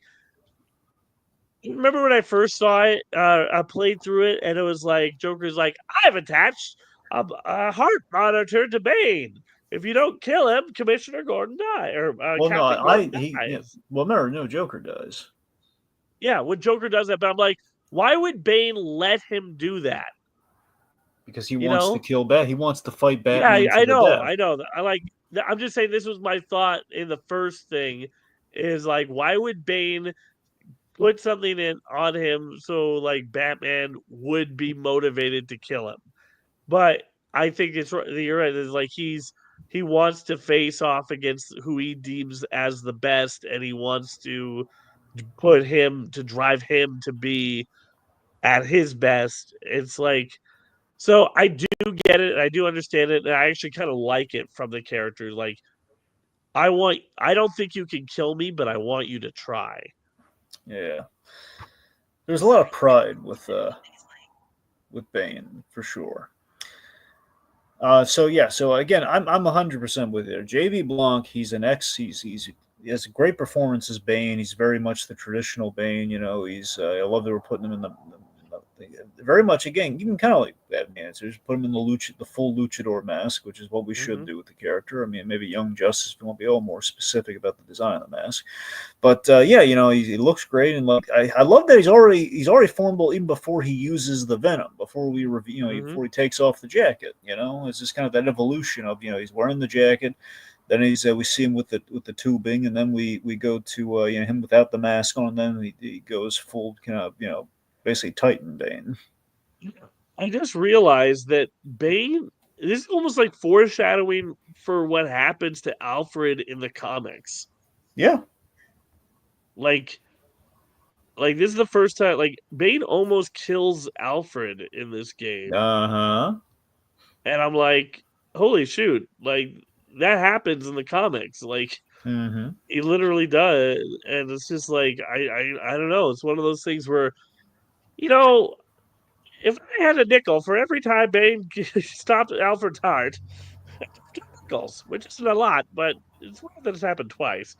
Remember when I first saw it? I played through it, and it was like Joker's like, "I've attached a heart monitor to Bane. If you don't kill him, Commissioner Gordon dies, or Well, no, Captain Gordon yeah, dies." well, remember, no, Joker does. Yeah, when Joker does that, but I'm like, why would Bane let him do that? Because he You wants to know? kill He wants to fight Yeah, Batman to I the know, death. I know. I like. I'm just saying this was my thought in the first thing. Is like, why would Bane put something in on him so like Batman would be motivated to kill him? But I think you're right. It's like he wants to face off against who he deems as the best, and he wants to drive him to be at his best. It's like, so I do get it. I do understand it, and I actually kind of like it from the character. Like, I don't think you can kill me, but I want you to try. Yeah, there's a lot of pride with Bane for sure. So again, I'm 100% with you. JV Blanc, he's an ex. He has a great performance as Bane. He's very much the traditional Bane. He's I love that we're putting him in the very much again. You can kind of like Batman. So just put him in the full luchador mask, which is what we should do with the character. I mean, maybe Young Justice won't be a little more specific about the design of the mask, but yeah, he looks great, and like I love that he's already formidable even before he uses the venom, before we review, before he takes off the jacket. It's just kind of that evolution of he's wearing the jacket. Then we see him with the tubing, and then we go to him without the mask on, and then he goes full kind of basically Titan Bane. I just realized that Bane, this is almost like foreshadowing for what happens to Alfred in the comics. Yeah. Like this is the first time like Bane almost kills Alfred in this game. Uh-huh. And I'm like, holy shoot, like that happens in the comics. Like he literally does. And it's just like I don't know. It's one of those things where, if I had a nickel for every time Bane stopped Alfred's heart, nickels, which isn't a lot, but it's weird that it's happened twice.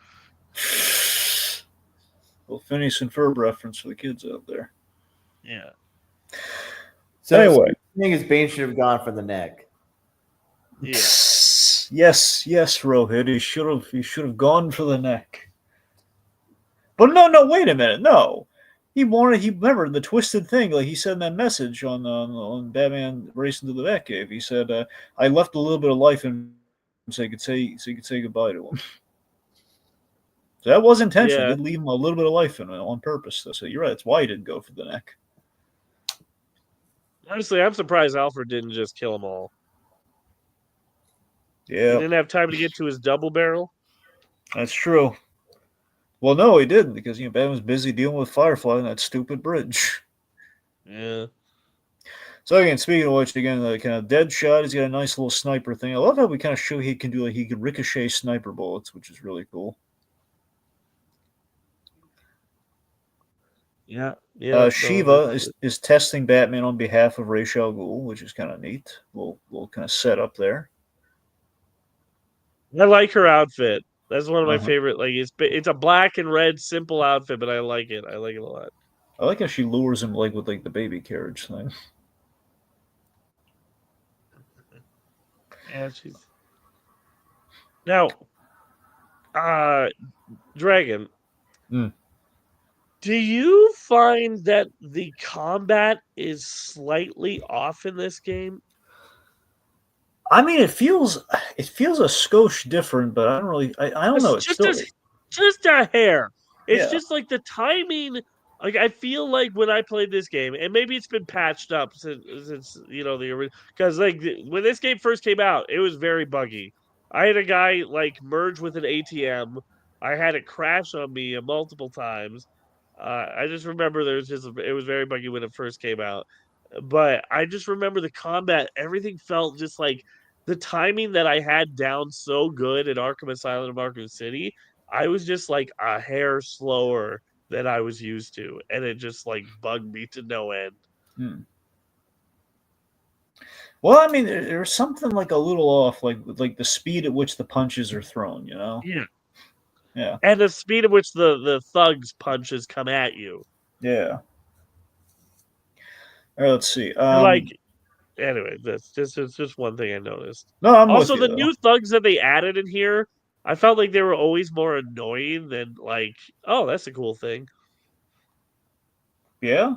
Well, Phineas and Ferb reference for the kids out there. Yeah. So anyway, I think Bane should have gone for the neck. Yeah. Yes, Rohit. He should have gone for the neck. But no, wait a minute, no. Remember the twisted thing, like he said in that message on Batman Racing to the Batcave. He said, "I left a little bit of life in him so you could say goodbye to him." So that was intentional. Yeah. Did leave him a little bit of life in it on purpose, though. So you're right. That's why he didn't go for the neck. Honestly, I'm surprised Alfred didn't just kill them all. He Yeah, didn't have time to get to his double barrel. that's true. Well, no, he didn't because Batman was busy dealing with Firefly and that stupid bridge. Yeah. So again, speaking of which, again, the kind of dead shot, he's got a nice little sniper thing. I love how we kind of show he can do he can ricochet sniper bullets, which is really cool. Yeah. Yeah. Shiva is testing Batman on behalf of Ra's al Ghul, which is kind of neat. Little kind of setup there. I like her outfit. That's one of my Uh-huh. favorite. Like it's a black and red simple outfit, but I like it. I like it a lot. I like how she lures him with the baby carriage thing. Yeah, she's now. Dragon. Mm. Do you find that the combat is slightly off in this game? I mean, it feels a skosh different, but I don't really. I don't know. It's just a hair. It's yeah. just like the timing. Like I feel like when I played this game, and maybe it's been patched up since the original. Because when this game first came out, it was very buggy. I had a guy like merge with an ATM. I had it crash on me multiple times. I just remember it was very buggy when it first came out. But I just remember the combat. Everything felt just like the timing that I had down so good at Arkham Asylum and Arkham City. I was just like a hair slower than I was used to, and it just like bugged me to no end. Well, I mean, there's something like a little off, like the speed at which the punches are thrown. Yeah, Yeah. and the speed at which the thugs punches come at you. Yeah. All right, let's see. Anyway, that's just one thing I noticed. No, I'm Also, with you, the though. new thugs that they added in here, I felt like they were always more annoying than like, oh, that's a cool thing. Yeah.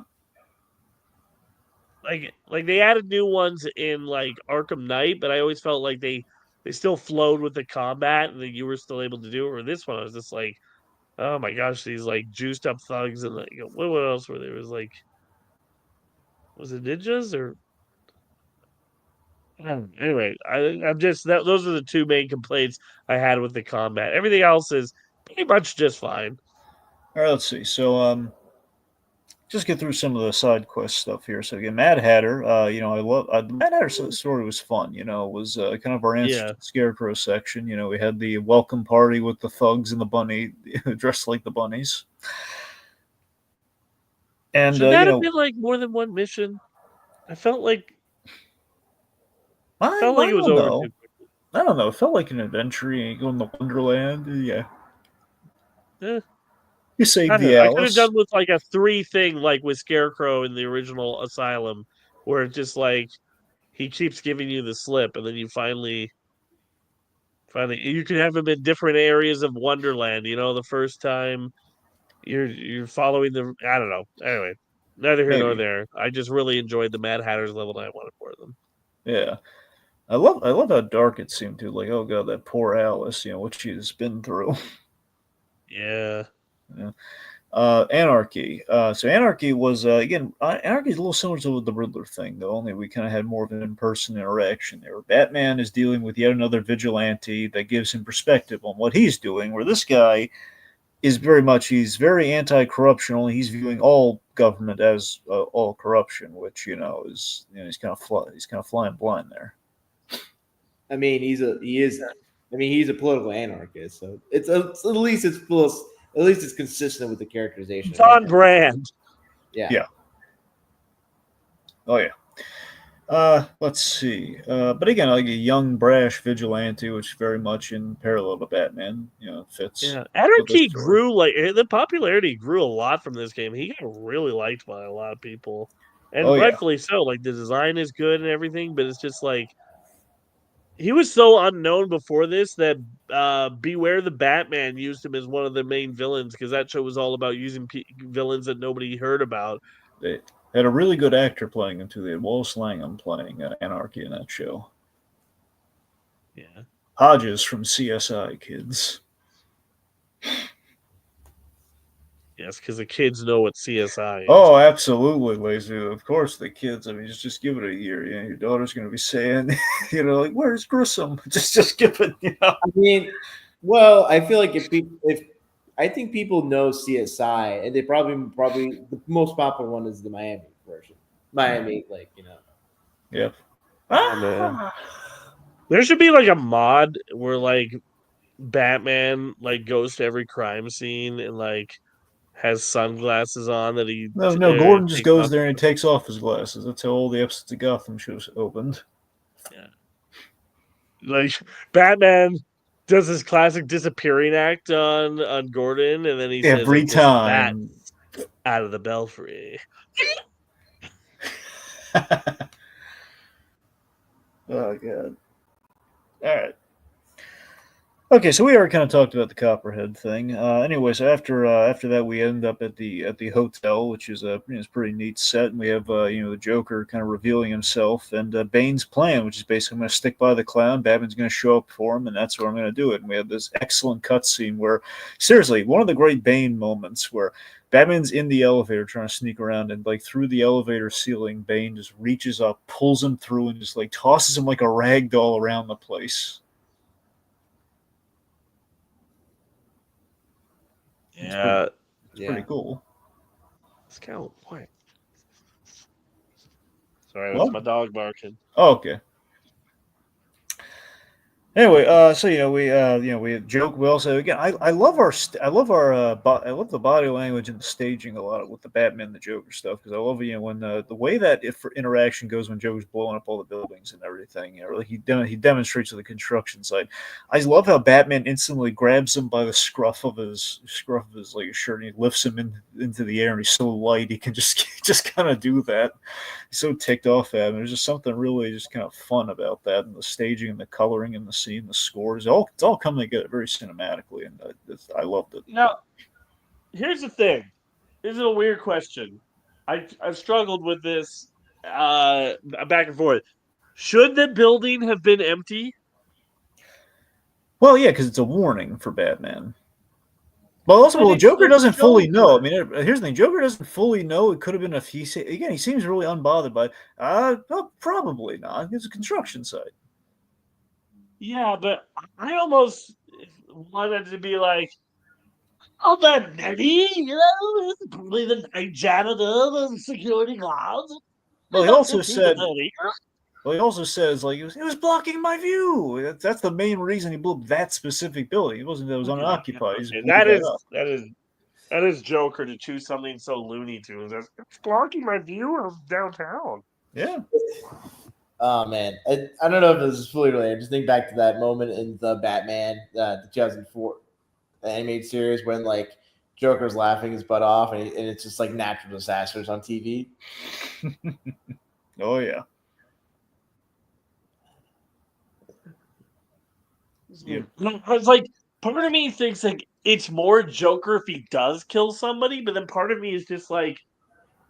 Like they added new ones in like Arkham Knight, but I always felt like they still flowed with the combat and that you were still able to do it. Or this one, I was just like, oh my gosh, these like juiced up thugs and like what else were there? It was it ninjas or anyway, I'm just those are the two main complaints I had with the combat. Everything else is pretty much just fine. All right, let's see. So, just get through some of the side quest stuff here. So again, Mad Hatter. I love the Mad Hatter story was fun. It was kind of our answer to the Scarecrow section. We had the welcome party with the thugs and the bunny dressed like the bunnies. And should that have been like more than one mission? I felt like it was over too quickly. I don't know. It felt like an adventure. You go in the Wonderland. Yeah. You saved the Alice. I could have done with like a 3 thing, like with Scarecrow in the original Asylum, where it's just like he keeps giving you the slip, and then you finally you can have him in different areas of Wonderland. The first time you're following the I don't know. Anyway, neither here nor there. I just really enjoyed the Mad Hatter's level, and I wanted more of them. Yeah. I love how dark it seemed to. Like, oh god, that poor Alice, what she's been through. Yeah. Anarchy. So Anarchy was Anarchy is a little similar to the Riddler thing, though. Only we kind of had more of an in-person interaction there. Batman is dealing with yet another vigilante that gives him perspective on what he's doing. Where this guy is he's very anti-corruption. Only he's viewing all government as all corruption, which is he's kind of flying blind there. I mean, he's a political anarchist, so it's at least it's consistent with the characterization. It's on brand. Yeah. Oh yeah. Let's see. But again, like a young, brash vigilante, which very much in parallel to Batman, fits. Yeah, Anarchy grew the popularity grew a lot from this game. He got really liked by a lot of people, and rightfully so. Like the design is good and everything, but it's just like he was so unknown before this that Beware the Batman used him as one of the main villains because that show was all about using villains that nobody heard about. They had a really good actor playing him too. They had Wallace Langham playing Anarchy in that show. Yeah, Hodges from CSI, kids. Yes, because the kids know what CSI is. Oh, absolutely, Lazy. Of course, the kids. I mean, just give it a year. You know, your daughter's going to be saying, like, "Where's Grissom?" Just give it. I mean, well, I feel like if I think people know CSI, and they probably the most popular one is the Miami version. Miami, Yeah. Oh, man. There should be like a mod where like Batman like goes to every crime scene and like has sunglasses on that he No. Gordon just takes goes off. there and he takes off his glasses. That's how all the episodes of Gotham shows opened. Yeah. Like Batman does his classic disappearing act on Gordon, and then he says Every like this bat time. out of the belfry. Oh god. All right. Okay, so we already kind of talked about the Copperhead thing. Anyway, so after that, we end up at the hotel, which is it's a pretty neat set, and we have the Joker kind of revealing himself, and Bane's plan, which is basically I'm going to stick by the clown. Batman's going to show up for him, and that's where I'm going to do it. And we have this excellent cutscene where, seriously, one of the great Bane moments where Batman's in the elevator trying to sneak around, and like through the elevator ceiling, Bane just reaches up, pulls him through, and just like tosses him like a rag doll around the place. Yeah, It's pretty cool. it's kind of what? Sorry, What? that's my dog barking. Oh, okay. Anyway, so we joke. We also again, I love I love I love the body language and the staging a lot with the Batman, the Joker stuff because I love when the way that interaction goes when Joker's blowing up all the buildings and everything. Like he demonstrates with the construction site. I love how Batman instantly grabs him by the scruff of his like shirt and he lifts him into the air and he's so light he can just kind of do that. He's so ticked off at him. There's just something really just kind of fun about that, and the staging and the coloring and the scene, the scores, it's all coming together very cinematically, and I loved it. Now, here's the thing. This is a weird question. I've struggled with this back and forth. Should the building have been empty? Well, yeah, because it's a warning for Batman. But also, But it's Joker the doesn't fully know. I Joker. mean, here's the thing: Joker doesn't fully know. It could have been if he seems really unbothered by. Well, probably not. It's a construction site. Yeah, but I almost wanted to be like, oh, the Nettie, it's probably the night janitor, the security guards. Well, he About also 15 to said. 30. Well, he also says like it was blocking my view. That's the main reason he blew up that specific building. It wasn't that it was unoccupied. He just And blew that up. that is Joker to choose something so Looney Tunes. It's blocking my view of downtown. Yeah. Oh man, I don't know if this is fully related. Just think back to that moment in the Batman, the 2004 animated series when like Joker's laughing his butt off, and it's just like natural disasters on TV. Oh yeah. Yeah. I was like, part of me thinks like it's more Joker if he does kill somebody, but then part of me is just like,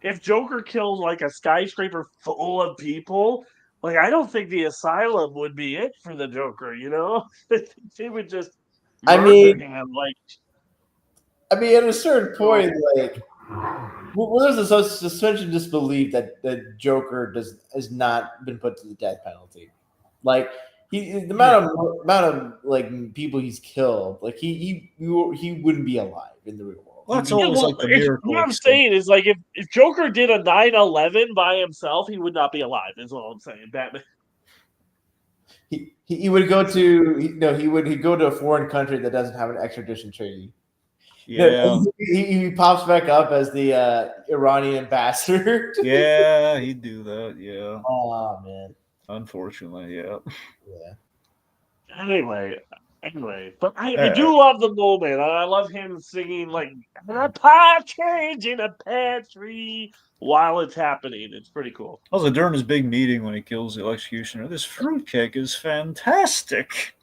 if Joker kills like a skyscraper full of people, like I don't think the asylum would be it for the Joker, you know? They would just murder him. I mean, at a certain point, like, well, there's a suspension of disbelief that the Joker has not been put to the death penalty. Like, the amount of like people he's killed, like he wouldn't be alive in the real world. Well, that's always like the miracle. What I'm saying is like if Joker did a 9/11 by himself, he would not be alive. Is all I'm saying. Batman. He would go to he'd go to a foreign country that doesn't have an extradition treaty. Yeah. He pops back up as the Iranian ambassador. Yeah, he'd do that. Yeah. Oh man. Unfortunately, yeah. Yeah. Anyway, but I do love the moment. I love him singing like a partridge in a pear tree while it's happening. It's pretty cool. Also, during his big meeting when he kills the executioner, this fruitcake is fantastic.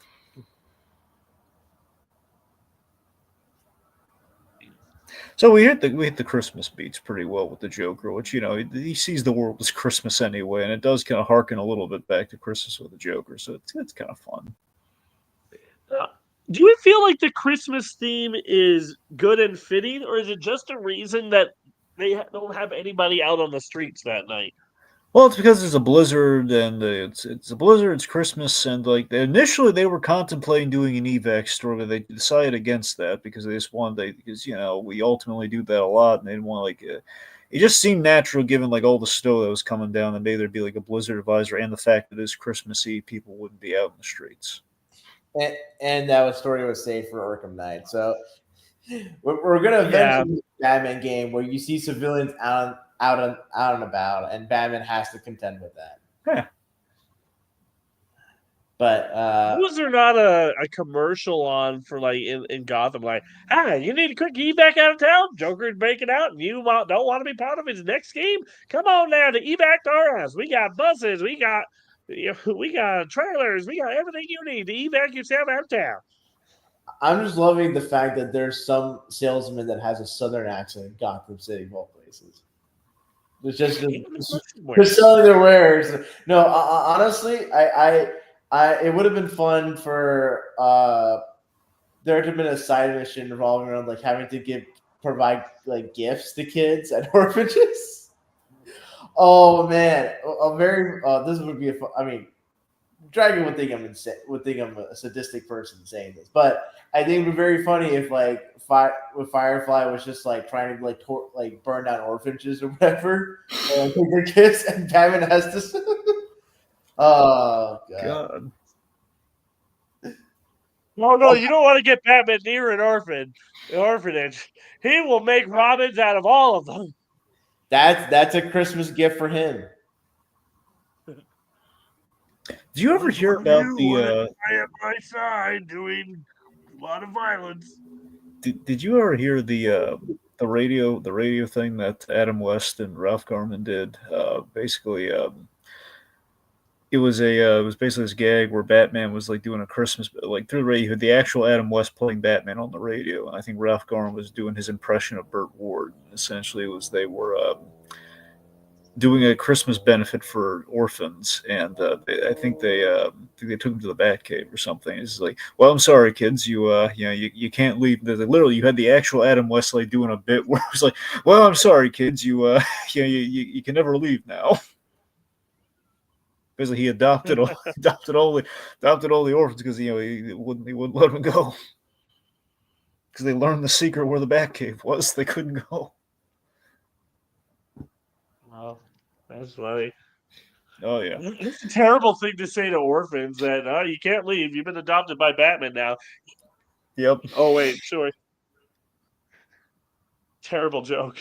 So we hit the Christmas beats pretty well with the Joker, which he sees the world as Christmas anyway, and it does kind of harken a little bit back to Christmas with the Joker, so it's kind of fun. Do you feel like the Christmas theme is good and fitting, or is it just a reason that they don't have anybody out on the streets that night? Well, it's because it's a blizzard, and it's a blizzard. It's Christmas, and like initially they were contemplating doing an evac store, but they decided against that because they just wanted because we ultimately do that a lot, and they didn't want it just seemed natural given like all the snow that was coming down, and maybe there'd be like a blizzard advisor, and the fact that it's Christmas Eve, people wouldn't be out in the streets. And that story was saved for Arkham Knight. So we're gonna eventually Batman game where you see civilians out and about, and Batman has to contend with that. Yeah. But was there not a commercial on for like in Gotham, like, "Hi, you need a quick evac out of town? Joker's breaking out, and you don't want to be part of his next game? Come on down to evac to our house. We got buses, we got trailers, we got everything you need to evac yourself out of town." I'm just loving the fact that there's some salesman that has a southern accent in Gotham City, of all places. It's just selling their wares. No, honestly, I it would have been fun for there to have been a side mission revolving around like having to provide like gifts to kids at orphanages. Oh man, this would be Dragon would think I'm a sadistic person saying this, but I think it would be very funny if like Firefly was just like trying to like burn down orphanages or whatever, and take their kids, and Batman has to. Oh God. No, you don't want to get Batman near an orphanage. He will make Robins out of all of them. That's a Christmas gift for him. Did you ever hear about the? I at my side doing a lot of violence. Did you ever hear the radio thing that Adam West and Ralph Garman did? Basically, it was basically this gag where Batman was like doing a Christmas like through the radio. You had the actual Adam West playing Batman on the radio, and I think Ralph Garman was doing his impression of Burt Ward. Essentially, they were doing a Christmas benefit for orphans, and I think they took him to the Batcave or something. It's like, well, I'm sorry, kids, you can't leave. Literally, you had the actual Adam West doing a bit where it was like, well, I'm sorry, kids, you can never leave now. Basically, he adopted all the orphans because he wouldn't let them go because they learned the secret where the Batcave was. They couldn't go. Oh, that's funny. Oh yeah, it's a terrible thing to say to orphans that you can't leave. You've been adopted by Batman now. Yep. Oh wait, sorry. Terrible joke.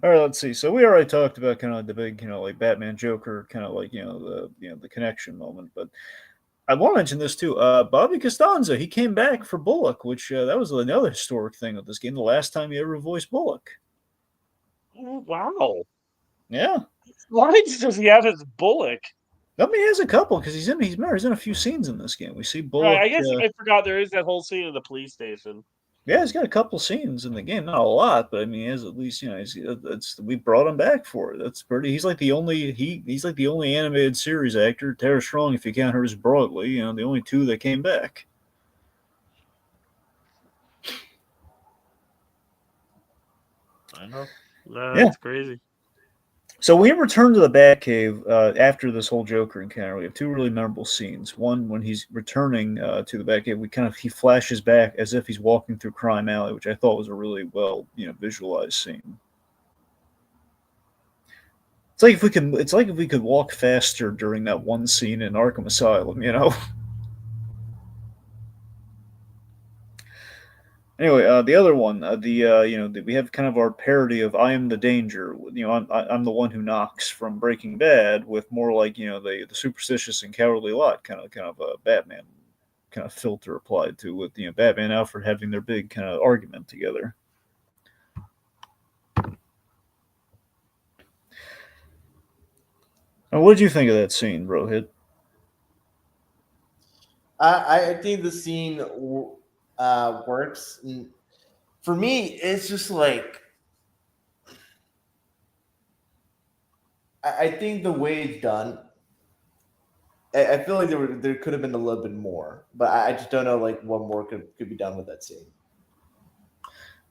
All right, let's see. So we already talked about kind of the big, like Batman Joker, kind of like the connection moment. But I want to mention this too. Bobby Costanza, he came back for Bullock, which that was another historic thing of this game. The last time he ever voiced Bullock. Oh, wow. Yeah. Why does he have his Bullock? I mean, he has a couple because he's in a few scenes in this game. We see Bullock. Right, I guess I forgot there is that whole scene in the police station. Yeah, he's got a couple scenes in the game, not a lot, but I mean, he has at least we brought him back for it. That's pretty. He's like the only he's like the only animated series actor. Tara Strong, if you count her as Broadway, the only two that came back. I know. That's crazy. So we return to the Batcave after this whole Joker encounter. We have two really memorable scenes. One, when he's returning to the Batcave, he flashes back as if he's walking through Crime Alley, which I thought was a really well, visualized scene. It's like if we could walk faster during that one scene in Arkham Asylum, Anyway, the other one, we have kind of our parody of "I am the danger." I'm the one who knocks from Breaking Bad, with more like the superstitious and cowardly lot kind of a Batman kind of filter applied to, with Batman and Alfred having their big kind of argument together. Now, what did you think of that scene, Rohith? I think the scene works. For me, it's just like I think the way it's done I feel like there could have been a little bit more, but I just don't know like what more could be done with that scene.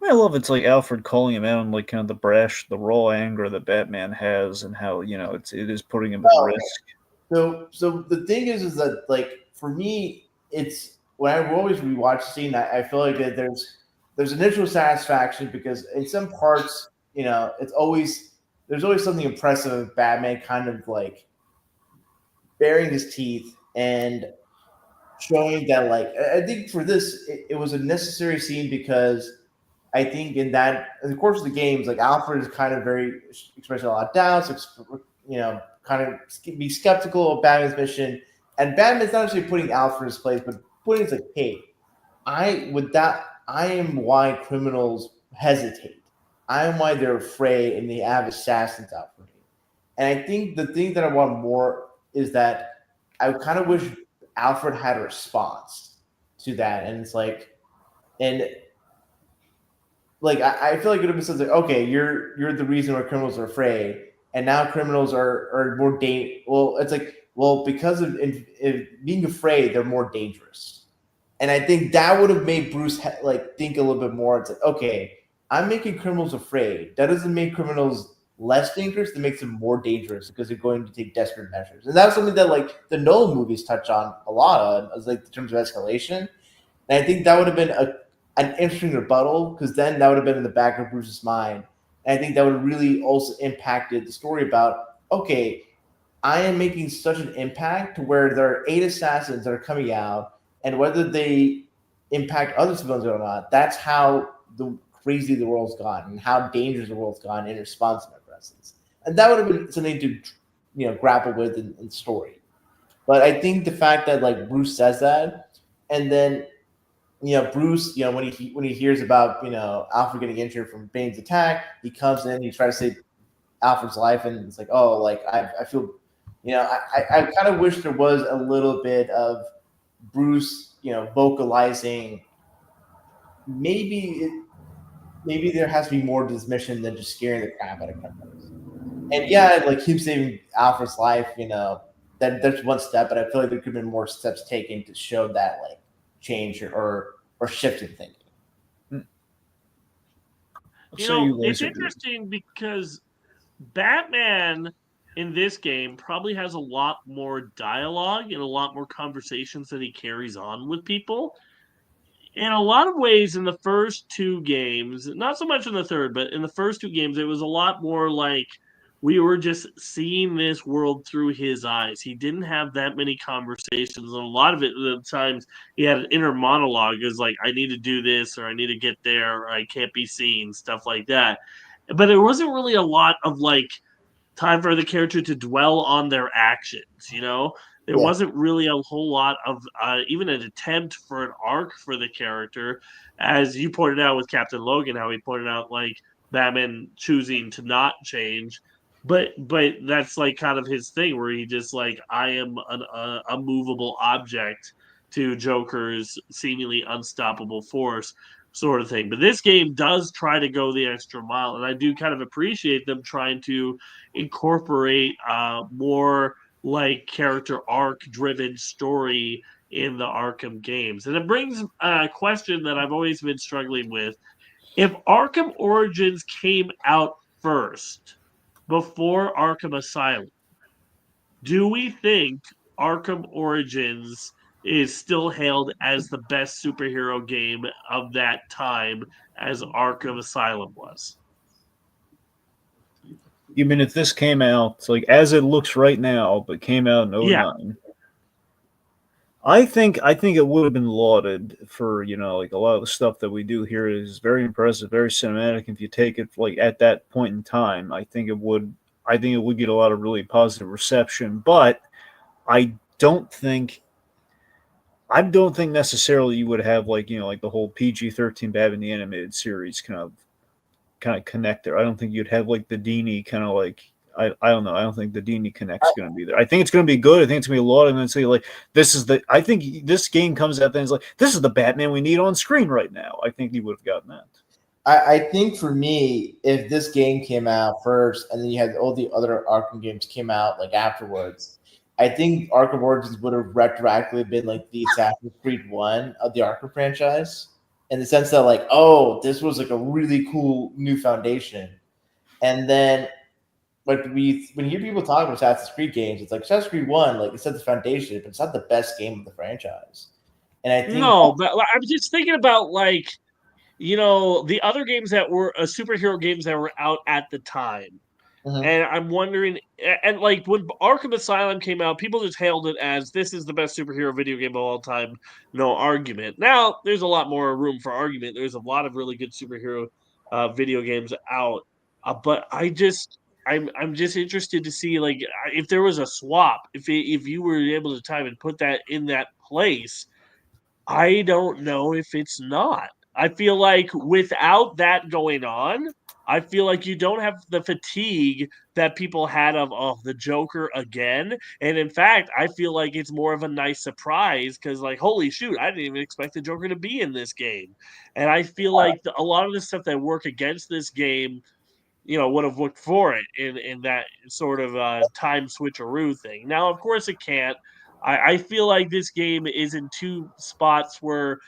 I love it's like Alfred calling him out and like kind of the raw anger that Batman has, and how it is putting him at Oh, risk. so the thing is that like for me, it's when I always rewatch the scene, I feel like that there's initial satisfaction because in some parts, it's always there's always something impressive of Batman kind of like baring his teeth and showing that like I think for this it was a necessary scene because I think in the course of the games, like Alfred is kind of very expressing a lot of doubts, kind of be skeptical of Batman's mission, and Batman's not actually putting Alfred in his place, but putting it's like, hey, I am why criminals hesitate. I am why they're afraid and they have assassins out for me. And I think the thing that I want more is that I kind of wish Alfred had a response to that, and it's like, and like I feel like it would have been something like, okay, you're the reason why criminals are afraid, and now criminals are more well, it's like, well, because of being afraid, they're more dangerous, and I think that would have made Bruce like think a little bit more. It's like, okay, I'm making criminals afraid. That doesn't make criminals less dangerous. That makes them more dangerous because they're going to take desperate measures, and that's something that like the Nolan movies touch on a lot on, as like in terms of escalation. And I think that would have been an interesting rebuttal because then that would have been in the back of Bruce's mind. And I think that would have really also impacted the story about, okay, I am making such an impact to where there are 8 assassins that are coming out, and whether they impact other civilians or not, that's how crazy the world's gone and how dangerous the world's gone in response to my presence. And that would have been something to grapple with in story. But I think the fact that like Bruce says that, and then Bruce, when he hears about Alfred getting injured from Bane's attack, he comes in, he tries to save Alfred's life, and it's like, oh, like I feel, I kind of wish there was a little bit of Bruce, vocalizing. Maybe there has to be more to this mission than just scaring the crap out of criminals. And yeah, like him saving Alfred's life, that's one step, but I feel like there could have been more steps taken to show that like change or shift in thinking. It's interesting because Batman in this game probably has a lot more dialogue and a lot more conversations that he carries on with people. In a lot of ways, in the first 2 games, not so much in the third, but in the first 2 games, it was a lot more like we were just seeing this world through his eyes. He didn't have that many conversations, and a lot of it, the times he had an inner monologue, is like, I need to do this, or I need to get there, or I can't be seen, stuff like that. But there wasn't really a lot of like time for the character to dwell on their actions. There wasn't really a whole lot of even an attempt for an arc for the character, as you pointed out with Captain Logan, how he pointed out like Batman choosing to not change. But that's like kind of his thing, where he just like, I am a movable object to Joker's seemingly unstoppable force, sort of thing. But this game does try to go the extra mile, and I do kind of appreciate them trying to incorporate more like character arc driven story in the Arkham games. And it brings a question that I've always been struggling with. If Arkham Origins came out first before Arkham Asylum, do we think Arkham Origins is still hailed as the best superhero game of that time as Arkham Asylum was? You mean if this came out like as it looks right now, but came out in 09? Yeah. I think it would have been lauded for like a lot of the stuff that we do here is very impressive, very cinematic. If you take it like at that point in time, I think it would get a lot of really positive reception. But I don't think necessarily you would have like like the whole PG-13 Batman the Animated Series kind of connect there. I don't think you'd have like the Dini kind of like I don't know. I don't think the Dini Connect's going to be there. I think it's going to be good. I think it's going to be a lot. I'm going to say like I think this game comes out and it's like this is the Batman we need on screen right now. I think he would have gotten that. I think for me, if this game came out first and then you had all the other Arkham games came out like afterwards, I think Arkham Origins would have retroactively been like the Assassin's Creed 1 of the Arkham franchise, in the sense that like, oh, this was like a really cool new foundation. And then when you hear people talk about Assassin's Creed games, it's like Assassin's Creed 1, like it set the foundation, but it's not the best game of the franchise. And I think No, but I'm just thinking about like, the other games that were superhero games that were out at the time. And I'm wondering, and like when Arkham Asylum came out, people just hailed it as this is the best superhero video game of all time. No argument. Now there's a lot more room for argument. There's a lot of really good superhero video games out, but I'm just interested to see like if there was a swap, if you were able to time and put that in that place. I don't know if it's not. I feel like without that going on, I feel like you don't have the fatigue that people had of, oh, the Joker again. And in fact, I feel like it's more of a nice surprise because, like, holy shoot, I didn't even expect the Joker to be in this game. And I feel like a lot of the stuff that work against this game, would have looked for it in that sort of time switcheroo thing. Now, of course, it can't. I feel like this game is in two spots where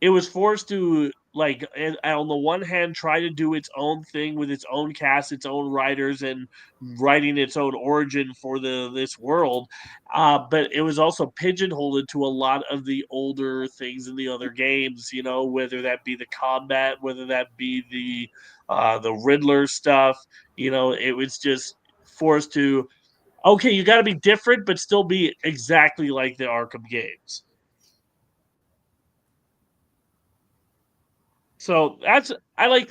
it was forced to like and on the one hand try to do its own thing with its own cast, its own writers, and writing its own origin for this world, but it was also pigeonholed to a lot of the older things in the other games, whether that be the combat, whether that be the Riddler stuff. It was just forced to, okay, you got to be different but still be exactly like the Arkham games. So I like,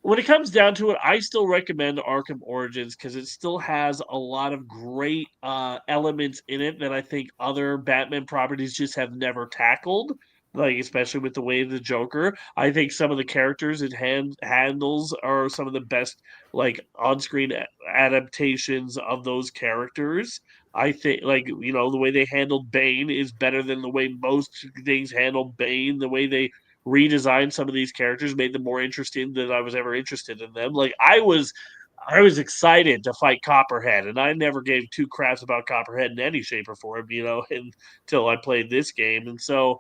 when it comes down to it, I still recommend Arkham Origins because it still has a lot of great elements in it that I think other Batman properties just have never tackled. Like, especially with the way of the Joker, I think some of the characters it handles are some of the best, like, on-screen adaptations of those characters. I think, like, the way they handled Bane is better than the way most things handle Bane. The way they redesigned some of these characters, made them more interesting than I was ever interested in them. Like, I was excited to fight Copperhead, and I never gave two craps about Copperhead in any shape or form, until I played this game. And so,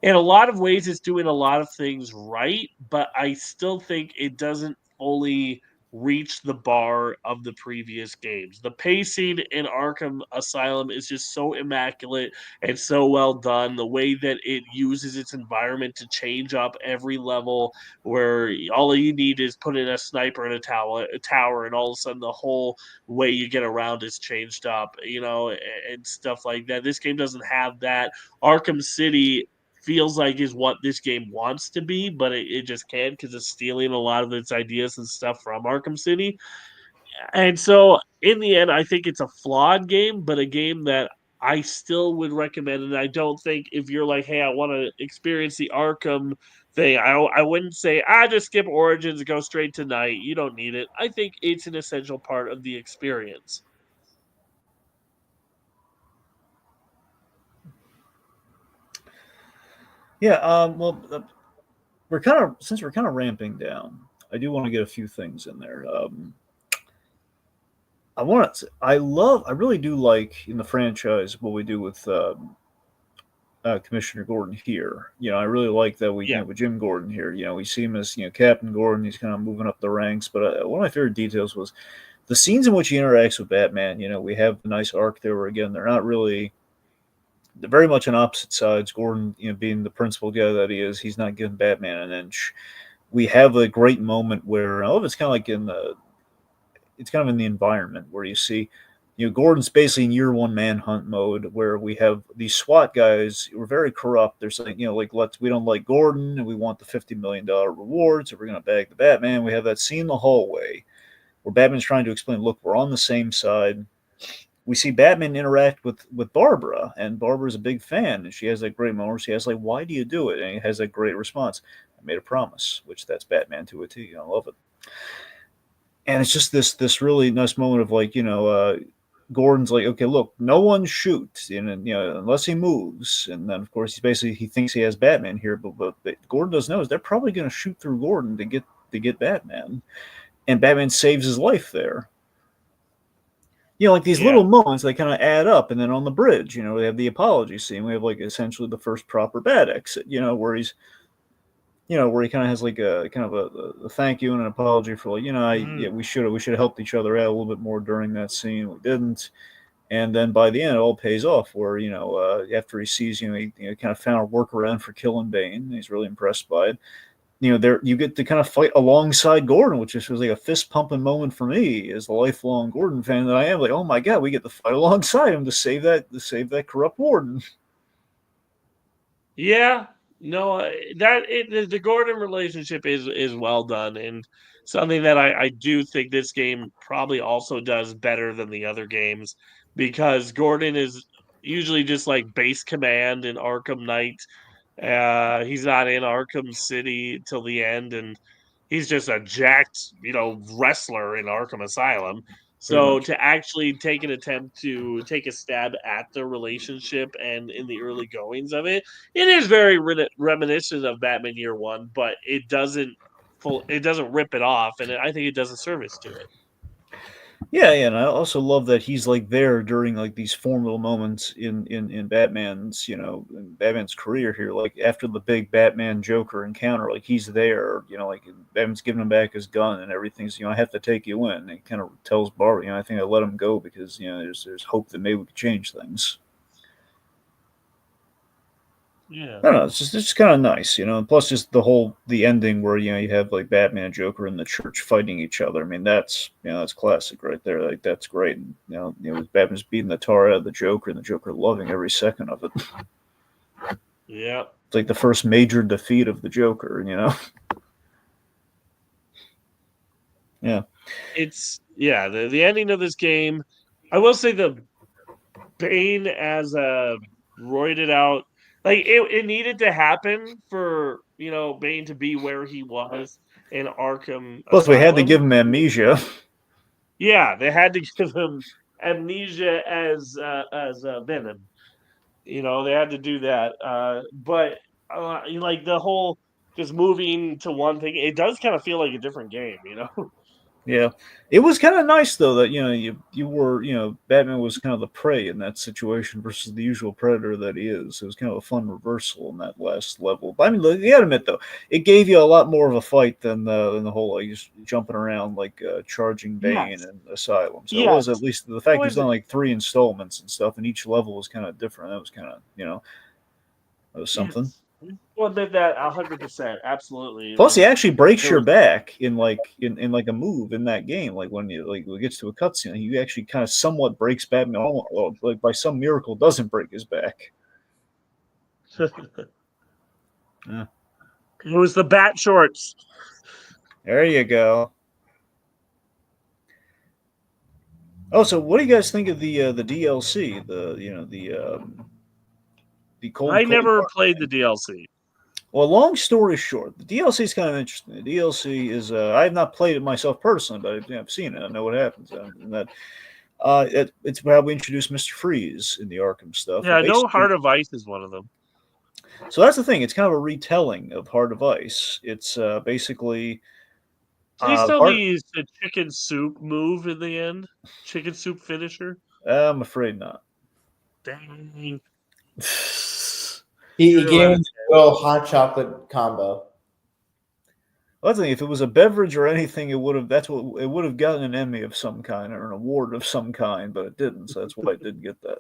in a lot of ways, it's doing a lot of things right, but I still think it doesn't fully reach the bar of the previous games. The pacing in Arkham Asylum is just so immaculate and so well done. The way that it uses its environment to change up every level, where all you need is put in a sniper in a tower, and all of a sudden the whole way you get around is changed up, and stuff like that. This game doesn't have that. Arkham City feels like is what this game wants to be, but it just can't because it's stealing a lot of its ideas and stuff from Arkham City. And so, in the end, I think it's a flawed game, but a game that I still would recommend. And I don't think if you're like, hey, I want to experience the Arkham thing, I wouldn't say, just skip Origins and go straight to Night. You don't need it. I think it's an essential part of the experience. Yeah. Well, since we're kind of ramping down, I do want to get a few things in there. I really do like in the franchise what we do with Commissioner Gordon here. I really like that Yeah. with Jim Gordon here. We see him as Captain Gordon. He's kind of moving up the ranks. But one of my favorite details was the scenes in which he interacts with Batman. We have the nice arc there where again they're very much on opposite sides. Gordon, being the principal guy that he is, he's not giving Batman an inch. We have a great moment where all of it's kind of like it's kind of in the environment where you see, Gordon's basically in year one manhunt mode where we have these SWAT guys who are very corrupt. They're saying, we don't like Gordon and we want the $50 million reward, so we're going to bag the Batman. We have that scene in the hallway where Batman's trying to explain, look, we're on the same side. We see Batman interact with Barbara, and Barbara's a big fan, and she has that great moment. She has like, "Why do you do it?" And he has that great response. I made a promise, which that's Batman to a T. I love it. And it's just this really nice moment of like, Gordon's like, okay, look, no one shoots, unless he moves. And then of course he thinks he has Batman here, but Gordon doesn't know is they're probably going to shoot through Gordon to get Batman, and Batman saves his life there. like these little moments, they kind of add up. And then on the bridge, we have the apology scene. We have like essentially the first proper bad exit, where he's, where he kind of has like a kind of a thank you and an apology for like, we should have helped each other out a little bit more during that scene. We didn't. And then by the end, it all pays off. Where after he sees, he kind of found a workaround for killing Bane. He's really impressed by it. There you get to kind of fight alongside Gordon, which just was like a fist pumping moment for me as a lifelong Gordon fan that I am. Like, oh my god, we get to fight alongside him to save that corrupt warden. Yeah, no, the Gordon relationship is well done, and something that I do think this game probably also does better than the other games, because Gordon is usually just like base command in Arkham Knight. He's not in Arkham City till the end, and he's just a jacked, wrestler in Arkham Asylum. So to actually take an attempt to take a stab at the relationship and in the early goings of it, it is very reminiscent of Batman Year One, but it doesn't rip it off, and I think it does a service to it. Yeah, and I also love that he's like there during like these formidable moments in Batman's in Batman's career here. Like after the big Batman Joker encounter, like he's there. Like Batman's giving him back his gun and everything's. I have to take you in. And he kind of tells Barbara, I think I let him go because there's hope that maybe we could change things. Yeah, I don't know. It's just kind of nice, And plus, just the ending where you have like Batman and Joker in the church fighting each other. I mean, that's that's classic right there. Like that's great. And, Batman's beating the tar out of the Joker, and the Joker loving every second of it. yeah. It's like the first major defeat of the Joker. Yeah. It's the ending of this game. I will say the Bane as a roided out. Like it needed to happen for Bane to be where he was in Arkham. Plus, we had to Asylum. give him amnesia. Yeah, they had to give him amnesia as Venom. They had to do that. But like the whole just moving to one thing, it does kind of feel like a different game. Yeah, it was kind of nice though that you were Batman was kind of the prey in that situation versus the usual predator that he is. It was kind of a fun reversal in that last level. But I mean, you gotta admit though, it gave you a lot more of a fight than the whole like just jumping around like charging Bane and Asylum. So it was at least the fact he's done like 3 installments and stuff, and each level was kind of different. That was kind of that was something. Yes. Well, did that 100%, absolutely. Plus, he actually breaks your back in like like a move in that game. Like when it gets to a cutscene, he actually kind of somewhat breaks Batman. Like by some miracle, doesn't break his back. Yeah. It was the bat shorts. There you go. Oh, so what do you guys think of the DLC? The cold. I never played the DLC. Well, long story short, the DLC is kind of interesting. The DLC is I have not played it myself personally, but I've seen it. I know what happens. And that it's how we introduced Mr. Freeze in the Arkham stuff. Yeah, I know Heart of Ice is one of them. So that's the thing. It's kind of a retelling of Heart of Ice. It's basically. Do you still use the chicken soup move in the end? Chicken soup finisher? I'm afraid not. Dang. He gave him a little hot chocolate combo. Well, I think if it was a beverage or anything, it would have gotten an Emmy of some kind or an award of some kind, but it didn't. So that's why it didn't get that.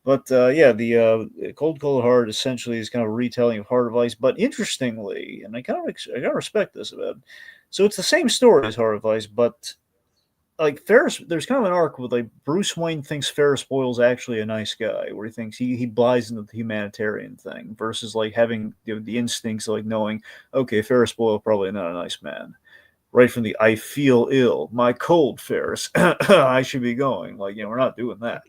But the Cold Heart essentially is kind of a retelling of Heart of Ice. But interestingly, and I kind of respect this about it. So it's the same story as Heart of Ice, but like Ferris, there's kind of an arc with like Bruce Wayne thinks Ferris Boyle's actually a nice guy, where he thinks he buys into the humanitarian thing versus like having the instincts of like knowing, okay, Ferris Boyle probably not a nice man. Right from the I feel ill, my cold, Ferris, I should be going. Like we're not doing that.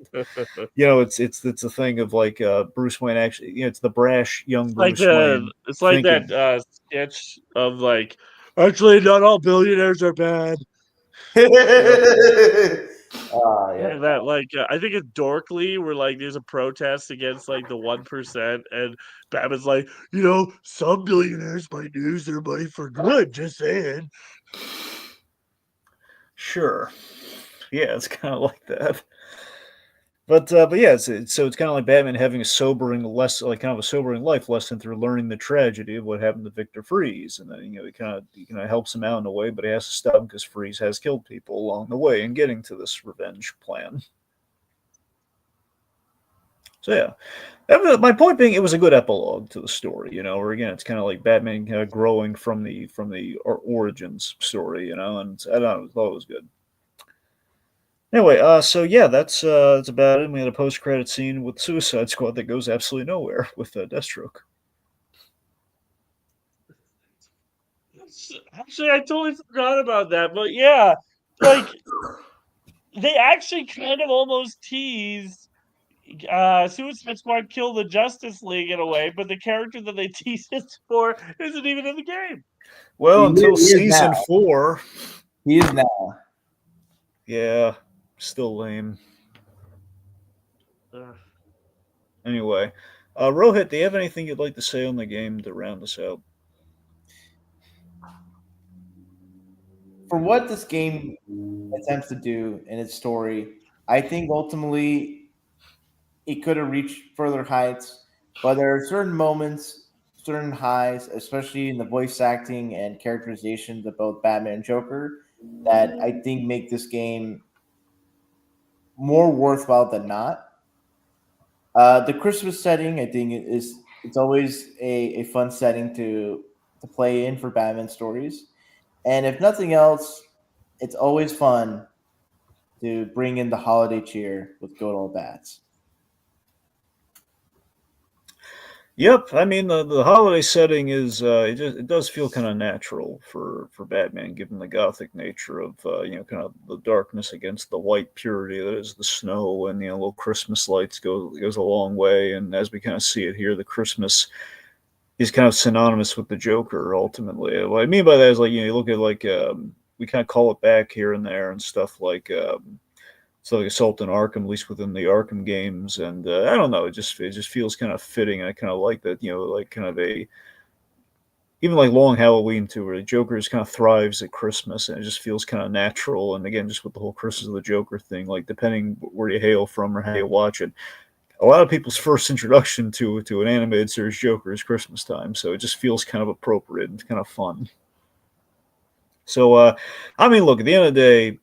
It's a thing of like Bruce Wayne actually. It's the brash young Bruce Wayne. It's like that sketch of like, actually, not all billionaires are bad. Yeah. That I think it's Dorkly where like there's a protest against like the 1%, and Batman's like, some billionaires might use their money for good. Just saying. Sure. Yeah, it's kind of like that. But yeah, so it's kind of like Batman having a sobering kind of a sobering life lesson through learning the tragedy of what happened to Victor Freeze, and then he kind of helps him out in a way, but he has to stop him because Freeze has killed people along the way in getting to this revenge plan. So yeah, my point being, it was a good epilogue to the story, where again it's kind of like Batman kind of growing from the origins story, and I don't know, I thought it was good. Anyway, so yeah, that's about it. We had a post-credit scene with Suicide Squad that goes absolutely nowhere with Deathstroke. Actually, I totally forgot about that. But yeah, like they actually kind of almost teased Suicide Squad kill the Justice League in a way, but the character that they teased it for isn't even in the game. Well, until He is now. season 4, He is now. yeah, still lame. Ugh. Anyway, Rohit, do you have anything you'd like to say on the game to round us out? For what this game attempts to do in its story, I think ultimately it could have reached further heights, but there are certain moments, certain highs, especially in the voice acting and characterizations of both Batman and Joker, that I think make this game more worthwhile than not. The Christmas setting, I think, is it's always a fun setting to play in for Batman stories, and if nothing else, it's always fun to bring in the holiday cheer with good old bats. Yep, I mean the holiday setting is it does feel kind of natural for Batman, given the gothic nature of kind of the darkness against the white purity that is the snow, and little Christmas lights goes a long way. And as we kind of see it here, the Christmas is kind of synonymous with the Joker ultimately. What I mean by that is like you look at like we kind of call it back here and there and stuff like. So like Assault on Arkham, at least within the Arkham games, and I don't know, it just feels kind of fitting. I kind of like that, like kind of a even like Long Halloween too, where the Joker just kind of thrives at Christmas, and it just feels kind of natural. And again, just with the whole Christmas of the Joker thing, like depending where you hail from or how you watch it, a lot of people's first introduction to an animated series Joker is Christmas time, so it just feels kind of appropriate and kind of fun. So, I mean, look, at the end of the day,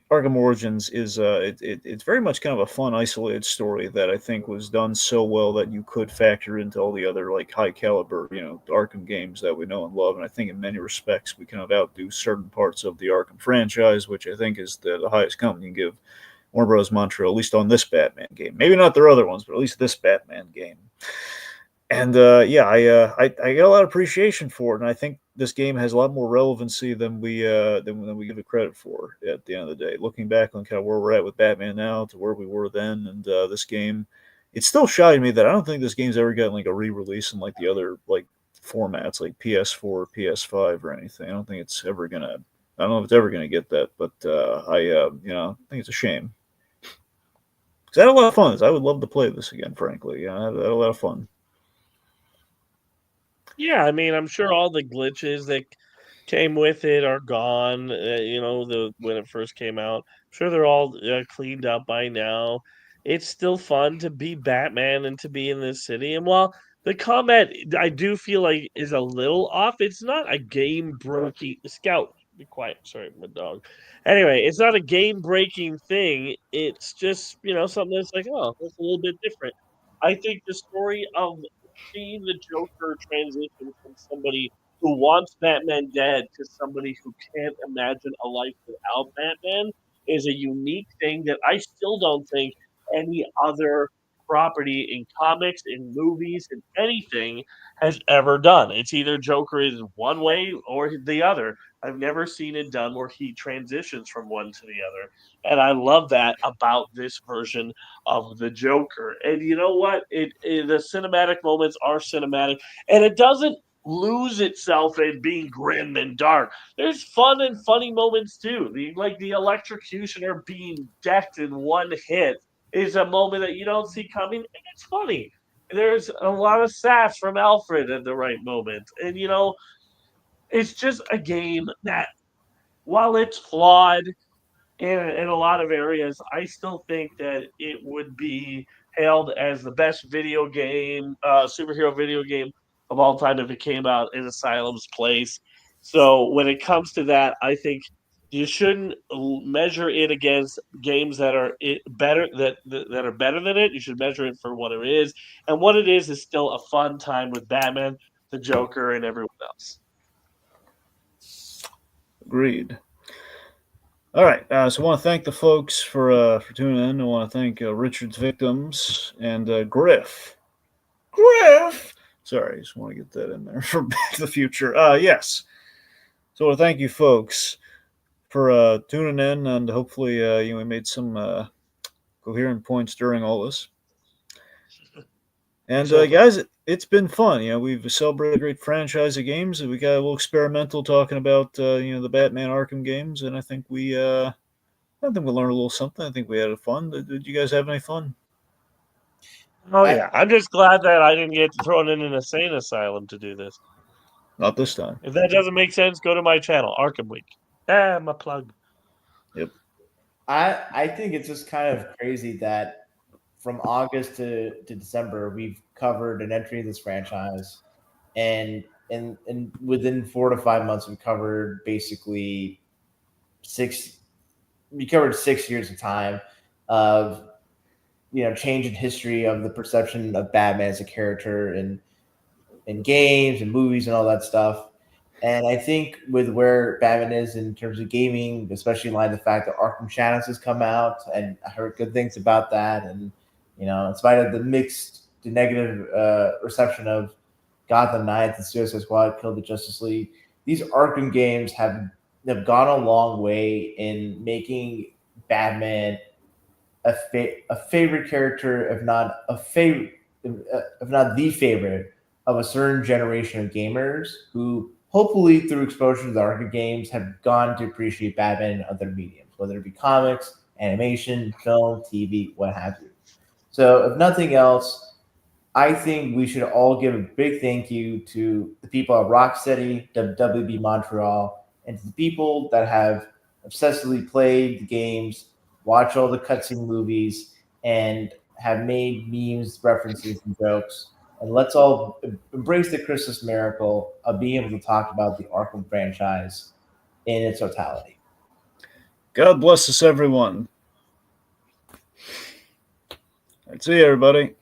Arkham Origins is it's very much kind of a fun isolated story that I think was done so well that you could factor into all the other like high caliber Arkham games that we know and love, and I think in many respects we kind of outdo certain parts of the Arkham franchise, which I think is the highest compliment you can give Warner Bros. Montreal, at least on this Batman game. Maybe not their other ones, but at least this Batman game. And yeah, I get a lot of appreciation for it, and I think this game has a lot more relevancy than we give it credit for. At the end of the day, looking back on kind of where we're at with Batman now to where we were then, and this game, it still shied me that I don't think this game's ever gotten like a re-release in like the other like formats like PS4, PS5, or anything. I don't think it's ever gonna. I don't know if it's ever gonna get that, but I think it's a shame because I had a lot of fun. I would love to play this again, frankly. Yeah, I had a lot of fun. Yeah, I mean, I'm sure all the glitches that came with it are gone. The when it first came out, I'm sure they're all cleaned up by now. It's still fun to be Batman and to be in this city. And while the combat, I do feel like is a little off. It's not a game breaking Scout. Be quiet. Sorry, my dog. Anyway, it's not a game breaking thing. It's just something that's like, oh, that's a little bit different. I think the story of seeing the Joker transition from somebody who wants Batman dead to somebody who can't imagine a life without Batman is a unique thing that I still don't think any other property in comics, in movies, in anything has ever done. It's either Joker is one way or the other. I've never seen it done where he transitions from one to the other. And I love that about this version of the Joker. And you know what? The cinematic moments are cinematic, and it doesn't lose itself in being grim and dark. There's fun and funny moments too. The electrocutioner being decked in one hit is a moment that you don't see coming, and it's funny. There's a lot of sass from Alfred at the right moment, and it's just a game that while it's flawed in a lot of areas, I still think that it would be hailed as the best video game, superhero video game of all time if it came out in Asylum's place. So when it comes to that, I think you shouldn't measure it against games that are better that are better than it. You should measure it for what it is, and what it is still a fun time with Batman, the Joker, and everyone else. Agreed. All right, so I want to thank the folks for tuning in. I want to thank Richard's victims and Griff. Griff. Sorry, I just want to get that in there for Back to the Future. Yes. So thank you, folks, for tuning in, and hopefully, we made some coherent points during all this. And guys, it's been fun. We've celebrated a great franchise of games. We got a little experimental talking about the Batman Arkham games, and I think we learned a little something. I think we had fun. Did you guys have any fun? Oh yeah, I'm just glad that I didn't get thrown in an insane asylum to do this. Not this time. If that doesn't make sense, go to my channel, Arkham Week. My plug. Yep. I think it's just kind of crazy that from August to December, we've covered an entry in this franchise, and within 4 to 5 months, we covered basically 6 years of time of change in history of the perception of Batman as a character in games and movies and all that stuff. And I think with where Batman is in terms of gaming, especially in light of the fact that Arkham Shadows has come out, and I heard good things about that, and in spite of the mixed to negative reception of Gotham Knights and Suicide Squad Killed the Justice League, these Arkham games have gone a long way in making Batman a favorite character, if not the favorite of a certain generation of gamers who, hopefully through exposure to the Arkham games, have gone to appreciate Batman in other mediums, whether it be comics, animation, film, TV, what have you. So if nothing else, I think we should all give a big thank you to the people at Rocksteady, WB Montreal, and to the people that have obsessively played the games, watched all the cutscene movies, and have made memes, references, and jokes. And let's all embrace the Christmas miracle of being able to talk about the Arkham franchise in its totality. God bless us, everyone. All right, see you, everybody.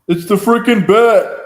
It's the freaking bet.